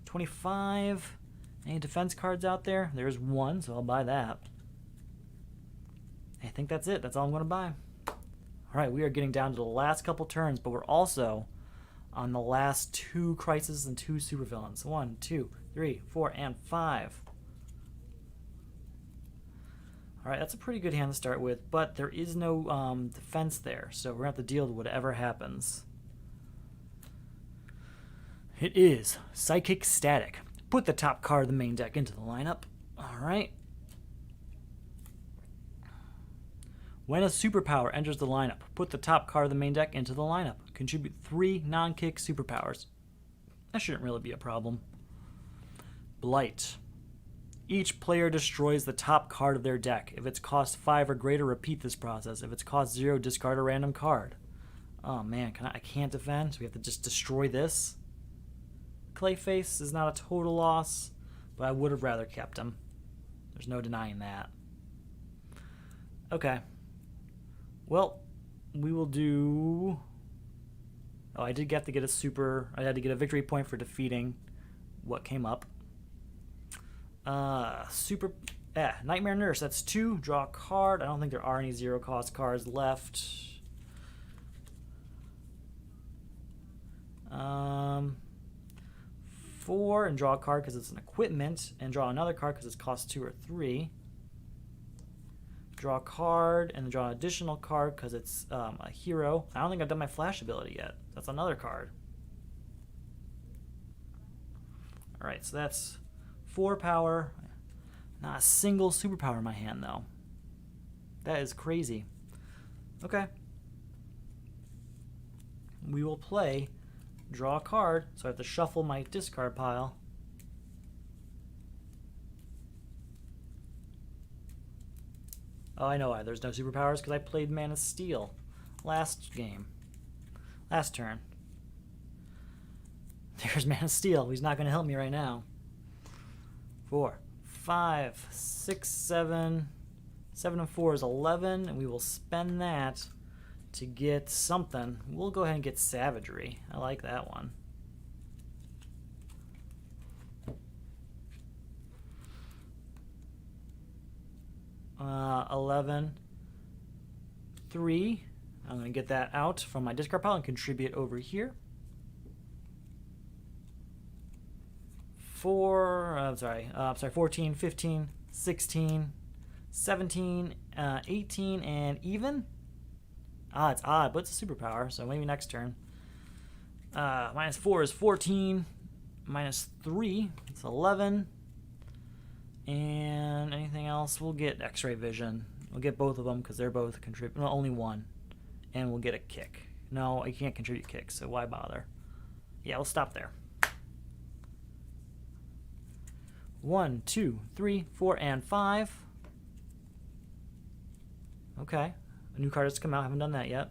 25. Any defense cards out there? There's 1, so I'll buy that. I think that's it. That's all I'm going to buy. Alright, we are getting down to the last couple turns, but we're also on the last 2 Crisis and 2 supervillains. 1, 2, 3, 4, and 5. Alright, that's a pretty good hand to start with, but there is no defense there, so we're going to have to deal with whatever happens. It is Psychic Static. Put the top card of the main deck into the lineup. Alright. When a superpower enters the lineup, put the top card of the main deck into the lineup. Contribute 3 non-kick superpowers. That shouldn't really be a problem. Blight. Each player destroys the top card of their deck. If it's cost 5 or greater, repeat this process. If it's cost 0, discard a random card. Oh man, I can't defend, so we have to just destroy this. Clayface is not a total loss, but I would have rather kept him. There's no denying that. Okay. Well, we will do... Oh, I did have to get a super... I had to get a victory point for defeating what came up. Nightmare Nurse. That's 2. Draw a card. I don't think there are any 0-cost cards left. 4 and draw a card because it's an equipment, and draw another card because it's cost 2 or 3. Draw a card and then draw an additional card because it's a hero. I don't think I've done my flash ability yet. That's another card. Alright, so that's 4 power. Not a single superpower in my hand, though. That is crazy. Okay. We will play draw a card, so I have to shuffle my discard pile. Oh, I know why there's no superpowers, because I played Man of Steel last game. Last turn. There's Man of Steel. He's not going to help me right now. 4, 5, 6, 7. 7 and 4 is 11, and we will spend that to get something. We'll go ahead and get Savagery. I like that one. Uh, 11, 3. I'm going to get that out from my discard pile and contribute over here. 14, 15, 16, 17, 18, and even. Ah, it's odd, but it's a superpower, so maybe next turn. -4 is 14. -3, it's 11. And anything else? We'll get X-ray vision. We'll get both of them because they're both contribute. Well, only one. And we'll get a kick. No, I can't contribute kicks, so why bother? Yeah, we'll stop there. 1, 2, 3, 4, and 5. Okay. A new card has come out. I haven't done that yet.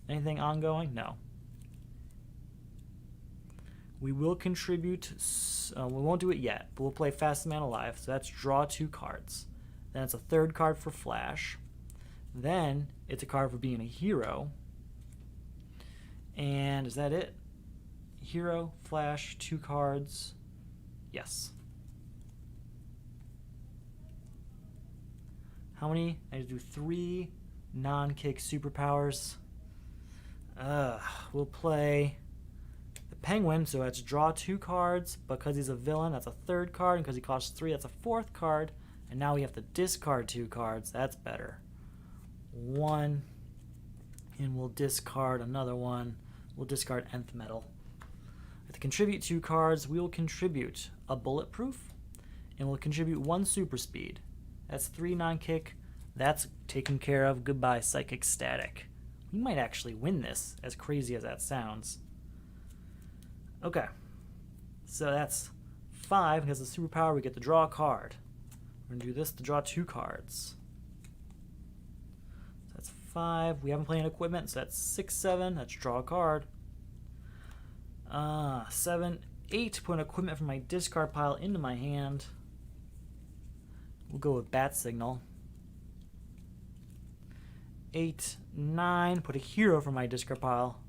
Anything ongoing? No. We will contribute. We won't do it yet, but we'll play Fastest Man Alive. So that's draw 2 cards. Then it's a 3rd card for Flash. Then it's a card for being a hero. And is that it? Hero, Flash, 2 cards. Yes. How many? I need to do 3 non-kick superpowers. We'll play the Penguin, so that's draw 2 cards. Because he's a villain, that's a 3rd card. And because he costs 3, that's a 4th card. And now we have to discard 2 cards. That's better. 1. And we'll discard another one. We'll discard Nth Metal. If to contribute 2 cards, we will contribute a Bulletproof. And we'll contribute 1 Super Speed. That's 3 non-kick. That's taken care of. Goodbye, Psychic Static. We might actually win this, as crazy as that sounds. Okay. So that's 5. Because of the superpower, we get to draw a card. We're going to do this to draw 2 cards. So that's 5. We haven't played an equipment, so that's 6, 7. That's draw a card. 7, 8. Put an equipment from my discard pile into my hand. We'll go with Bat Signal. 8, 9. Put a hero from my discard pile.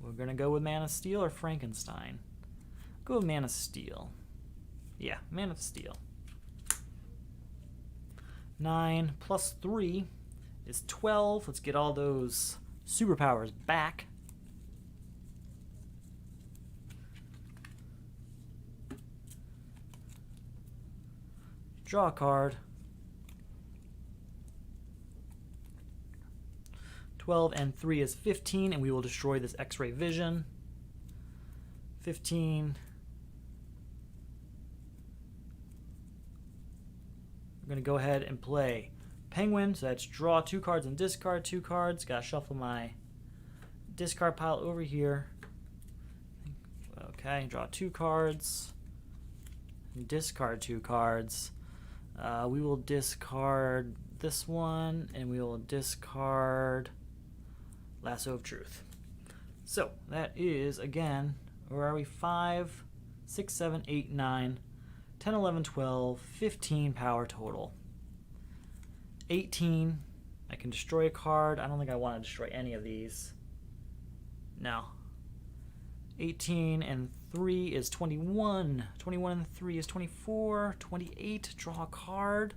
We're going to go with Man of Steel or Frankenstein. Go with Man of Steel. Yeah, Man of Steel. 9 plus 3 is 12. Let's get all those superpowers back. Draw a card. 12 and 3 is 15, and we will destroy this X-ray vision. 15. We're going to go ahead and play Penguin, so that's draw 2 cards and discard 2 cards. Got to shuffle my discard pile over here. Okay, draw 2 cards. Discard 2 cards. We will discard this one, and we will discard Lasso of Truth. So that is, again, where are we? 5, 6, 7, 8, 9, 10, 11, 12, 15 power total. 18. I can destroy a card. I don't think I want to destroy any of these. No. 18 and 3 is 21. 21 and 3 is 24. 28, draw a card.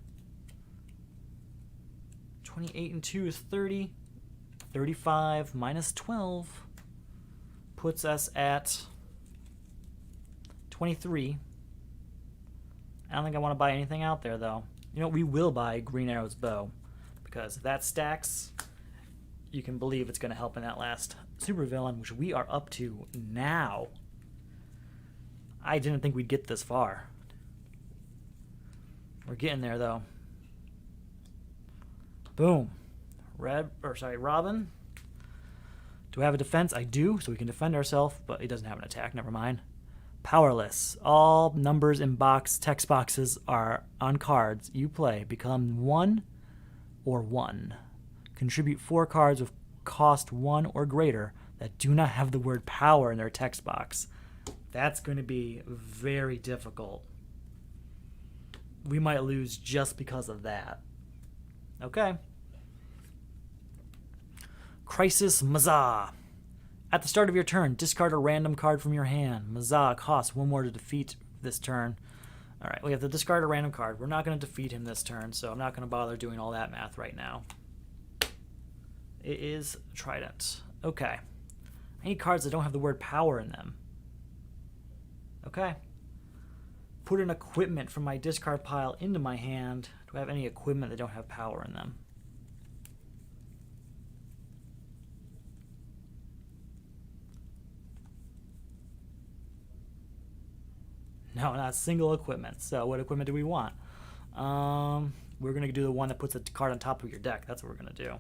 28 and 2 is 30. 35 minus 12 puts us at 23. I don't think I want to buy anything out there, though. You know, we will buy Green Arrow's bow, because if that stacks, you can believe it's going to help in that last supervillain, which we are up to now. I didn't think we'd get this far. We're getting there, though. Boom. Robin. Do I have a defense? I do, so we can defend ourselves, but he doesn't have an attack. Never mind. Powerless. All numbers in text boxes are on cards you play become 1 or 1. Contribute 4 cards with cost 1 or greater that do not have the word power in their text box. That's going to be very difficult. We might lose just because of that. Okay. Crisis Mazah. At the start of your turn, discard a random card from your hand. Mazah costs 1 more to defeat this turn. Alright, we have to discard a random card. We're not going to defeat him this turn, so I'm not going to bother doing all that math right now. It is Trident. Okay. I need cards that don't have the word power in them. Okay. Put an equipment from my discard pile into my hand. Do I have any equipment that don't have power in them? No, not a single equipment. So what equipment do we want? We're going to do the one that puts a card on top of your deck. That's what we're going to do.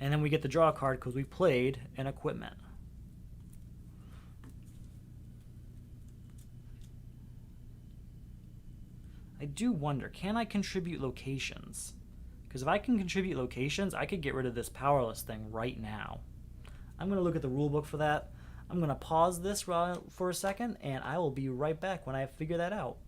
And then we get the draw card because we played an equipment. I do wonder, can I contribute locations? Because if I can contribute locations, I could get rid of this powerless thing right now. I'm going to look at the rule book for that. I'm going to pause this for a second, and I will be right back when I figure that out.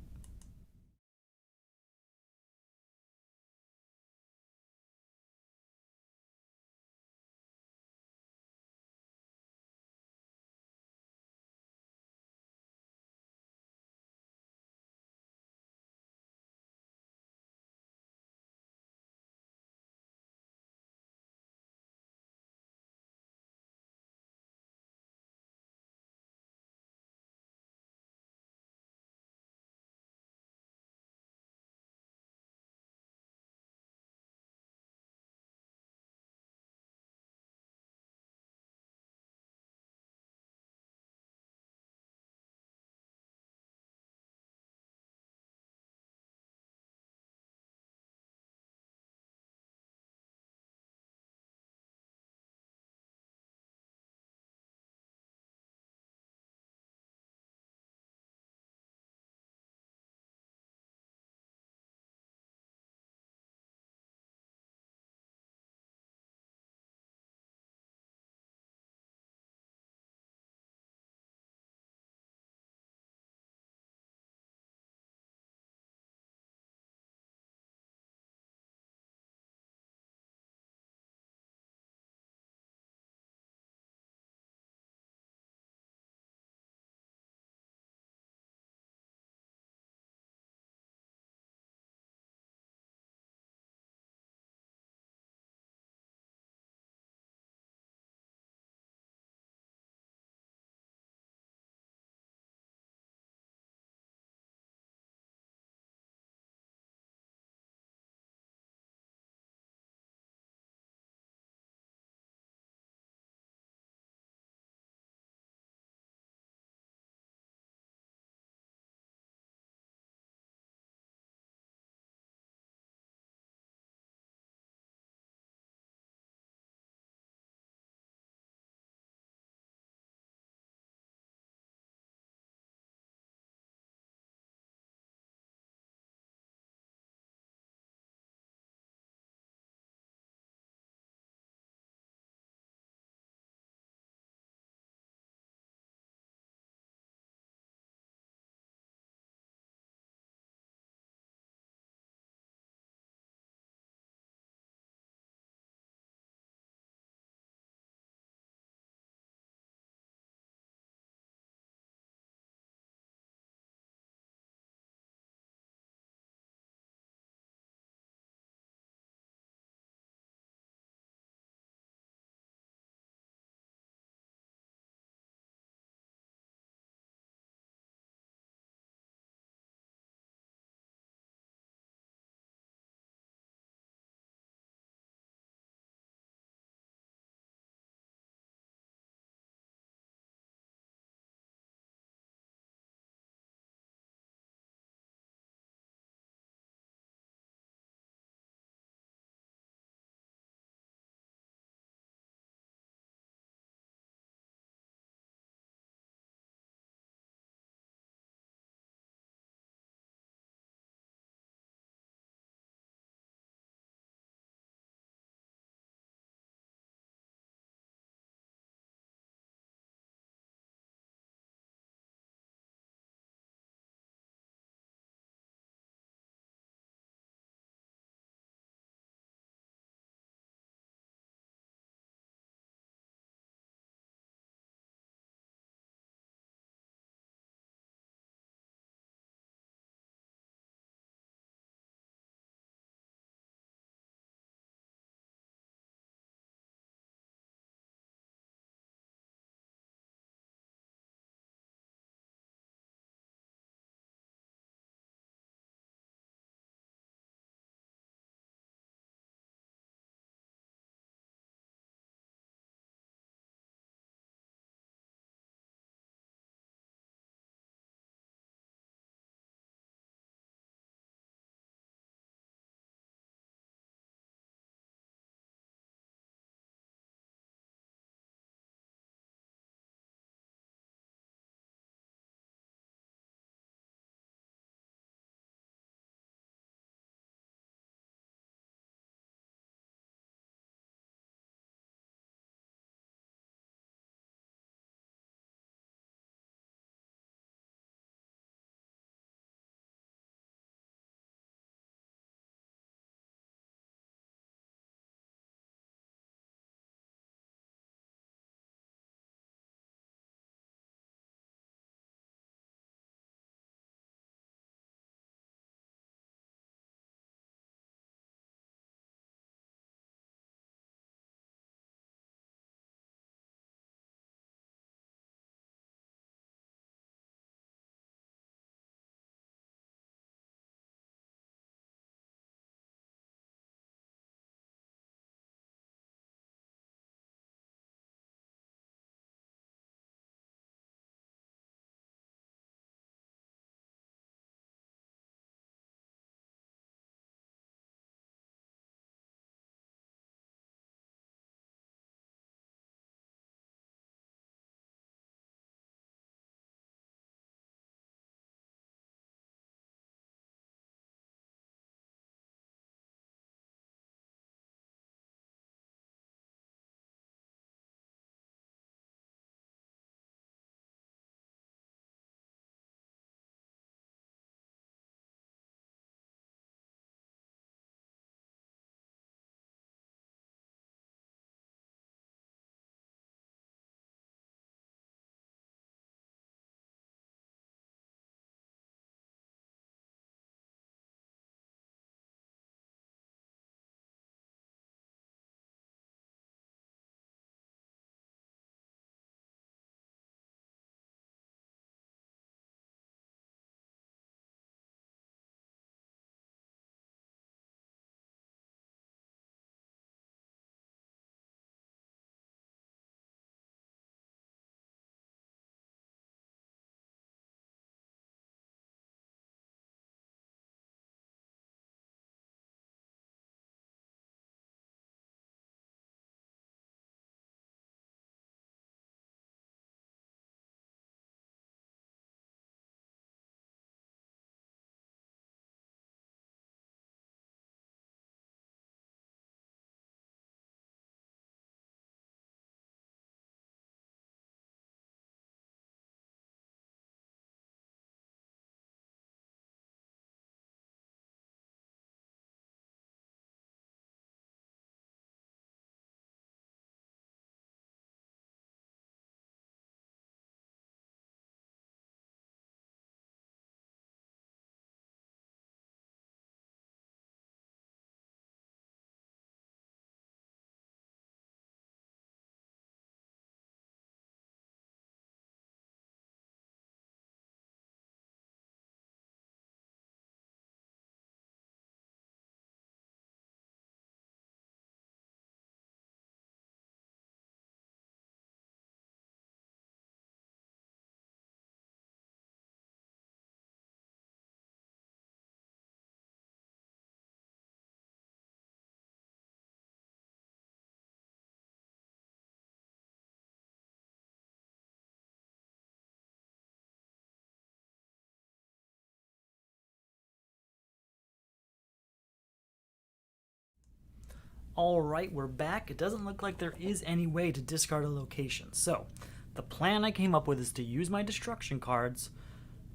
Alright, we're back. It doesn't look like there is any way to discard a location. So, the plan I came up with is to use my destruction cards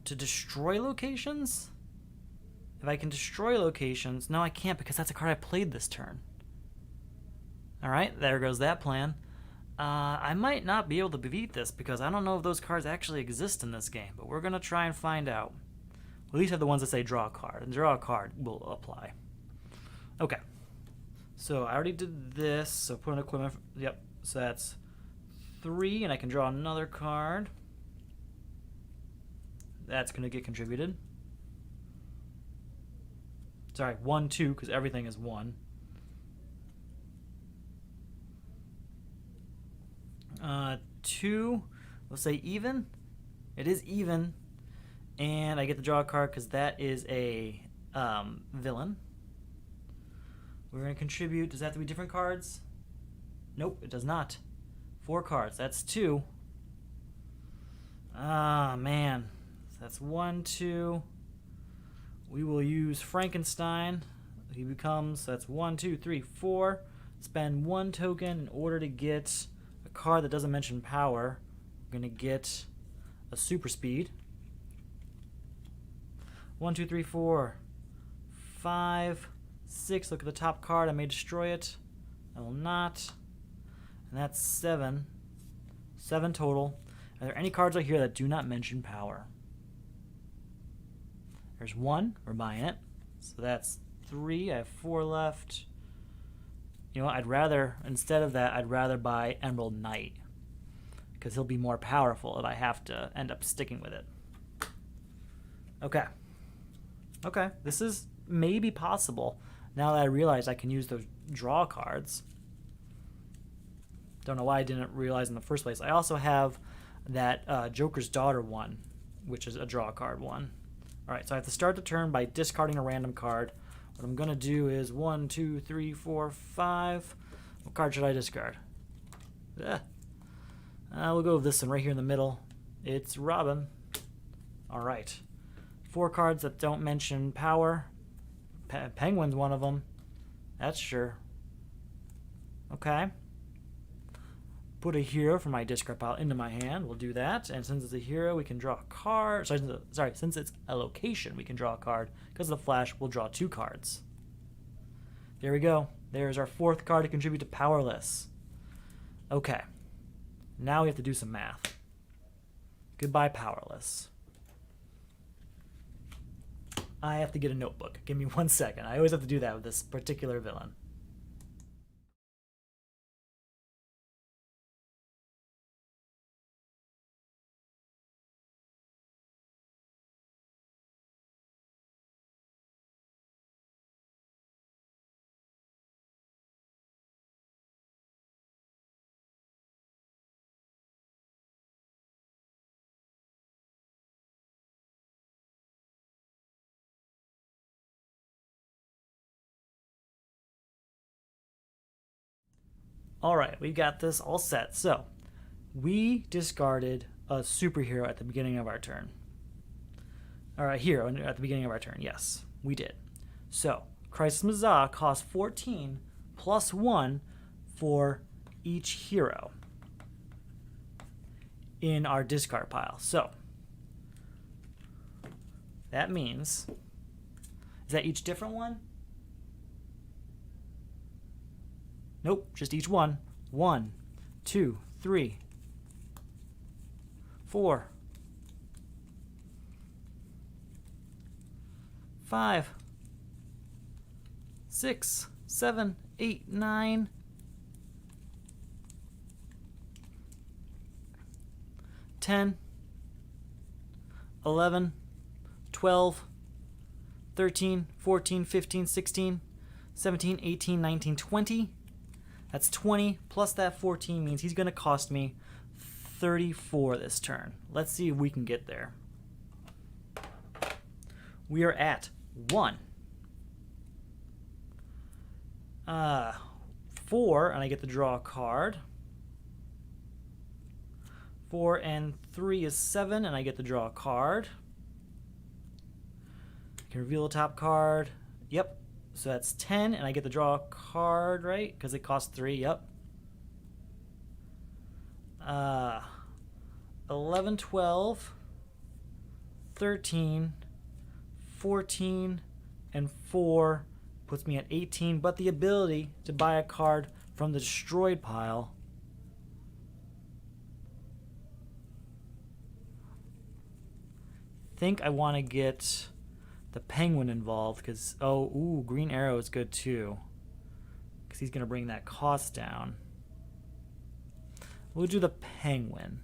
to destroy locations? If I can destroy locations... No, I can't because that's a card I played this turn. Alright, there goes that plan. I might not be able to beat this because I don't know if those cards actually exist in this game, but we're going to try and find out. At least have the ones that say draw a card, and draw a card will apply. Okay. So I already did this, so put an equipment... Yep, so that's 3, and I can draw another card. That's going to get contributed. Sorry, 1, 2, because everything is 1. 2, we'll say even. It is even. And I get to draw a card because that is a villain. We're going to contribute. Does that have to be different cards? Nope, it does not. 4 cards. That's 2. Ah, man. That's 1, 2. We will use Frankenstein. He becomes, that's 1, 2, 3, 4. Spend 1 token in order to get a card that doesn't mention power. We're going to get a super speed. 1, 2, 3, 4, 5, 6. Look at the top card. I may destroy it. I will not. And that's 7. 7 total. Are there any cards right here that do not mention power? There's 1. We're buying it. So that's 3. I have 4 left. You know what? I'd rather, instead of that, I'd rather buy Emerald Knight. Because he'll be more powerful if I have to end up sticking with it. Okay. Okay. This is maybe possible. Now that I realize I can use those draw cards. Don't know why I didn't realize in the first place. I also have that Joker's Daughter one, which is a draw card one. Alright, so I have to start the turn by discarding a random card. What I'm going to do is 1, 2, 3, 4, 5. What card should I discard? We'll go with this one right here in the middle. It's Robin. Alright. 4 cards that don't mention power. Penguin's one of them. That's sure. Okay. Put a hero from my discard pile into my hand. We'll do that. And since it's a hero, we can draw a card. Sorry, since it's a location, we can draw a card. Because of the flash, we'll draw 2 cards. There we go. There's our 4th card to contribute to Powerless. Okay. Now we have to do some math. Goodbye, Powerless. I have to get a notebook. Give me 1 second. I always have to do that with this particular villain. Alright, we got this all set. So, we discarded a superhero at the beginning of our turn. Alright, hero at the beginning of our turn. Yes, we did. So, Crisis Mazahs costs 14 plus 1 for each hero in our discard pile. So, that means... Is that each different one? Nope, just each one. 1, 2, 3, 4, 5, 6, 7, 8, 9, 10, 11, 12, 13, 14, 15, 16, 17, 18, 19, 20. That's 20 plus that 14 means he's going to cost me 34 this turn. Let's see if we can get there. We are at 1. 4, and I get to draw a card. 4 and 3 is 7, and I get to draw a card. I can reveal a top card. Yep, So that's 10, and I get to draw a card, right? Because it costs 3, yep. 11, 12, 13, 14, and 4 puts me at 18, but the ability to buy a card from the destroyed pile I think I want to get the Penguin involved because, Green Arrow is good too because he's going to bring that cost down. We'll do the Penguin.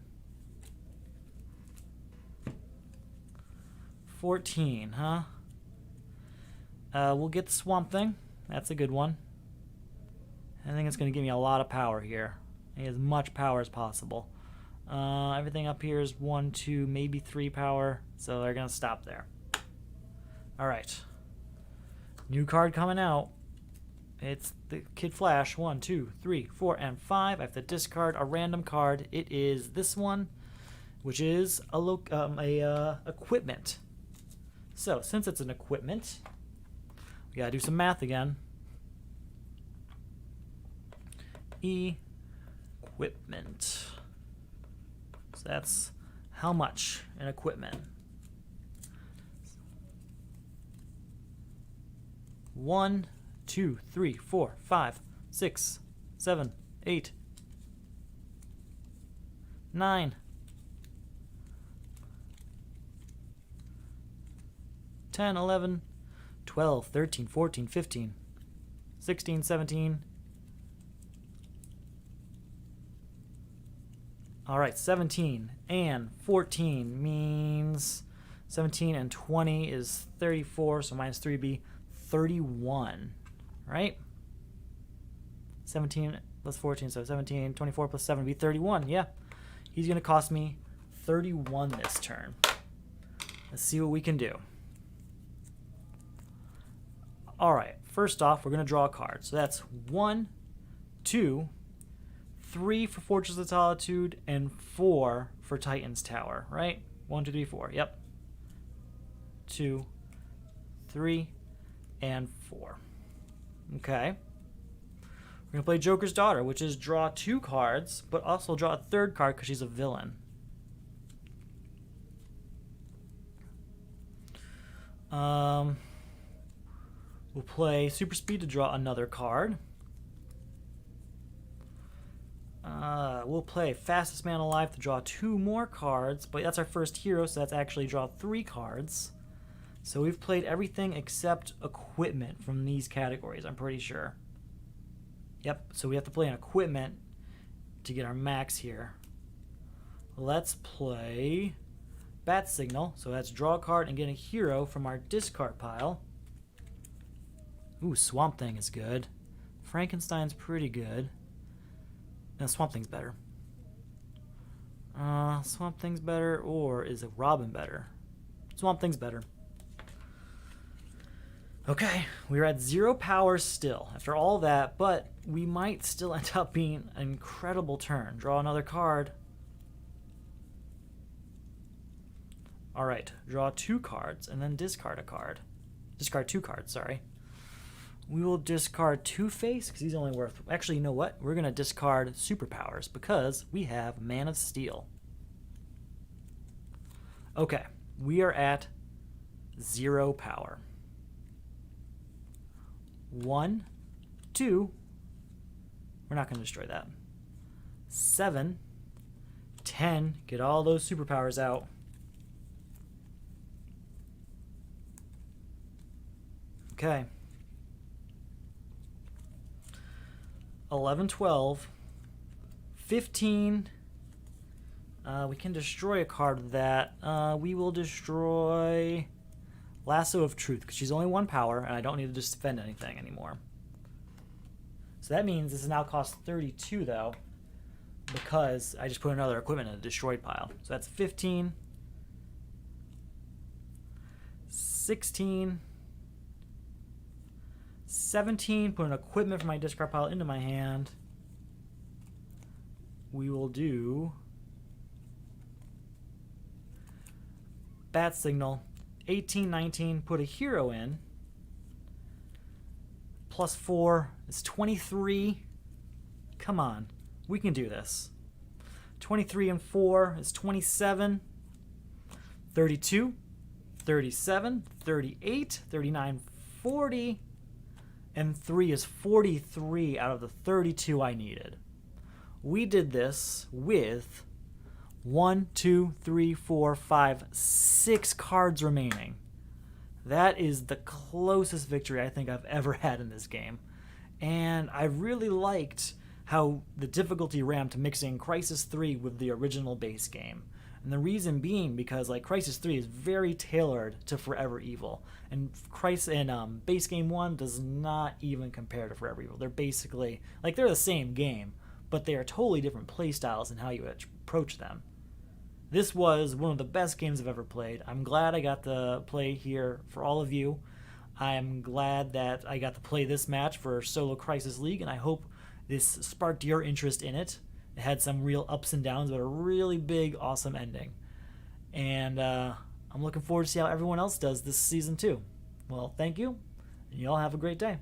14, huh? We'll get the Swamp Thing. That's a good one. I think it's going to give me a lot of power here. I need as much power as possible. Everything up here is 1, 2, maybe 3 power, so they're going to stop there. Alright. New card coming out. It's the Kid Flash. 1, 2, 3, 4, and 5. I have to discard a random card. It is this one, which is a equipment. So, since it's an equipment, we gotta do some math again. Equipment. So that's how much in equipment? 1, 2, 3, 4, 5, 6, 7, 8, 9, 10, 11, 12, 13, 14, 15, 16, 17. All right, 17 and 14 means 17 and 20 is 34, so minus 3 would be 31, right? 17 plus 14, so 17, 24 plus 7 would be 31, yeah. He's going to cost me 31 this turn. Let's see what we can do. All right, first off, we're going to draw a card. So that's 1, 2, 3 for Fortress of Solitude, and 4 for Titan's Tower, right? 1, 2, 3, 4, yep. 2, 3, and 4. Okay. We're going to play Joker's Daughter, which is draw 2 cards, but also draw a 3rd card because she's a villain. We'll play Super Speed to draw another card. We'll play Fastest Man Alive to draw 2 more cards, but that's our first hero, so that's actually draw 3 cards. So we've played everything except equipment from these categories, I'm pretty sure. Yep, so we have to play an equipment to get our max here. Let's play Bat Signal, so that's draw a card and get a hero from our discard pile. Ooh, Swamp Thing is good. Frankenstein's pretty good. No, Swamp Thing's better. Swamp Thing's better, or is it Robin better? Swamp Thing's better. Okay, we're at 0 power still after all that, but we might still end up being an incredible turn. Draw another card. Alright, draw 2 cards and then discard a card. Discard 2 cards, sorry. We will discard Two-Face because he's only worth... Actually, you know what? We're going to discard Superpowers because we have Man of Steel. Okay, we are at 0 power. 1, 2... We're not going to destroy that. 7, 10... Get all those superpowers out. Okay. 11, 12, 15. We can destroy a card with that. We will destroy Lasso of Truth because she's only 1 power and I don't need to just defend anything anymore. So that means this now costs 32 though because I just put another equipment in a destroyed pile. So that's 15, 16, 17, put an equipment from my discard pile into my hand. We will do Bat Signal. 18, 19, put a hero in. plus 4 is 23. Come on, we can do this. 23 and 4 is 27. 32, 37, 38, 39, 40, and 3 is 43 out of the 32 I needed. We did this with 1, 2, 3, 4, 5, 6 cards remaining. That is the closest victory I think I've ever had in this game. And I really liked how the difficulty ramped mixing Crisis 3 with the original base game. And the reason being because like Crisis 3 is very tailored to Forever Evil, and Base Game 1 does not even compare to Forever Evil. They're basically like they're the same game, but they are totally different play styles and how you approach them. This was one of the best games I've ever played. I'm glad I got to play here for all of you. I'm glad that I got to play this match for Solo Crisis League, and I hope this sparked your interest in it. It had some real ups and downs, but a really big, awesome ending. And I'm looking forward to see how everyone else does this season too. Well, thank you, and you all have a great day.